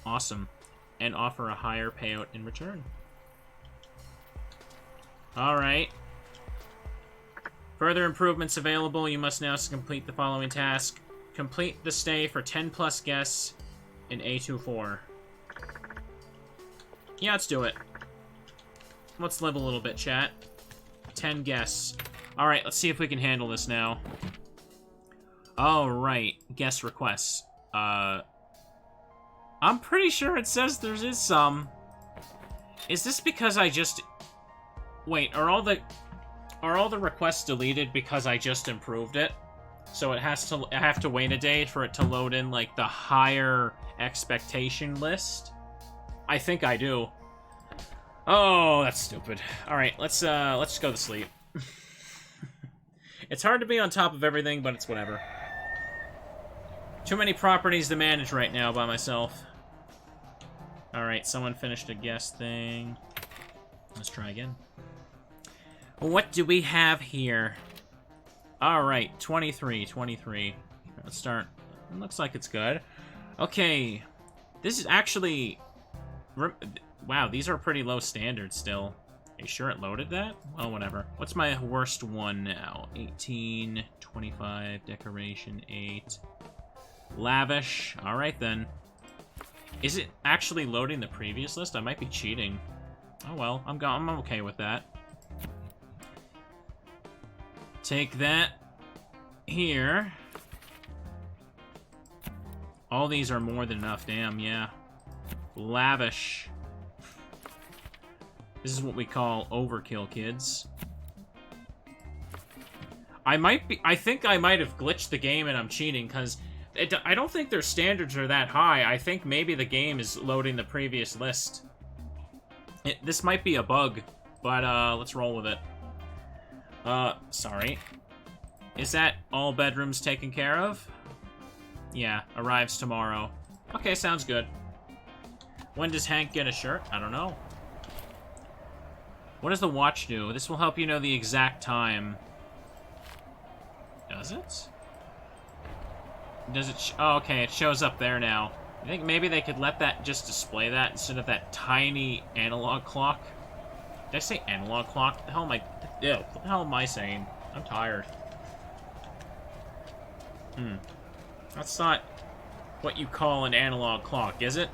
Awesome. And offer a higher payout in return. Alright. Further improvements available. You must now complete the following task. Complete the stay for 10 plus guests in A24. Yeah, let's do it. Let's live a little bit, chat. 10 guests. Alright, let's see if we can handle this now. Oh, right. Guest requests. I'm pretty sure it says there is some. Is this because I just... Wait, are all the requests deleted because I just improved it? So I have to wait a day for it to load in, like, the higher expectation list? I think I do. Oh, that's stupid. Alright, let's go to sleep. It's hard to be on top of everything, but it's whatever. Too many properties to manage right now by myself. Alright, someone finished a guest thing. Let's try again. What do we have here? Alright, 23. Let's start. It looks like it's good. Okay. This is actually... Wow, these are pretty low standards still. Are you sure it loaded that? Well, whatever. What's my worst one now? 18, 25, decoration, 8. Lavish. Alright then. Is it actually loading the previous list? I might be cheating. Oh well, I'm okay with that. Take that here. All these are more than enough, damn, yeah. Lavish. This is what we call overkill, kids. I think I might have glitched the game and I'm cheating, because I don't think their standards are that high. I think maybe the game is loading the previous list. This might be a bug, but let's roll with it. Sorry. Is that all bedrooms taken care of? Yeah, arrives tomorrow. Okay, sounds good. When does Hank get a shirt? I don't know. What does the watch do? This will help you know the exact time. Does it? Does it? Oh, okay, it shows up there now. I think maybe they could let that just display that instead of that tiny analog clock. Did I say analog clock? What the hell am I? Ew, what the hell am I saying? I'm tired. That's not what you call an analog clock, is it?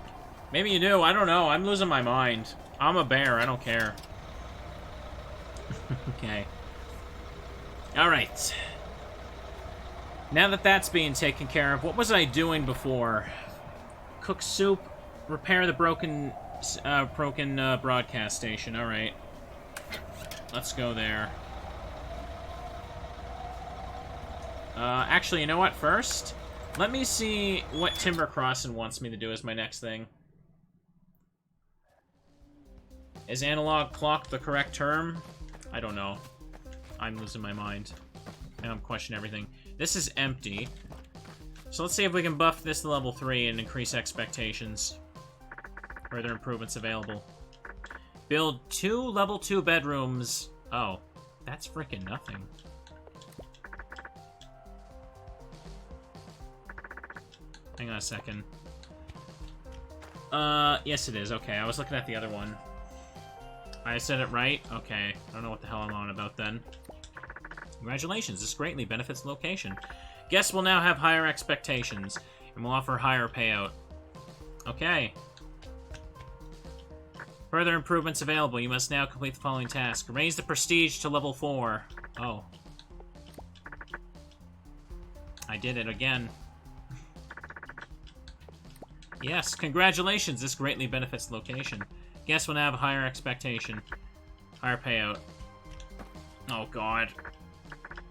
Maybe you do. I don't know. I'm losing my mind. I'm a bear. I don't care. Okay. Alright. Now that that's being taken care of, what was I doing before? Cook soup, repair the broken broadcast station. Alright. Let's go there. Actually, you know what? First, let me see what Timber Crossing wants me to do as my next thing. Is analog clock the correct term? I don't know. I'm losing my mind. Now I'm questioning everything. This is empty. So let's see if we can buff this to level 3 and increase expectations. Further improvements available. Build 2 level 2 bedrooms. Oh, that's freaking nothing. Hang on a second. Yes it is. Okay, I was looking at the other one. I said it right? Okay. I don't know what the hell I'm on about then. Congratulations, this greatly benefits the location. Guests will now have higher expectations, and will offer higher payout. Okay. Further improvements available. You must now complete the following task. Raise the prestige to level 4. Oh. I did it again. Yes, congratulations, this greatly benefits the location. Guests will now have a higher expectation. Higher payout. Oh god.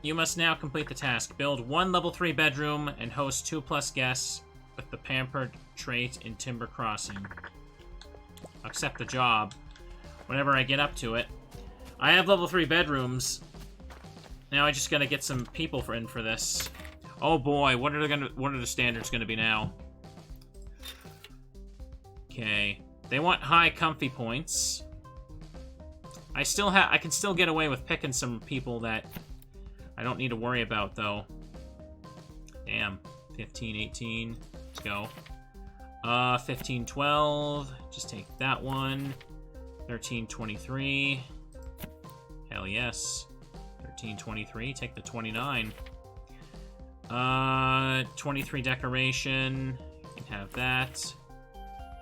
You must now complete the task. Build 1 level 3 bedroom and host 2+ guests with the pampered trait in Timber Crossing. Accept the job. Whenever I get up to it. I have level 3 bedrooms. Now I just gotta get some people in for this. Oh boy, what are the standards gonna be now? Okay. They want high comfy points. I can still get away with picking some people that I don't need to worry about, though. Damn. 15, 18. Let's go. 15, 12. Just take that one. 13, 23. Hell yes. 13, 23. Take the 29. 23 decoration. You can have that.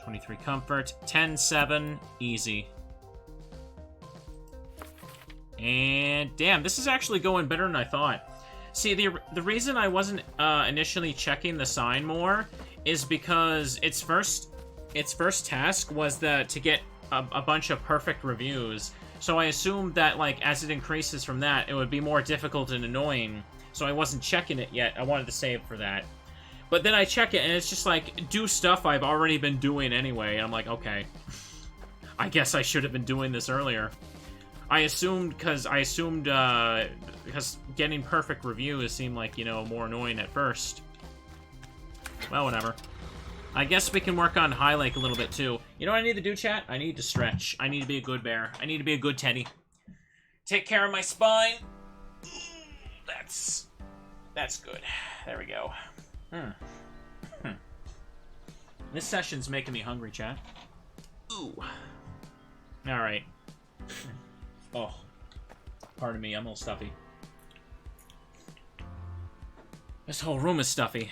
23 comfort. 10, 7. Easy. And damn, this is actually going better than I thought. See, the reason I wasn't initially checking the sign more is because its first task was to get a bunch of perfect reviews. So I assumed that, like, as it increases from that, it would be more difficult and annoying. So I wasn't checking it yet. I wanted to save for that. But then I check it, and it's just like, do stuff I've already been doing anyway. And I'm like, okay. I guess I should have been doing this earlier. Because getting perfect reviews seemed like, you know, more annoying at first. Well, whatever. I guess we can work on Highlake a little bit, too. You know what I need to do, chat? I need to stretch. I need to be a good bear. I need to be a good teddy. Take care of my spine. That's good. There we go. This session's making me hungry, chat. Ooh. Alright. Oh. Pardon me, I'm a little stuffy. This whole room is stuffy.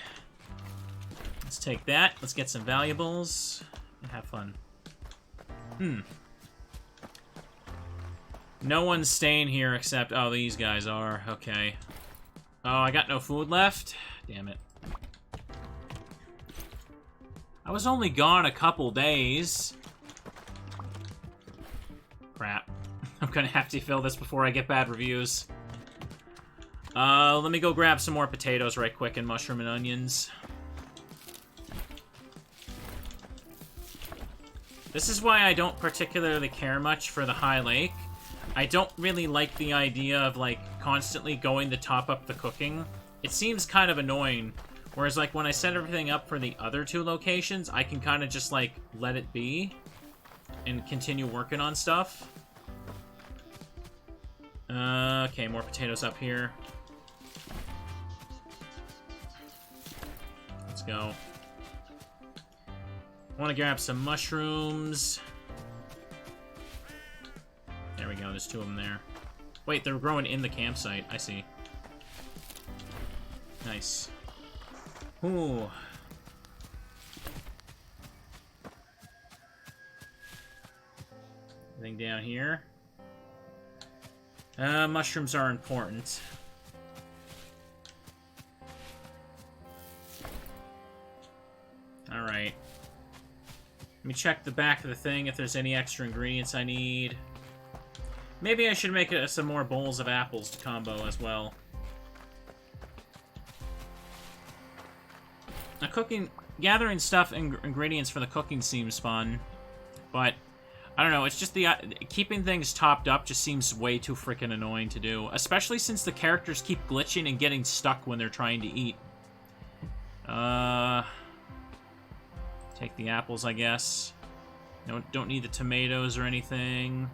Let's take that. Let's get some valuables. And have fun. No one's staying here except... Oh, these guys are. Okay. Oh, I got no food left? Damn it. I was only gone a couple days. Crap. I'm gonna have to fill this before I get bad reviews. Let me go grab some more potatoes right quick and mushroom and onions. This is why I don't particularly care much for the Highlake. I don't really like the idea of, like, constantly going to top up the cooking. It seems kind of annoying. Whereas, like, when I set everything up for the other two locations, I can kind of just, like, let it be and continue working on stuff. Okay, more potatoes up here. Let's go. I want to grab some mushrooms. There we go, there's two of them there. Wait, they're growing in the campsite. I see. Nice. Ooh. Anything down here? Mushrooms are important. Alright. Let me check the back of the thing if there's any extra ingredients I need. Maybe I should make some more bowls of apples to combo as well. Gathering stuff and ingredients for the cooking seems fun, but I don't know, it's just keeping things topped up just seems way too freaking annoying to do, especially since the characters keep glitching and getting stuck when they're trying to eat. Take the apples, I guess. Don't need the tomatoes or anything.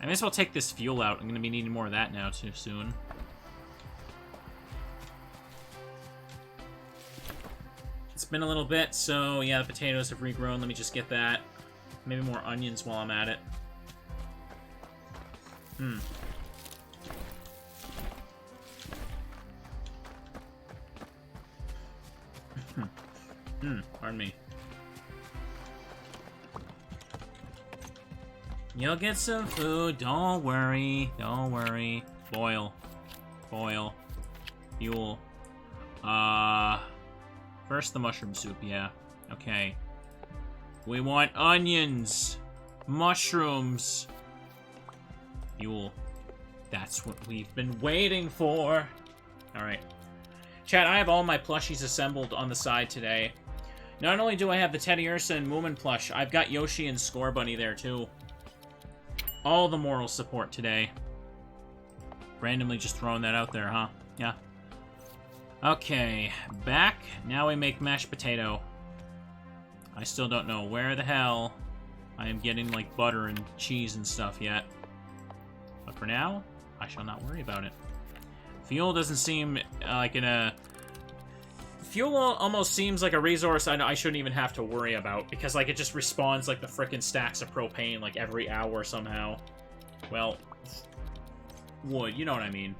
I may as well take this fuel out. I'm going to be needing more of that now too soon. It's been a little bit, so yeah, the potatoes have regrown. Let me just get that. Maybe more onions while I'm at it. Pardon me. You'll get some food. Don't worry. Don't worry. Boil. Boil. Fuel. First the mushroom soup, yeah. Okay. We want onions. Mushrooms. Fuel. That's what we've been waiting for. Alright. Chat, I have all my plushies assembled on the side today. Not only do I have the Teddy Ursa and Moomin plush, I've got Yoshi and Score Bunny there too. All the moral support today. Randomly just throwing that out there, huh? Yeah. Okay, back. Now we make mashed potato. I still don't know where the hell I am getting, like, butter and cheese and stuff yet. But for now, I shall not worry about it. Fuel doesn't seem like Fuel almost seems like a resource I shouldn't even have to worry about, because, like, it just respawns, like, the frickin' stacks of propane, like, every hour somehow. Well, wood, you know what I mean.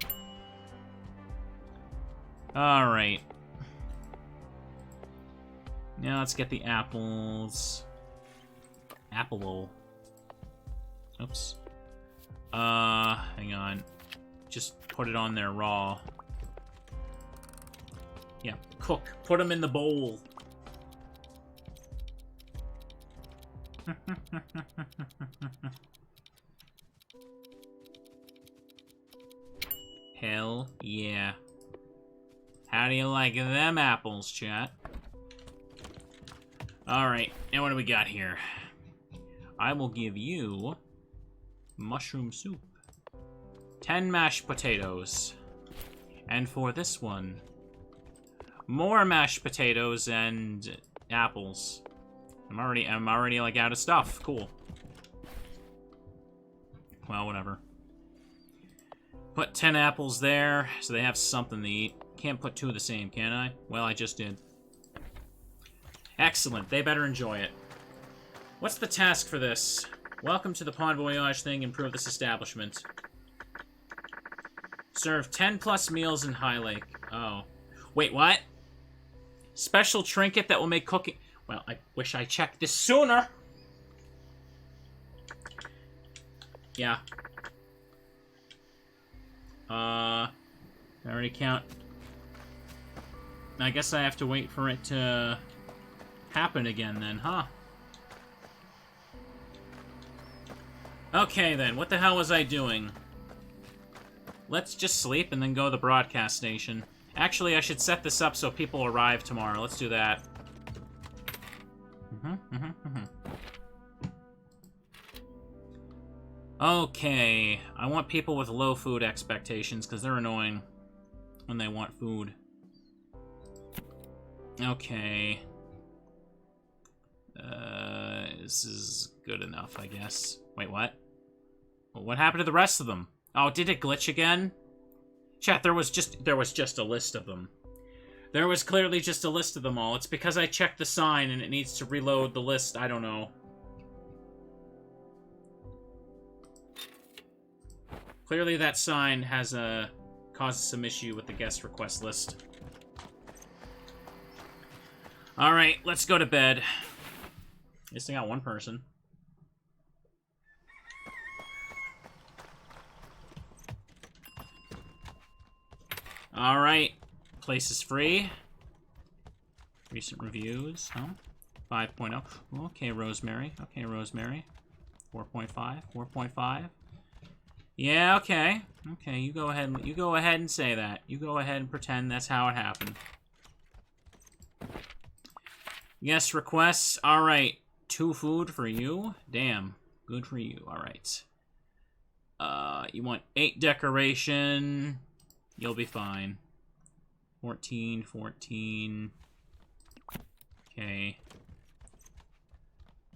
Alright. Now let's get the apples. Apple. Oops. Hang on. just put it on there raw. Yeah, cook. Put them in the bowl. Hell yeah. How do you like them apples, chat? Alright, and what do we got here? I will give you mushroom soup. 10 mashed potatoes. And for this one, more mashed potatoes and apples. I'm already like out of stuff. Cool. Well, whatever. Put 10 apples there, so they have something to eat. Can't put 2 of the same, can I? Well, I just did. Excellent. They better enjoy it. What's the task for this? Welcome to the Pond Voyage thing. Improve this establishment. Serve 10 plus meals in Highlake. Oh. Wait, what? Special trinket that will make cooking... Well, I wish I checked this sooner. Yeah. I already count... I guess I have to wait for it to happen again then, huh? Okay then, what the hell was I doing? Let's just sleep and then go to the broadcast station. Actually, I should set this up so people arrive tomorrow. Let's do that. Okay, I want people with low food expectations because they're annoying when they want food. Okay. This is good enough, I guess. Wait, what? Well, what happened to the rest of them? Oh, did it glitch again? Chat, there was just a list of them. There was clearly just a list of them all. It's because I checked the sign and it needs to reload the list. I don't know. Clearly that sign has causes some issue with the guest request list. Alright, let's go to bed. At least I got one person. Alright. Place is free. Recent reviews, huh? 5.0. Okay, Rosemary. Okay, Rosemary. 4.5. 4.5. Yeah, okay. Okay, you go ahead and say that. You go ahead and pretend that's how it happened. Yes, requests. Alright. 2 food for you. Damn. Good for you. Alright. You want 8 decoration. You'll be fine. 14, 14. Okay.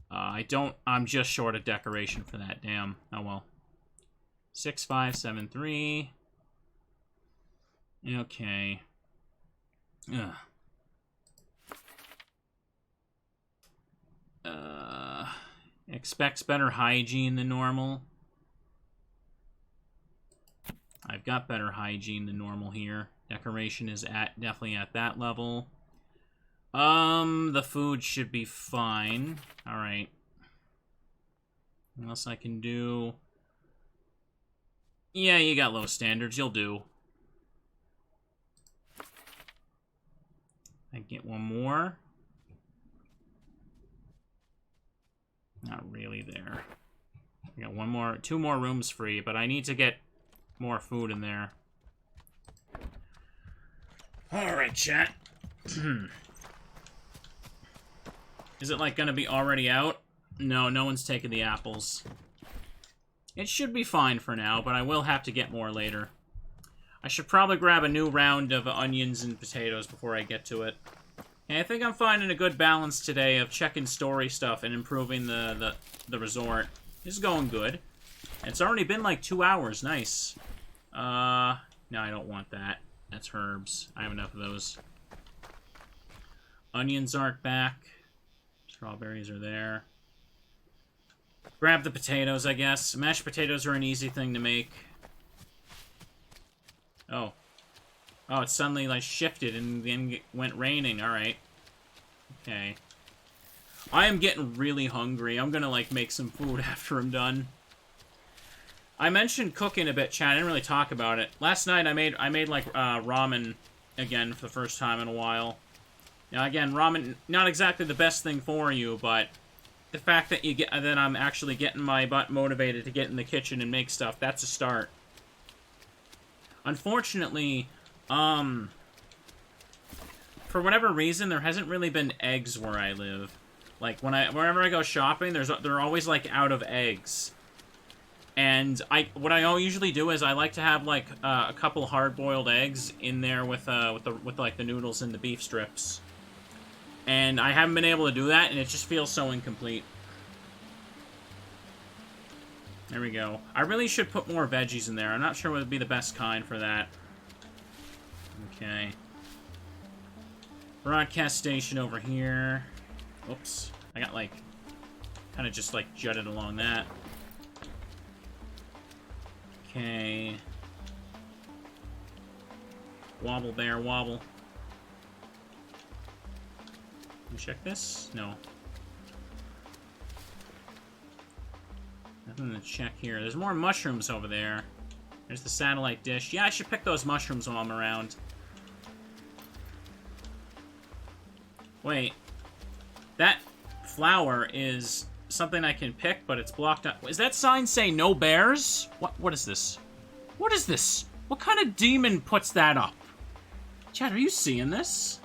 I'm just short of decoration for that. Damn. Oh well. 6, 5, 7, 3. Okay. Ugh. Expects better hygiene than normal. I've got better hygiene than normal here. Decoration is definitely at that level. The food should be fine. Alright. What else I can do? Yeah, you got low standards. You'll do. I get one more. Not really there. I got 2 more rooms free, but I need to get more food in there. Alright, chat. Is it, like, gonna be already out? No, no one's taken the apples. It should be fine for now, but I will have to get more later. I should probably grab a new round of onions and potatoes before I get to it. And I think I'm finding a good balance today of checking story stuff and improving the resort. This is going good. It's already been like 2 hours. Nice. No, I don't want that. That's herbs. I have enough of those. Onions aren't back. Strawberries are there. Grab the potatoes, I guess. Mashed potatoes are an easy thing to make. Oh. Oh, it suddenly, like, shifted and then went raining. Alright. Okay. I am getting really hungry. I'm gonna, like, make some food after I'm done. I mentioned cooking a bit, Chad. I didn't really talk about it. Last night I made like ramen again for the first time in a while. Now again, ramen not exactly the best thing for you, but the fact that I'm actually getting my butt motivated to get in the kitchen and make stuff, that's a start. Unfortunately, for whatever reason, there hasn't really been eggs where I live. Like whenever I go shopping, they're always like out of eggs. And what I usually do is I like to have like a couple hard-boiled eggs in there with like the noodles and the beef strips. And I haven't been able to do that, and it just feels so incomplete. There we go. I really should put more veggies in there. I'm not sure what would be the best kind for that. Okay. Broadcast station over here. Oops. I got like kind of just like jutted along that. Okay. Wobble bear, wobble. Can you check this? No. Nothing to check here. There's more mushrooms over there. There's the satellite dish. Yeah, I should pick those mushrooms while I'm around. Wait. That flower is something I can pick, but it's blocked up. Is that sign say no bears? What is this? What is this? What kind of demon puts that up? Chad, are you seeing this?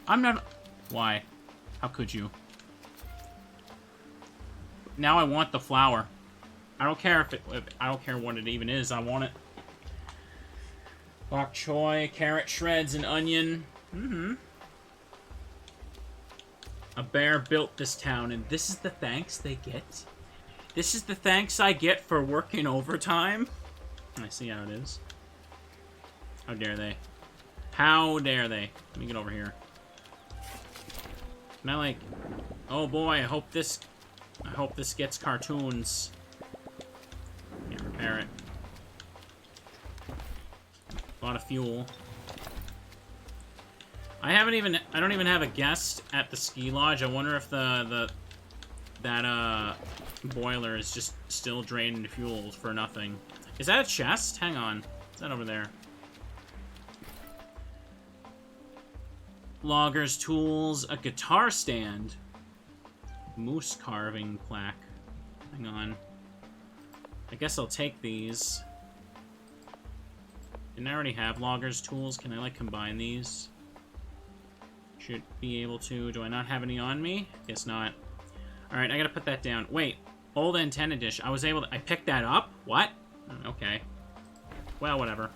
I'm not... Why? How could you? Now I want the flower. I don't care if I don't care what it even is. I want it. Bok choy, carrot shreds, and onion. Mm-hmm. A bear built this town, and this is the thanks they get? This is the thanks I get for working overtime? I see how it is. How dare they? How dare they? Let me get over here. Can I, like... Oh boy, I hope this gets cartoons. Can't repair it. A lot of fuel. I don't even have a guest at the ski lodge. I wonder if that boiler is just still draining fuel for nothing. Is that a chest? Hang on. Is that over there? Loggers, tools, a guitar stand. Moose carving plaque. Hang on. I guess I'll take these. Didn't I already have loggers, tools? Can I, like, combine these? Should be able to. Do I not have any on me? Guess not. Alright, I gotta put that down. Wait. Old antenna dish. I was able to... I picked that up? What? Okay. Well, whatever.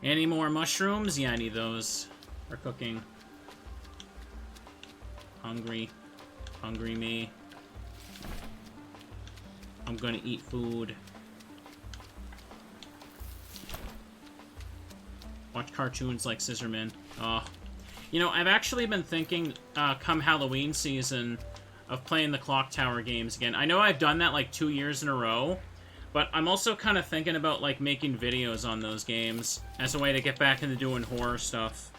Any more mushrooms? Yeah, I need those. For cooking. Hungry. Hungry me. I'm gonna eat food. Watch cartoons like Scissorman. Oh. You know, I've actually been thinking, come Halloween season, of playing the Clock Tower games again. I know I've done that like 2 years in a row, but I'm also kind of thinking about like making videos on those games as a way to get back into doing horror stuff.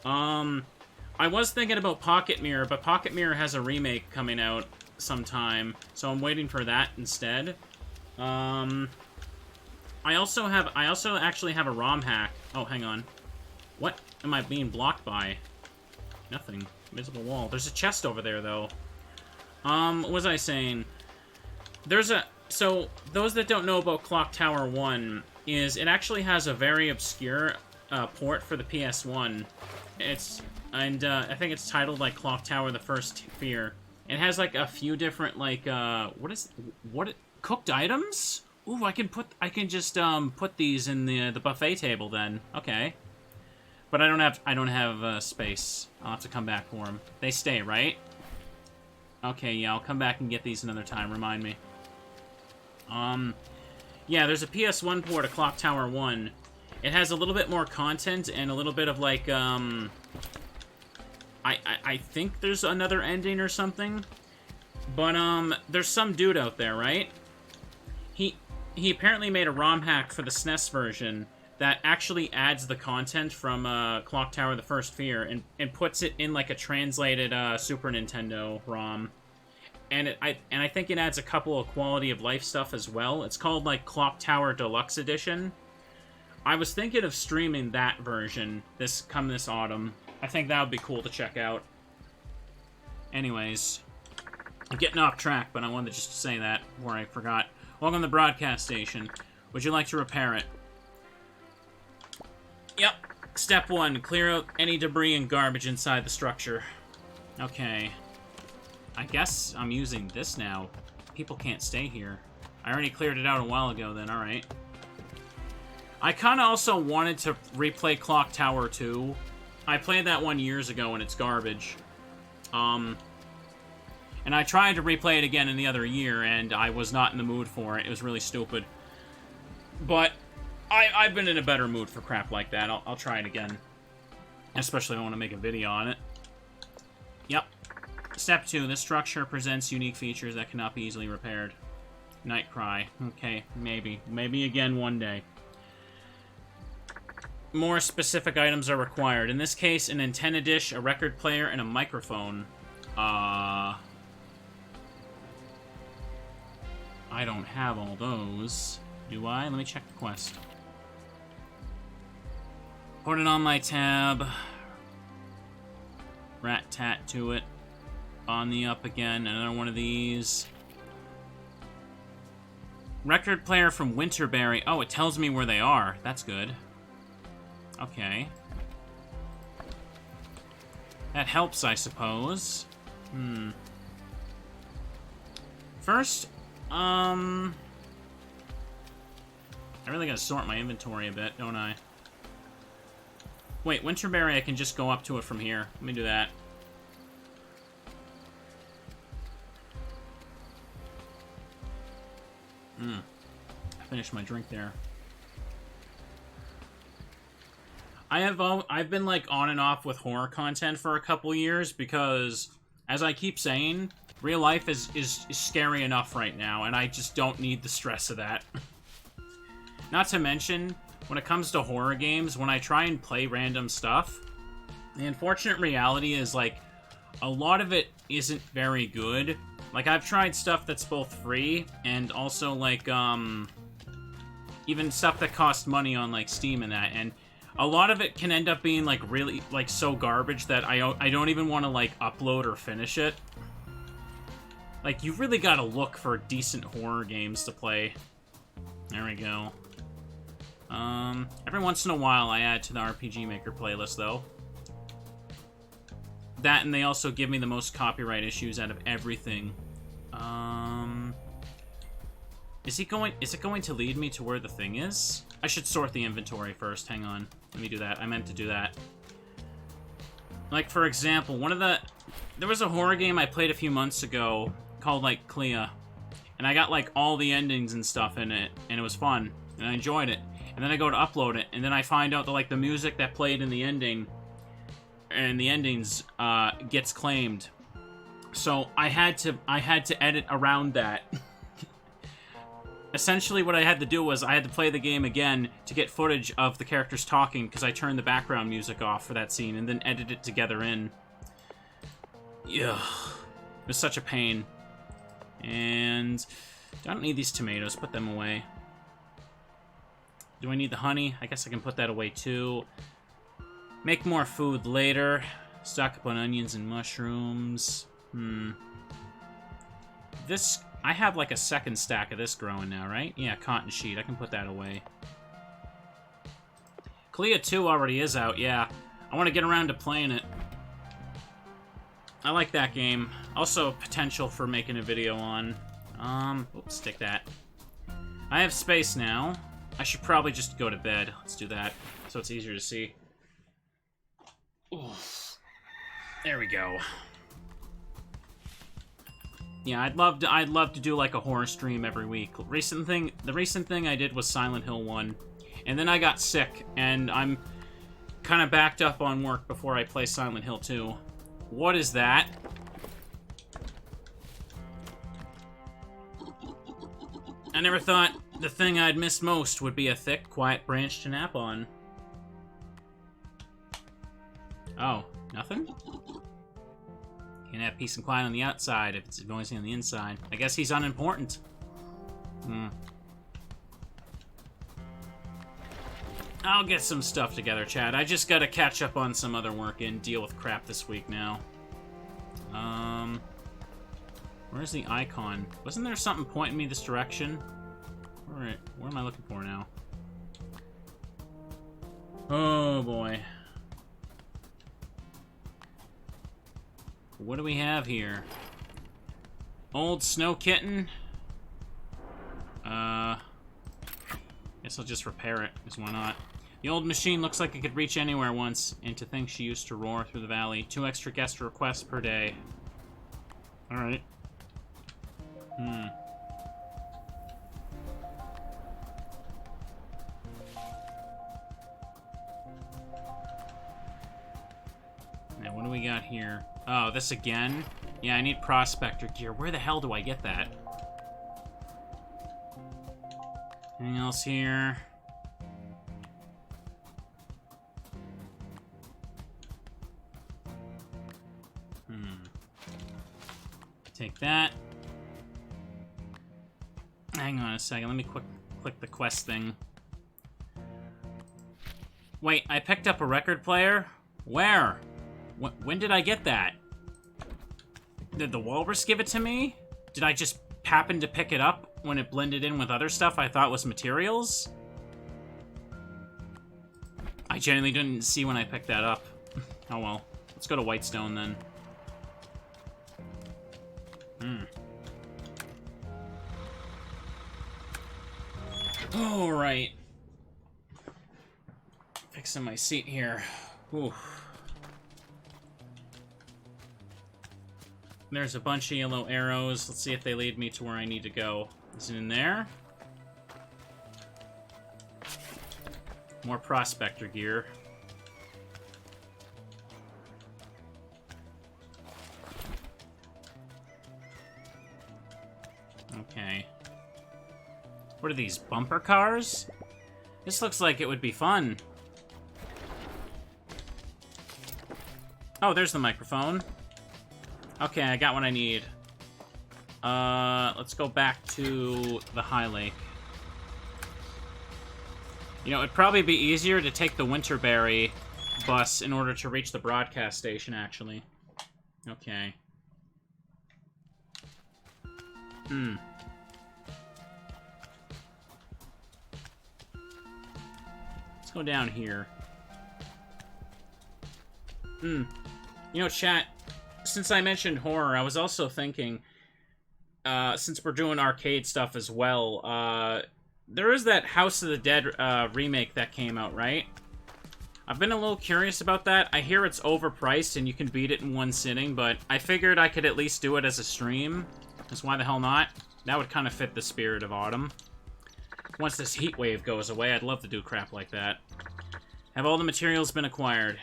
I was thinking about Pocket Mirror, but Pocket Mirror has a remake coming out sometime, so I'm waiting for that instead. I also actually have a ROM hack. Oh, hang on. What am I being blocked by? Nothing. Invisible wall. There's a chest over there, though. What was I saying? So, those that don't know about Clock Tower 1, it actually has a very obscure port for the PS1. I think it's titled, like, Clock Tower The First Fear. It has, like, a few different, like, cooked items? Ooh, I can just put these in the buffet table then. Okay. But I don't have space. I'll have to come back for them. They stay, right? Okay, yeah, I'll come back and get these another time. Remind me. Yeah, there's a PS1 port of Clock Tower 1. It has a little bit more content and a little bit of, like, I think there's another ending or something. But, there's some dude out there, right? He apparently made a ROM hack for the SNES version that actually adds the content from Clock Tower The First Fear and puts it in, like, a translated Super Nintendo ROM. and I think it adds a couple of quality of life stuff as well. It's called like Clock Tower Deluxe Edition. I was thinking of streaming that version this autumn. I think that would be cool to check out. Anyways, I'm getting off track, but I wanted to just say that before I forgot. Welcome to the broadcast station. Would you like to repair it? Yep. Step 1, clear out any debris and garbage inside the structure. Okay. I guess I'm using this now. People can't stay here. I already cleared it out a while ago then, alright. I kind of also wanted to replay Clock Tower 2. I played that one years ago and it's garbage. And I tried to replay it again in the other year and I was not in the mood for it. It was really stupid. But I've been in a better mood for crap like that. I'll try it again. Especially if I want to make a video on it. Yep. Step 2. This structure presents unique features that cannot be easily repaired. Night Cry. Okay, maybe. Maybe again one day. More specific items are required. In this case, an antenna dish, a record player, and a microphone. I don't have all those. Do I? Let me check the quest. Put it on my tab. Rat-tat to it. On the up again. Another one of these. Record player from Winterberry. Oh, it tells me where they are. That's good. Okay. That helps, I suppose. First, I really gotta sort my inventory a bit, don't I? Wait, Winterberry, I can just go up to it from here. Let me do that. I finished my drink there. I've been like on and off with horror content for a couple years because, as I keep saying, real life is scary enough right now, and I just don't need the stress of that. Not to mention, when it comes to horror games, when I try and play random stuff, the unfortunate reality is, like, a lot of it isn't very good. Like, I've tried stuff that's both free, and also, like, even stuff that costs money on, like, Steam and that, and a lot of it can end up being, like, really, like, so garbage that I don't even want to, like, upload or finish it. Like, you really gotta look for decent horror games to play. There we go. Every once in a while I add to the RPG Maker playlist, though. That, and they also give me the most copyright issues out of everything. Is it going to lead me to where the thing is? I should sort the inventory first, hang on. Let me do that, I meant to do that. Like, for example, there was a horror game I played a few months ago called, like, Clea. And I got, like, all the endings and stuff in it, and it was fun, and I enjoyed it. And then I go to upload it, and then I find out that, like, the music that played in the ending and the endings gets claimed. So I had to edit around that. Essentially, what I had to do was I had to play the game again to get footage of the characters talking, because I turned the background music off for that scene, and then edit it together in. Ugh. It was such a pain. And I don't need these tomatoes. Put them away. Do I need the honey? I guess I can put that away too. Make more food later. Stock up on onions and mushrooms. This... I have like a second stack of this growing now, right? Yeah, cotton sheet. I can put that away. Clea 2 already is out, yeah. I want to get around to playing it. I like that game. Also, potential for making a video on. Oops, stick that. I have space now. I should probably just go to bed. Let's do that, so it's easier to see. Oof. There we go. Yeah, I'd love to do like a horror stream every week. The recent thing I did was Silent Hill 1, and then I got sick, and I'm kind of backed up on work before I play Silent Hill 2. What is that? I never thought the thing I'd miss most would be a thick, quiet branch to nap on. Oh, nothing? can have peace and quiet on the outside if it's noisy on the inside. I guess he's unimportant. I'll get some stuff together, Chad. I just gotta catch up on some other work and deal with crap this week now. Where's the icon? Wasn't there something pointing me this direction? Alright, what am I looking for now? Oh, boy. What do we have here? Old snow kitten. Guess I'll just repair it, because why not? The old machine looks like it could reach anywhere once, and to think she used to roar through the valley. 2 extra guest requests per day. Alright. Now, what do we got here? Oh, this again? Yeah, I need prospector gear. Where the hell do I get that? Anything else here? Take that. Hang on a second. Let me click the quest thing. Wait, I picked up a record player? Where? When did I get that? Did the walrus give it to me? Did I just happen to pick it up when it blended in with other stuff I thought was materials? I genuinely didn't see when I picked that up. Oh well. Let's go to Whitestone then. Alright. Fixing my seat here. Ooh. There's a bunch of yellow arrows. Let's see if they lead me to where I need to go. Is it in there? More prospector gear. Okay. What are these, bumper cars? This looks like it would be fun. Oh, there's the microphone. Okay, I got what I need. Let's go back to the Highlake. You know, it'd probably be easier to take the Winterberry bus in order to reach the broadcast station, actually. Okay. Let's go down here. You know, chat, since I mentioned horror, I was also thinking, since we're doing arcade stuff as well, there is that House of the Dead remake that came out, right? I've been a little curious about that. I hear it's overpriced and you can beat it in one sitting, but I figured I could at least do it as a stream, because why the hell not? That would kind of fit the spirit of autumn. Once this heat wave goes away, I'd love to do crap like that. Have all the materials been acquired?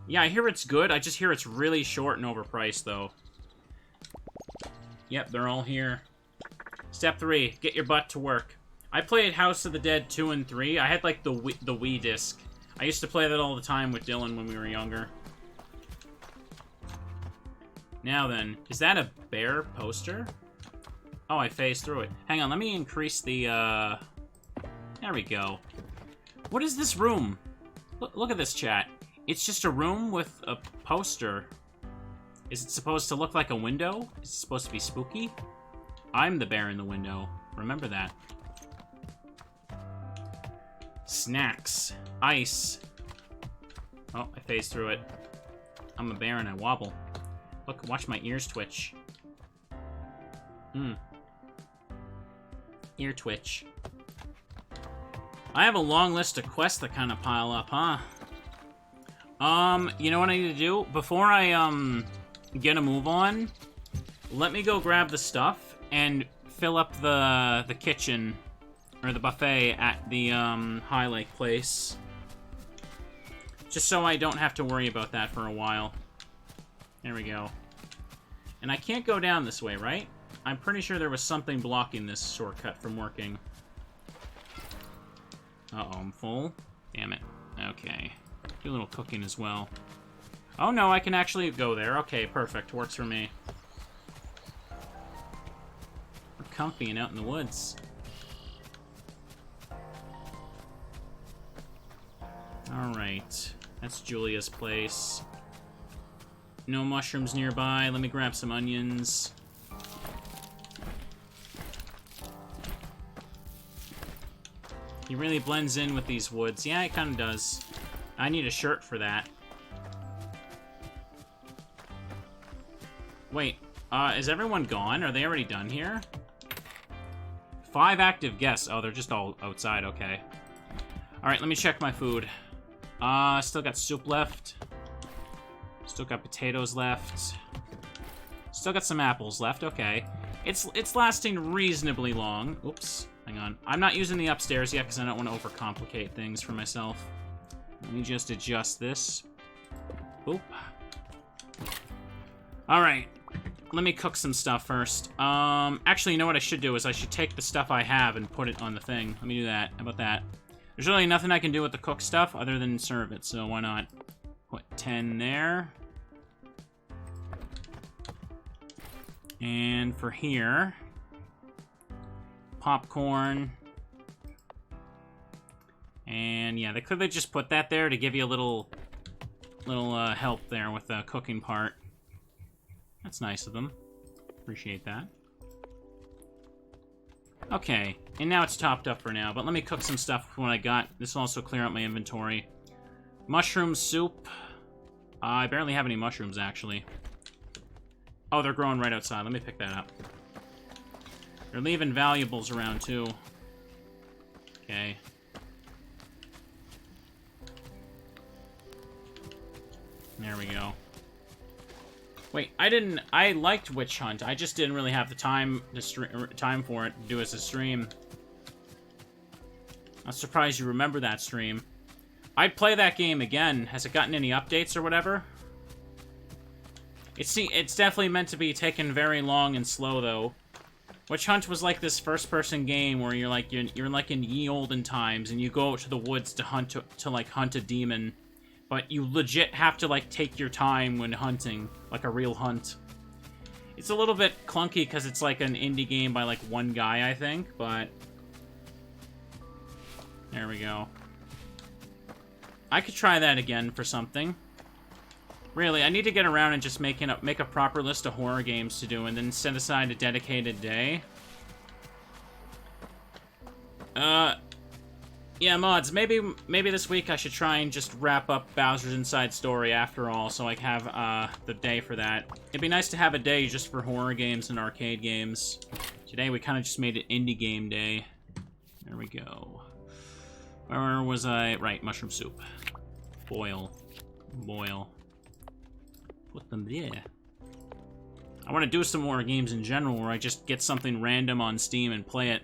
Yeah, I hear it's good. I just hear it's really short and overpriced, though. Yep, they're all here. Step 3, get your butt to work. I played House of the Dead 2 and 3. I had, like, the Wii disc. I used to play that all the time with Dylan when we were younger. Now then, is that a bear poster? Oh, I phased through it. Hang on, let me increase the, There we go. What is this room? Look at this, chat. It's just a room with a poster. Is it supposed to look like a window? Is it supposed to be spooky? I'm the bear in the window. Remember that. Snacks. Ice. Oh, I phased through it. I'm a bear and I wobble. Look, watch my ears twitch. Ear twitch. I have a long list of quests that kind of pile up, huh? You know what I need to do? Before I, get a move on, let me go grab the stuff and fill up the kitchen, or the buffet at the, Highlake place. Just so I don't have to worry about that for a while. There we go. And I can't go down this way, right? I'm pretty sure there was something blocking this shortcut from working. Uh-oh, I'm full. Damn it. Okay. Do a little cooking as well. Oh, no, I can actually go there. Okay, perfect. Works for me. We're comfy and out in the woods. Alright. That's Julia's place. No mushrooms nearby. Let me grab some onions. He really blends in with these woods. Yeah, he kind of does. I need a shirt for that. Wait, is everyone gone? Are they already done here? 5 active guests. Oh, they're just all outside. Okay. Alright, let me check my food. Still got soup left. Still got potatoes left. Still got some apples left. Okay. It's lasting reasonably long. Oops. Hang on. I'm not using the upstairs yet because I don't want to overcomplicate things for myself. Let me just adjust this. Oop. Alright. Let me cook some stuff first. Actually, you know what I should do is I should take the stuff I have and put it on the thing. Let me do that. How about that? There's really nothing I can do with the cooked stuff other than serve it, so why not? Put 10 there. And for here, popcorn. And yeah, they could have just put that there to give you a little help there with the cooking part. That's nice of them. Appreciate that. Okay, and now it's topped up for now, but let me cook some stuff with what I got. This will also clear out my inventory. Mushroom soup. I barely have any mushrooms, actually. Oh, they're growing right outside. Let me pick that up. They're leaving valuables around, too. Okay. There we go. Wait, I liked Witch Hunt. I just didn't really have the time for it to do as a stream. I'm surprised you remember that stream. I'd play that game again. Has it gotten any updates or whatever? It's definitely meant to be taken very long and slow, though. Witch Hunt was like this first-person game where you're like in ye olden times, and you go out to the woods to hunt hunt a demon. But you legit have to, like, take your time when hunting, like a real hunt. It's a little bit clunky because it's, like, an indie game by, like, one guy, I think, but... There we go. I could try that again for something. Really, I need to get around and just make a proper list of horror games to do, and then set aside a dedicated day. Yeah, mods, maybe this week I should try and just wrap up Bowser's Inside Story after all, so I have the day for that. It'd be nice to have a day just for horror games and arcade games. Today we kind of just made it indie game day. There we go. Where was I? Right, mushroom soup. Boil. Boil. Put them there. I want to do some more games in general where I just get something random on Steam and play it.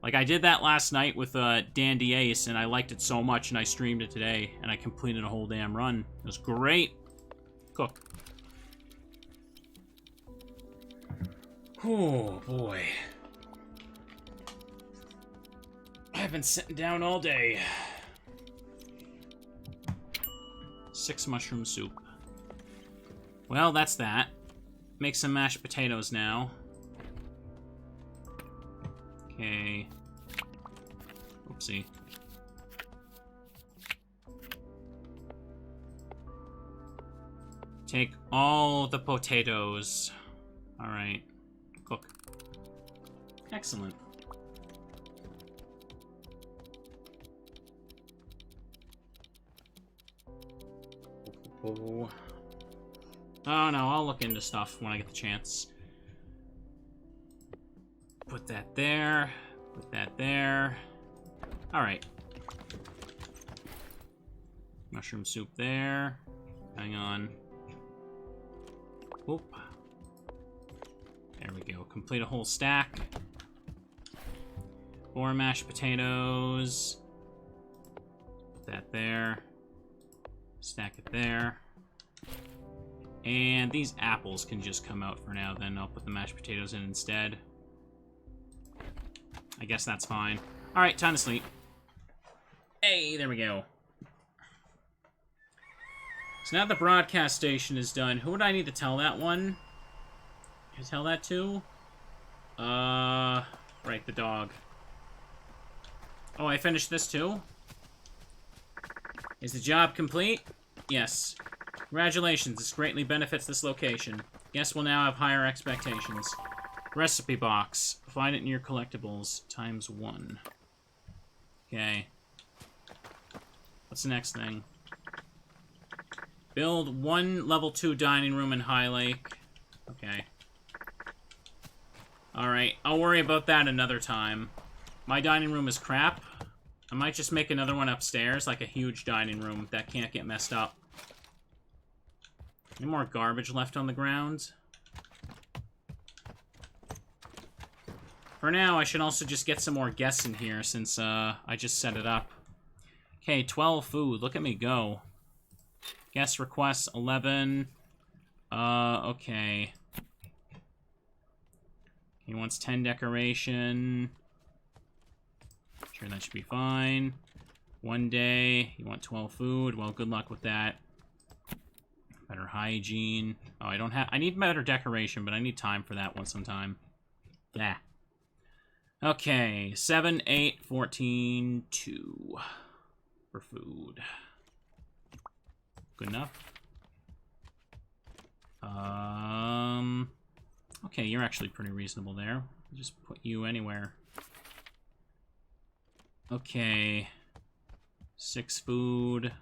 Like, I did that last night with Dandy Ace, and I liked it so much, and I streamed it today, and I completed a whole damn run. It was great. Cook. Oh, boy. I've been sitting down all day. 6 mushroom soup. Well, that's that. Make some mashed potatoes now. Okay. Oopsie. Take all the potatoes. Alright. Cook. Excellent. Oh no, I'll look into stuff when I get the chance. Put that there. Put that there. Alright. Mushroom soup there. Hang on. Oop. There we go. Complete a whole stack. 4 mashed potatoes. Put that there. Stack it there. And these apples can just come out for now, then I'll put the mashed potatoes in instead. I guess that's fine. Alright, time to sleep. Hey, there we go. So now the broadcast station is done. Who would I need to tell that one? Can I tell that to? Right, the dog. Oh, I finished this too? Is the job complete? Yes. Congratulations, this greatly benefits this location. Guess we'll now have higher expectations. Recipe box. Find it in your collectibles. ×1. Okay. What's the next thing? Build 1 level 2 dining room in Highlake. Okay. Alright, I'll worry about that another time. My dining room is crap. I might just make another one upstairs, like a huge dining room that can't get messed up. Any more garbage left on the ground? For now, I should also just get some more guests in here since I just set it up. Okay, 12 food. Look at me go. Guest requests 11. Okay. He wants 10 decoration. Sure, that should be fine. 1 day. You want 12 food. Well, good luck with that. Better hygiene. Oh, I need better decoration, but I need time for that one sometime. Yeah. Okay, 7, 8, 14, 2 for food. Good enough. Okay, you're actually pretty reasonable there. I'll just put you anywhere. Okay. 6 food.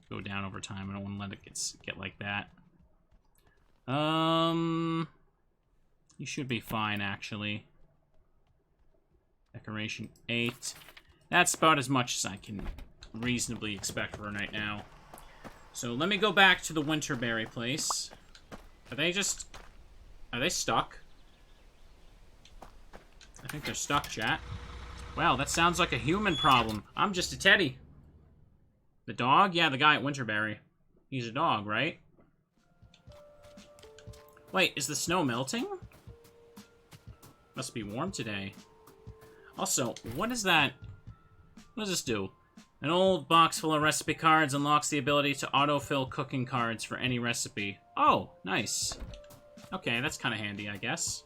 Go down over time. I don't want to let it get like that. You should be fine, actually. Decoration 8. That's about as much as I can reasonably expect for right now. So let me go back to the winterberry place. Are they stuck? I think they're stuck, chat. Wow, that sounds like a human problem. I'm just a teddy. The dog? Yeah, the guy at Winterberry. He's a dog, right? Wait, is the snow melting? Must be warm today. Also, what is that? What does this do? An old box full of recipe cards unlocks the ability to autofill cooking cards for any recipe. Oh, nice. Okay, that's kind of handy, I guess.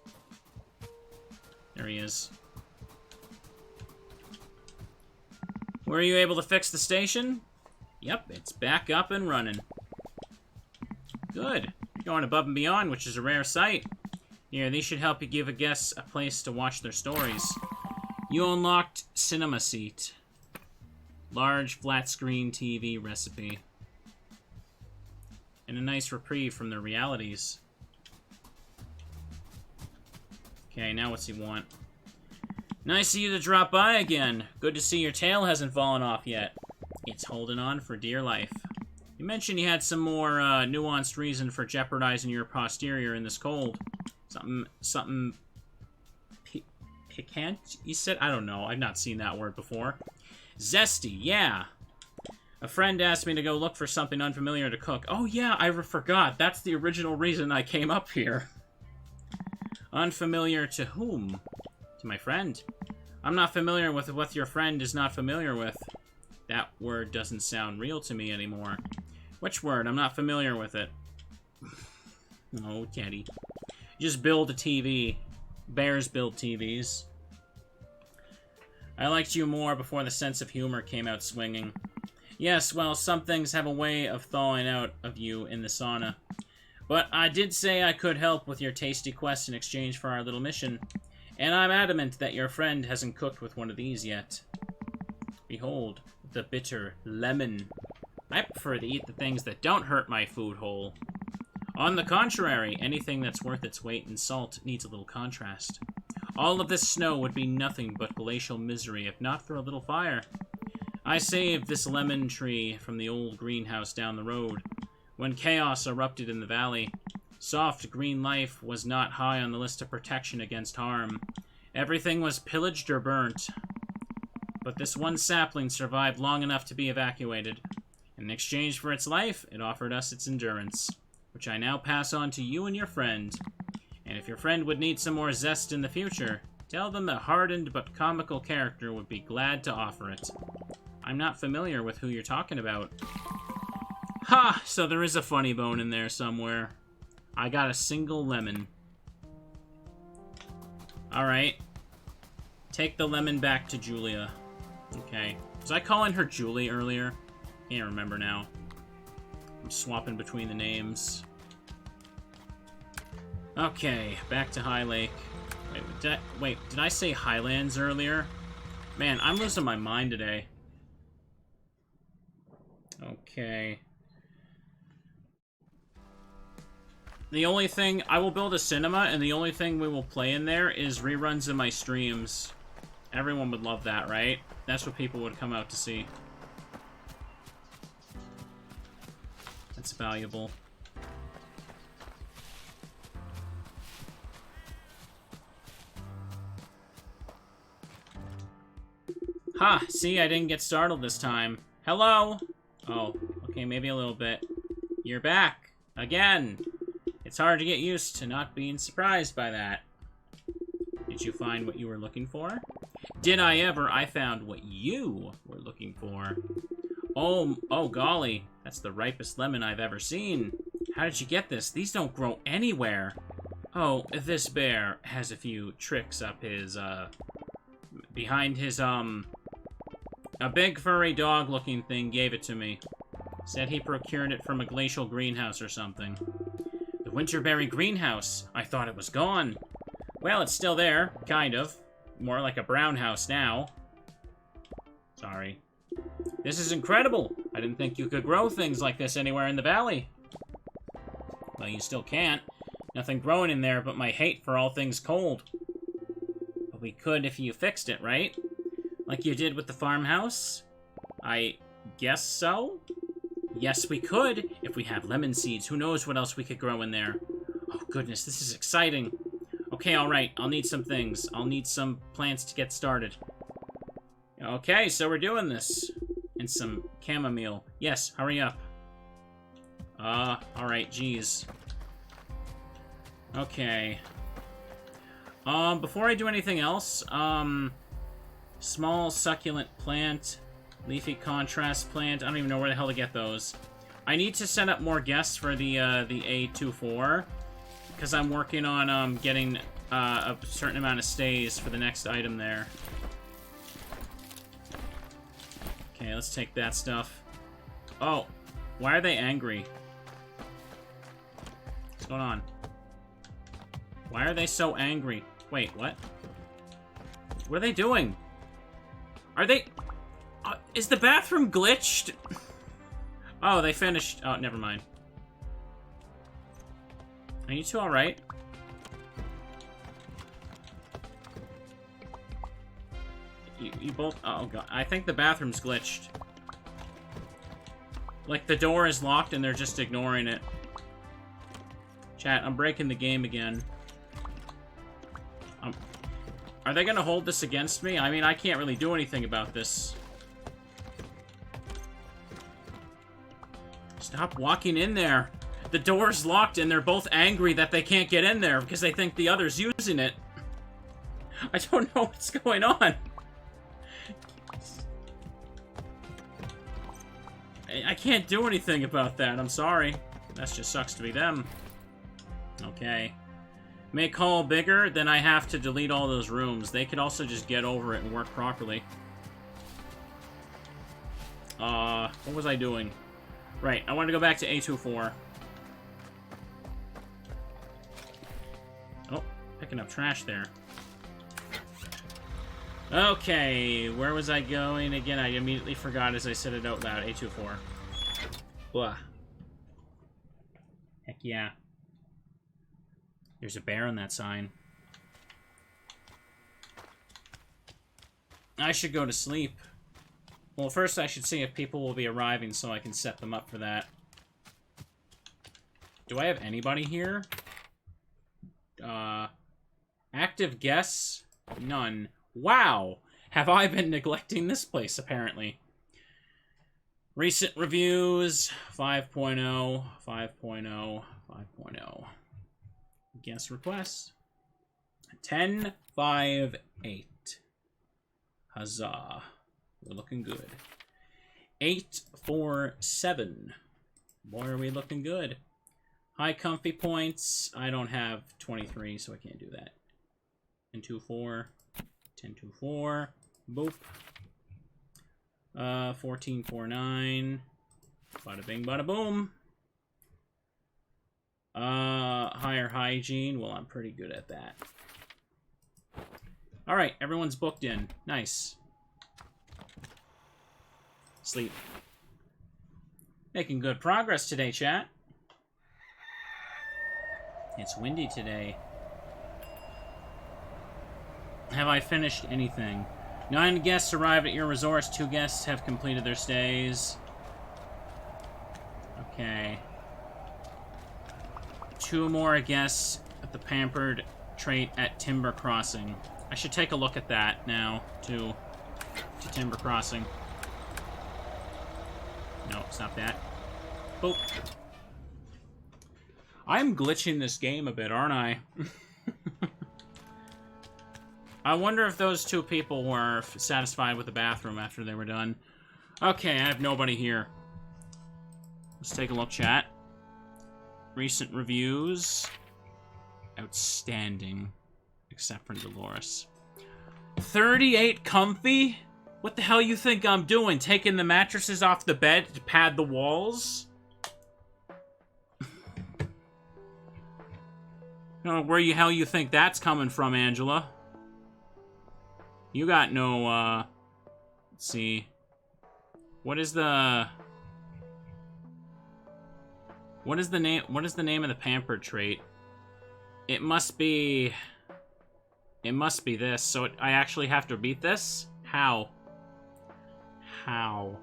There he is. Were you able to fix the station? Yep, it's back up and running. Good. You're going above and beyond, which is a rare sight. Here, these should help you give a guest a place to watch their stories. You unlocked Cinema Seat. Large flat screen TV recipe. And a nice reprieve from the realities. Okay, now what's he want? Nice of you to drop by again. Good to see your tail hasn't fallen off yet. It's holding on for dear life. You mentioned you had some more nuanced reason for jeopardizing your posterior in this cold. Something piquant, you said? I don't know. I've not seen that word before. Zesty, yeah. A friend asked me to go look for something unfamiliar to cook. Oh yeah, I forgot. That's the original reason I came up here. Unfamiliar to whom? To my friend. I'm not familiar with what your friend is not familiar with. That word doesn't sound real to me anymore. Which word? I'm not familiar with it. Oh, Teddy. Just build a TV. Bears build TVs. I liked you more before the sense of humor came out swinging. Yes, well, some things have a way of thawing out of you in the sauna. But I did say I could help with your tasty quest in exchange for our little mission. And I'm adamant that your friend hasn't cooked with one of these yet. Behold, the bitter lemon. I prefer to eat the things that don't hurt my food hole. On the contrary, anything that's worth its weight in salt needs a little contrast. All of this snow would be nothing but glacial misery if not for a little fire. I saved this lemon tree from the old greenhouse down the road. When chaos erupted in the valley, soft green life was not high on the list of protection against harm. Everything was pillaged or burnt. But this one sapling survived long enough to be evacuated. In exchange for its life, it offered us its endurance, which I now pass on to you and your friend. And if your friend would need some more zest in the future, tell them the hardened but comical character would be glad to offer it. I'm not familiar with who you're talking about. Ha! So there is a funny bone in there somewhere. I got a single lemon. Alright. Take the lemon back to Julia. Okay. Was I calling her Julie earlier? Can't remember now. I'm swapping between the names. Okay, back to Highlake. Wait, did I say Highlands earlier? Man, I'm losing my mind today. Okay. The only thing... I will build a cinema, and the only thing we will play in there is reruns of my streams. Everyone would love that, right? That's what people would come out to see. That's valuable. Ha! See, I didn't get startled this time. Hello? Oh, okay, maybe a little bit. You're back. Again. It's hard to get used to not being surprised by that. Did you find what you were looking for? Did I ever? I found what you were looking for. Oh golly. That's the ripest lemon I've ever seen. How did you get this? These don't grow anywhere. Oh, this bear has a few tricks up his, behind his, a big furry dog-looking thing gave it to me. Said he procured it from a glacial greenhouse or something. The winterberry greenhouse. I thought it was gone. Well, it's still there, kind of. More like a brown house now. Sorry. This is incredible. I didn't think you could grow things like this anywhere in the valley. Well, you still can't. Nothing growing in there but my hate for all things cold. But we could if you fixed it, right? Like you did with the farmhouse? I guess so? Yes, we could. If we have lemon seeds, who knows what else we could grow in there. Oh, goodness, this is exciting. Okay, alright, I'll need some things. I'll need some plants to get started. Okay, so we're doing this. And some chamomile. Yes, hurry up. Alright, geez. Okay. Before I do anything else, small succulent plant, leafy contrast plant. I don't even know where the hell to get those. I need to set up more guests for the A24, because I'm working on, getting, a certain amount of stays for the next item there. Okay, let's take that stuff. Oh, why are they angry? What's going on? Why are they so angry? Wait, what? What are they doing? Are they... is the bathroom glitched? Oh, they finished... Oh, never mind. Are you two alright? You both... Oh, God. I think the bathroom's glitched. Like, the door is locked and they're just ignoring it. Chat, I'm breaking the game again. Are they gonna hold this against me? I mean, I can't really do anything about this. Stop walking in there. The door's locked and they're both angry that they can't get in there because they think the other's using it. I don't know what's going on. I can't do anything about that. I'm sorry. That just sucks to be them. Okay. Make hall bigger, then I have to delete all those rooms. They could also just get over it and work properly. What was I doing? Right, I want to go back to A24. Oh, picking up trash there. Okay, where was I going? Again, I immediately forgot as I said it out loud. A24. Blah. Heck yeah. There's a bear on that sign. I should go to sleep. Well, first I should see if people will be arriving so I can set them up for that. Do I have anybody here? Active guests? None. Wow! Have I been neglecting this place, apparently. Recent reviews, 5.0, 5.0, 5.0. Guest requests. 10.5.8. Huzzah. We're looking good. 8.4.7. Boy, are we looking good. High comfy points. I don't have 23, so I can't do that. 10-2-4. 10-2-4. Boop. 14-4-9. Bada bing, bada boom. Higher hygiene. Well, I'm pretty good at that. Alright, everyone's booked in. Nice. Sleep. Making good progress today, chat. It's windy today. Have I finished anything? 9 guests arrived at your resort. 2 guests have completed their stays. Okay. 2 more guests at the Pampered Trait at Timber Crossing. I should take a look at that now, to Timber Crossing. No, it's not that. Boop. I'm glitching this game a bit, aren't I? I wonder if those 2 people were satisfied with the bathroom after they were done. Okay, I have nobody here. Let's take a look, chat. Recent reviews. Outstanding. Except for Dolores. 38 comfy? What the hell you think I'm doing? Taking the mattresses off the bed to pad the walls? I don't know where the hell you think that's coming from, Angela. You got no, let's see. What is the name of the Pampered Trait? It must be this. So I actually have to beat this? How? How?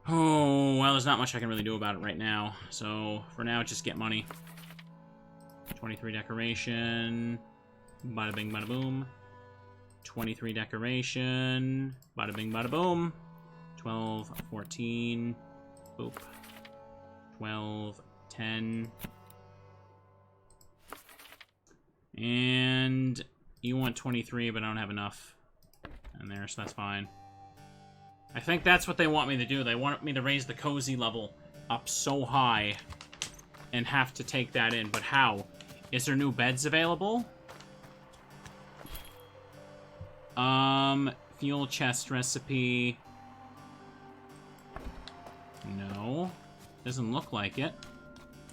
Oh, well, there's not much I can really do about it right now. So, for now, just get money. 23 decoration. Bada bing, bada boom. 23 decoration. Bada bing, bada boom. 12, 14. Boop. 12, 10. And you want 23, but I don't have enough in there, so that's fine. I think that's what they want me to do. They want me to raise the cozy level up so high and have to take that in. But how? Is there new beds available? Fuel chest recipe. No. Doesn't look like it.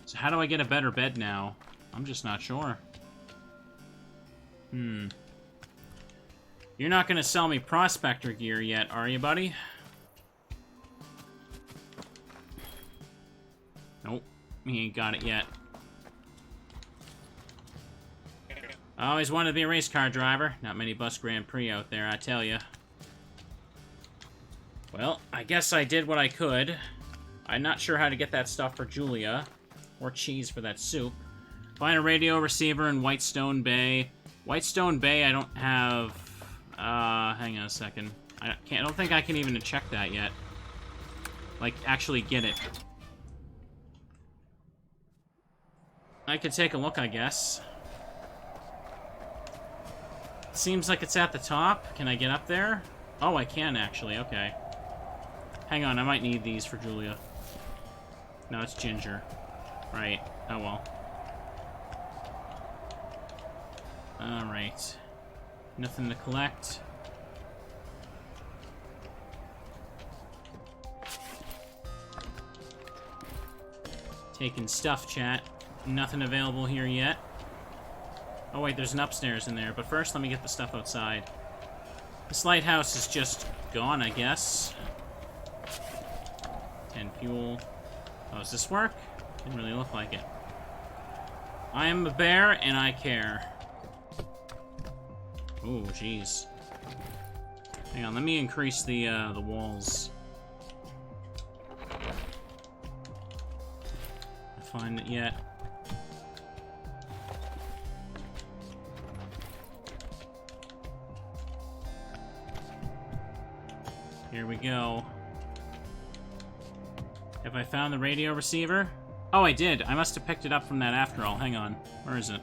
So how do I get a better bed now? I'm just not sure. You're not gonna sell me prospector gear yet, are you, buddy? Nope. He ain't got it yet. I always wanted to be a race car driver. Not many bus Grand Prix out there, I tell ya. Well, I guess I did what I could. I'm not sure how to get that stuff for Julia. Or cheese for that soup. Find a radio receiver in Whitestone Bay. Whitestone Bay, I don't have... hang on a second. I don't think I can even check that yet. Like, actually get it. I could take a look, I guess. Seems like it's at the top. Can I get up there? Oh, I can, actually. Okay. Hang on, I might need these for Julia. No, it's Ginger. Right. Oh, well. Alright. Nothing to collect. Taking stuff, chat. Nothing available here yet. Oh wait, there's an upstairs in there, but first let me get the stuff outside. This lighthouse is just gone, I guess. 10 fuel. Oh, does this work? Didn't really look like it. I am a bear, and I care. Oh, jeez. Hang on, let me increase the walls. Can't find it yet. Here we go. Have I found the radio receiver? Oh, I did. I must have picked it up from that after all. Hang on. Where is it?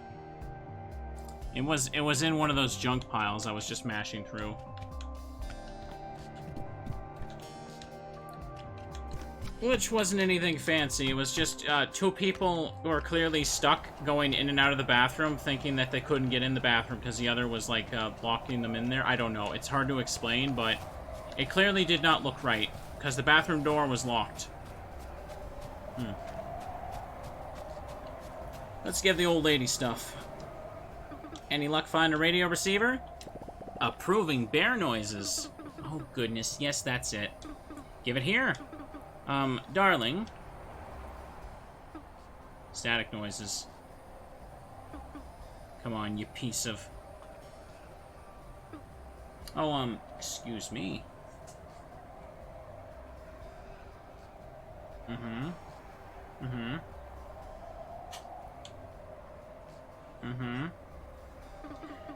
It was in one of those junk piles I was just mashing through. Which wasn't anything fancy. It was just two people who were clearly stuck going in and out of the bathroom, thinking that they couldn't get in the bathroom because the other was, like, blocking them in there. I don't know. It's hard to explain, but it clearly did not look right because the bathroom door was locked. Let's give the old lady stuff. Any luck finding a radio receiver? Approving bear noises. Oh, goodness. Yes, that's it. Give it here. Darling. Static noises. Come on, you piece of... Oh, excuse me.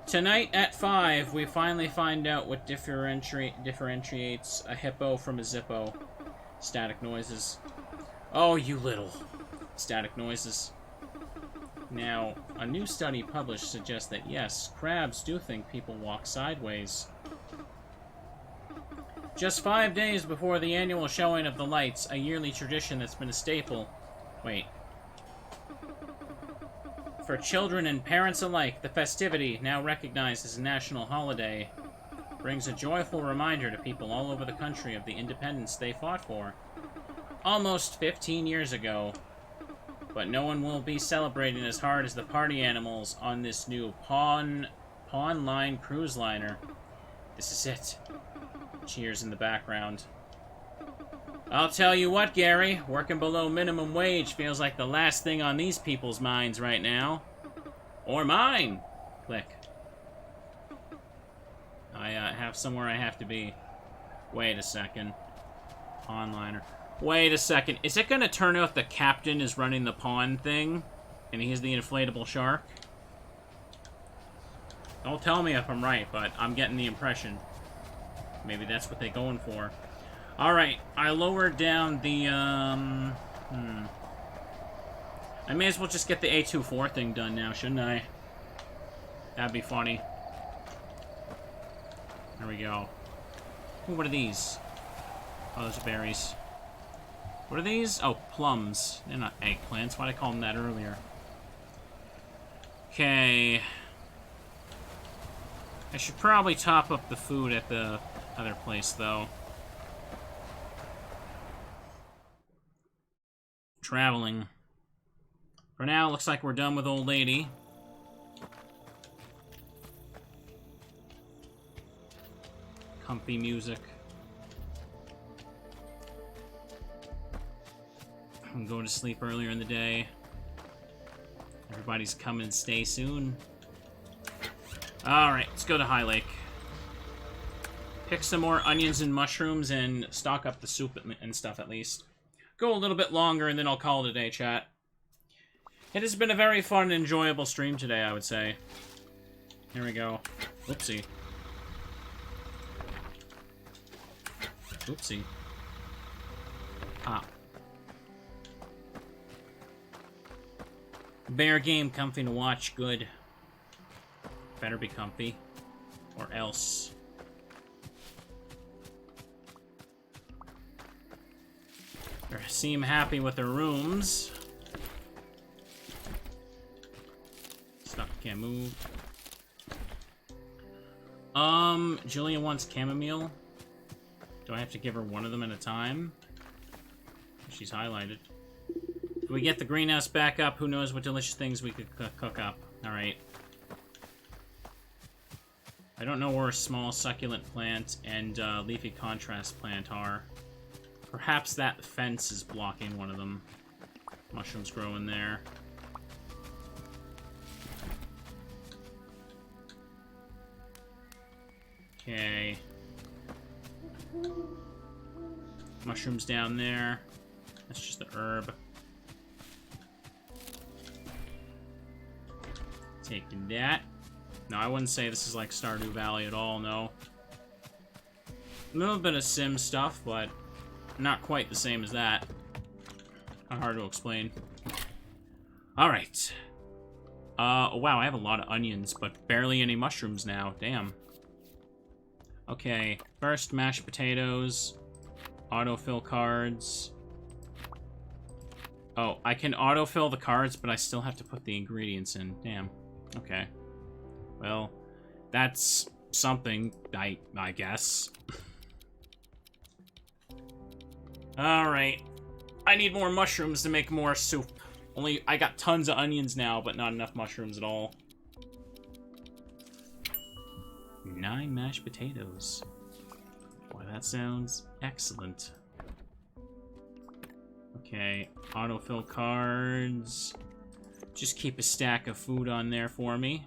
Tonight at 5, we finally find out what differentiates a hippo from a zippo. Static noises. Oh, you little... Static noises. Now, a new study published suggests that, yes, crabs do think people walk sideways. Just 5 days before the annual showing of the lights, a yearly tradition that's been a staple... Wait. For children and parents alike, the festivity, now recognized as a national holiday, brings a joyful reminder to people all over the country of the independence they fought for. Almost 15 years ago. But no one will be celebrating as hard as the party animals on this new Pawn Line cruise liner. This is it. Cheers in the background. I'll tell you what, Gary. Working below minimum wage feels like the last thing on these people's minds right now. Or mine. Click. I have somewhere I have to be. Wait a second. Pawn liner. Wait a second. Is it going to turn out the captain is running the pawn thing? And he's the inflatable shark? Don't tell me if I'm right, but I'm getting the impression. Maybe that's what they're going for. Alright, I lowered down the, I may as well just get the A24 thing done now, shouldn't I? That'd be funny. There we go. Ooh, what are these? Oh, those are berries. What are these? Oh, plums. They're not eggplants. Why'd I call them that earlier? Okay. I should probably top up the food at the other place, though. Traveling. For now, looks like we're done with old lady. Comfy music. I'm going to sleep earlier in the day. Everybody's coming to stay soon. Alright, let's go to Highlake. Pick some more onions and mushrooms and stock up the soup and stuff at least. Go a little bit longer and then I'll call it a day, chat. It has been a very fun and enjoyable stream today, I would say. Here we go. Oopsie. Oopsie. Pop. Bear game, comfy to watch, good. Better be comfy. Or else. They seem happy with their rooms. Stuff can't move. Jillian wants chamomile. Do I have to give her one of them at a time? She's highlighted. If we get the greenhouse back up, who knows what delicious things we could cook up. Alright. I don't know where a small succulent plant and leafy contrast plant are. Perhaps that fence is blocking one of them. Mushrooms grow in there. Okay. Mushrooms down there. That's just the herb. Taking that. No, I wouldn't say this is like Stardew Valley at all, no. A little bit of sim stuff, but not quite the same as that. Not hard to explain. Alright. Oh, wow, I have a lot of onions, but barely any mushrooms now. Damn. Okay, first mashed potatoes, autofill cards, Oh, I can autofill the cards, but I still have to put the ingredients in. Damn. Okay. Well, that's something, I guess. Alright. I need more mushrooms to make more soup. Only, I got tons of onions now, but not enough mushrooms at all. 9 mashed potatoes. Boy, that sounds excellent. Okay, autofill cards. Just keep a stack of food on there for me.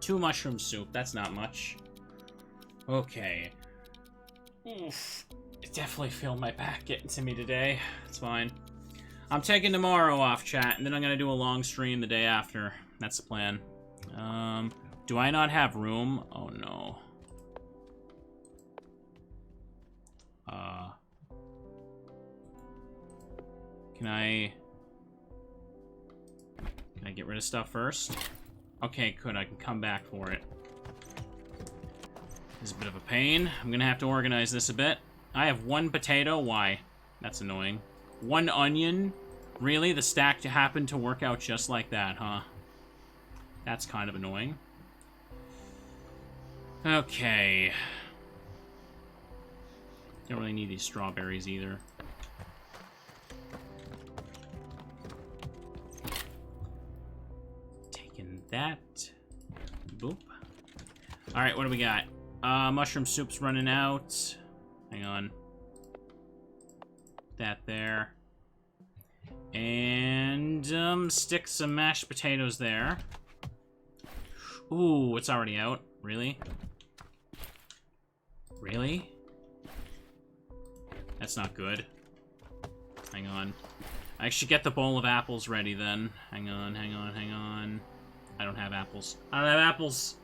2 mushroom soup, that's not much. Okay. Oof. I definitely feel my back getting to me today. It's fine. I'm taking tomorrow off, chat, and then I'm gonna do a long stream the day after. That's the plan. Do I not have room? Oh, no. Can I get rid of stuff first? Okay, good. I can come back for it. This is a bit of a pain. I'm gonna have to organize this a bit. I have 1 potato. Why? That's annoying. 1 onion? Really? The stack happened to work out just like that, huh? That's kind of annoying. Okay. Don't really need these strawberries either. Taking that. Boop. Alright, what do we got? Mushroom soup's running out. Hang on. That there. And, stick some mashed potatoes there. Ooh, it's already out. Really? Really? That's not good. Hang on. I should get the bowl of apples ready then. Hang on, hang on, hang on. I don't have apples. I don't have apples!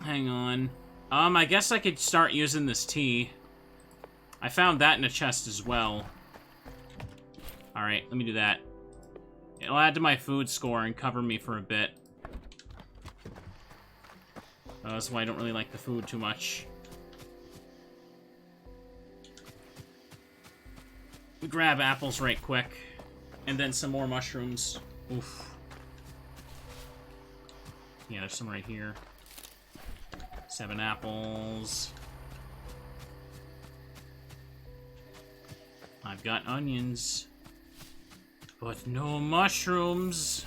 Hang on. I guess I could start using this tea. I found that in a chest as well. Alright, let me do that. It'll add to my food score and cover me for a bit. That's why I don't really like the food too much. We grab apples right quick. And then some more mushrooms. Oof. Yeah, there's some right here. 7 apples. I've got onions. But no mushrooms.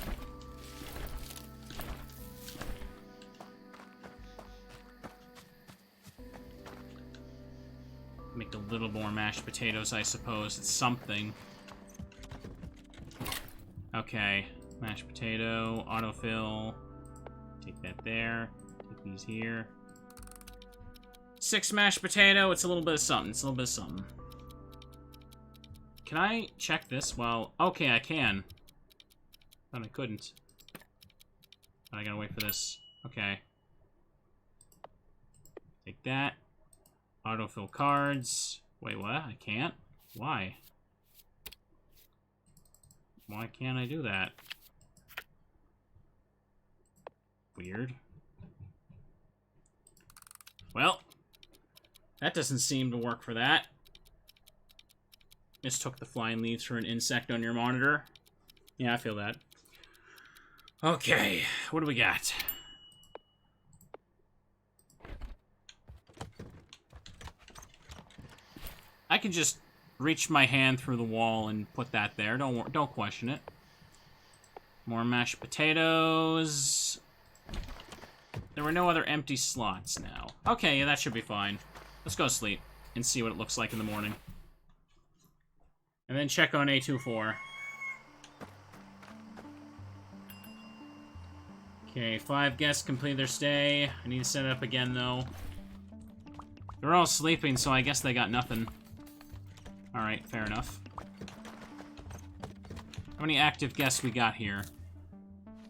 Make a little more mashed potatoes, I suppose. It's something. Okay. Mashed potato, autofill. Take that there. Take these here. 6 mashed potato. It's a little bit of something. It's a little bit of something. Can I check this while... Okay, I can. Thought I couldn't. But I gotta wait for this. Okay. Take that. Autofill cards. Wait, what? I can't? Why? Why can't I do that? Weird. Well, that doesn't seem to work for that. Mistook the flying leaves for an insect on your monitor. Yeah, I feel that. Okay, what do we got? I can just reach my hand through the wall and put that there. Don't question it. More mashed potatoes. There were no other empty slots now. Okay, yeah, that should be fine. Let's go sleep and see what it looks like in the morning. And then check on A24. Okay, 5 guests complete their stay. I need to set it up again, though. They're all sleeping, so I guess they got nothing. Alright, fair enough. How many active guests we got here?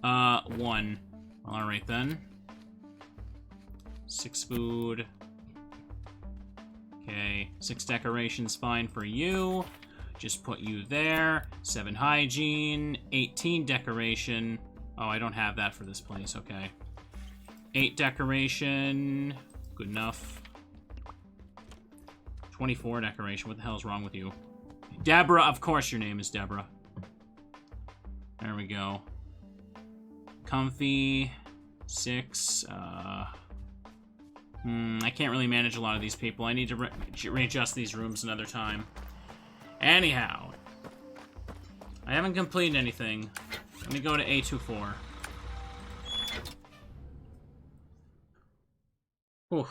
1. Alright, then. 6 food. Okay, 6 decorations, fine for you. Just put you there. 7 hygiene. 18 decoration. Oh, I don't have that for this place. Okay. 8 decoration. Good enough. 24 decoration. What the hell is wrong with you? Deborah, of course your name is Deborah. There we go. Comfy. 6. I can't really manage a lot of these people. I need to readjust these rooms another time. Anyhow. I haven't completed anything. Let me go to A24. Whew.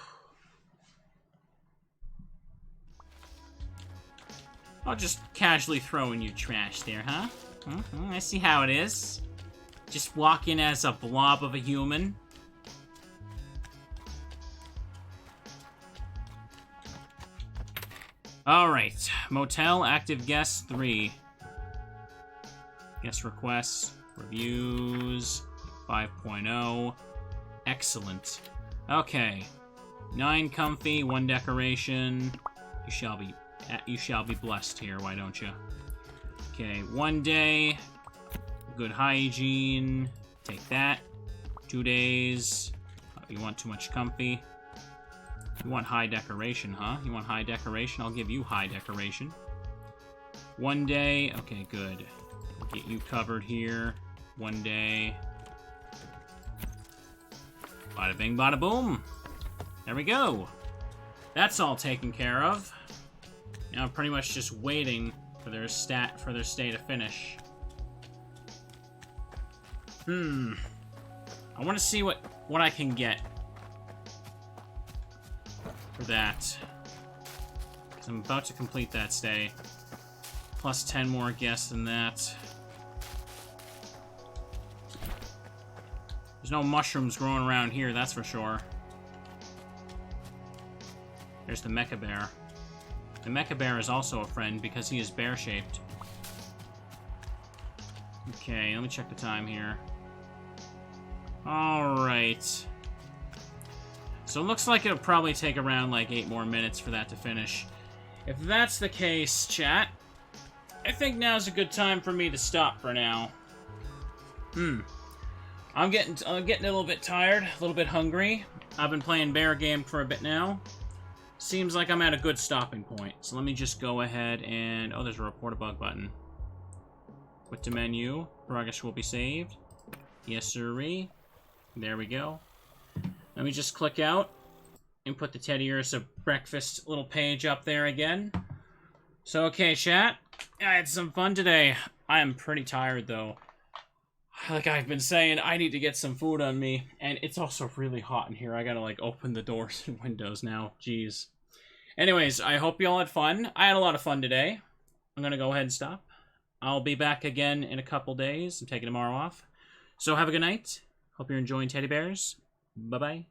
I'll just casually throw in your trash there, huh? I see how it is. Just walk in as a blob of a human. Alright. Motel, active guests, 3. Guest requests, reviews, 5.0. Excellent. Okay. 9 comfy, 1 decoration. You shall be blessed here, why don't you? Okay, 1 day. Good hygiene. Take that. 2 days. You want too much comfy. You want high decoration, huh? You want high decoration? I'll give you high decoration. 1 day. Okay, good. We'll get you covered here. 1 day. Bada bing, bada boom. There we go. That's all taken care of. Now I'm pretty much just waiting for their stay to finish. I want to see what I can get for that. Because I'm about to complete that stay. Plus 10 more guests than that. There's no mushrooms growing around here, that's for sure. There's the mecha bear. The mecha bear is also a friend because he is bear-shaped. Okay, let me check the time here. Alright. So it looks like it'll probably take around like 8 more minutes for that to finish. If that's the case, chat, I think now's a good time for me to stop for now. I'm getting a little bit tired, a little bit hungry. I've been playing bear game for a bit now. Seems like I'm at a good stopping point. So let me just go ahead and... Oh, there's a report a bug button. Quit to menu. Progress will be saved. Yes, sirree. There we go. Let me just click out and put the Teddy Ursa breakfast little page up there again. So, okay, chat. I had some fun today. I am pretty tired, though. Like I've been saying, I need to get some food on me. And it's also really hot in here. I gotta, like, open the doors and windows now. Jeez. Anyways, I hope you all had fun. I had a lot of fun today. I'm gonna go ahead and stop. I'll be back again in a couple days. I'm taking tomorrow off. So have a good night. Hope you're enjoying teddy bears. Bye-bye.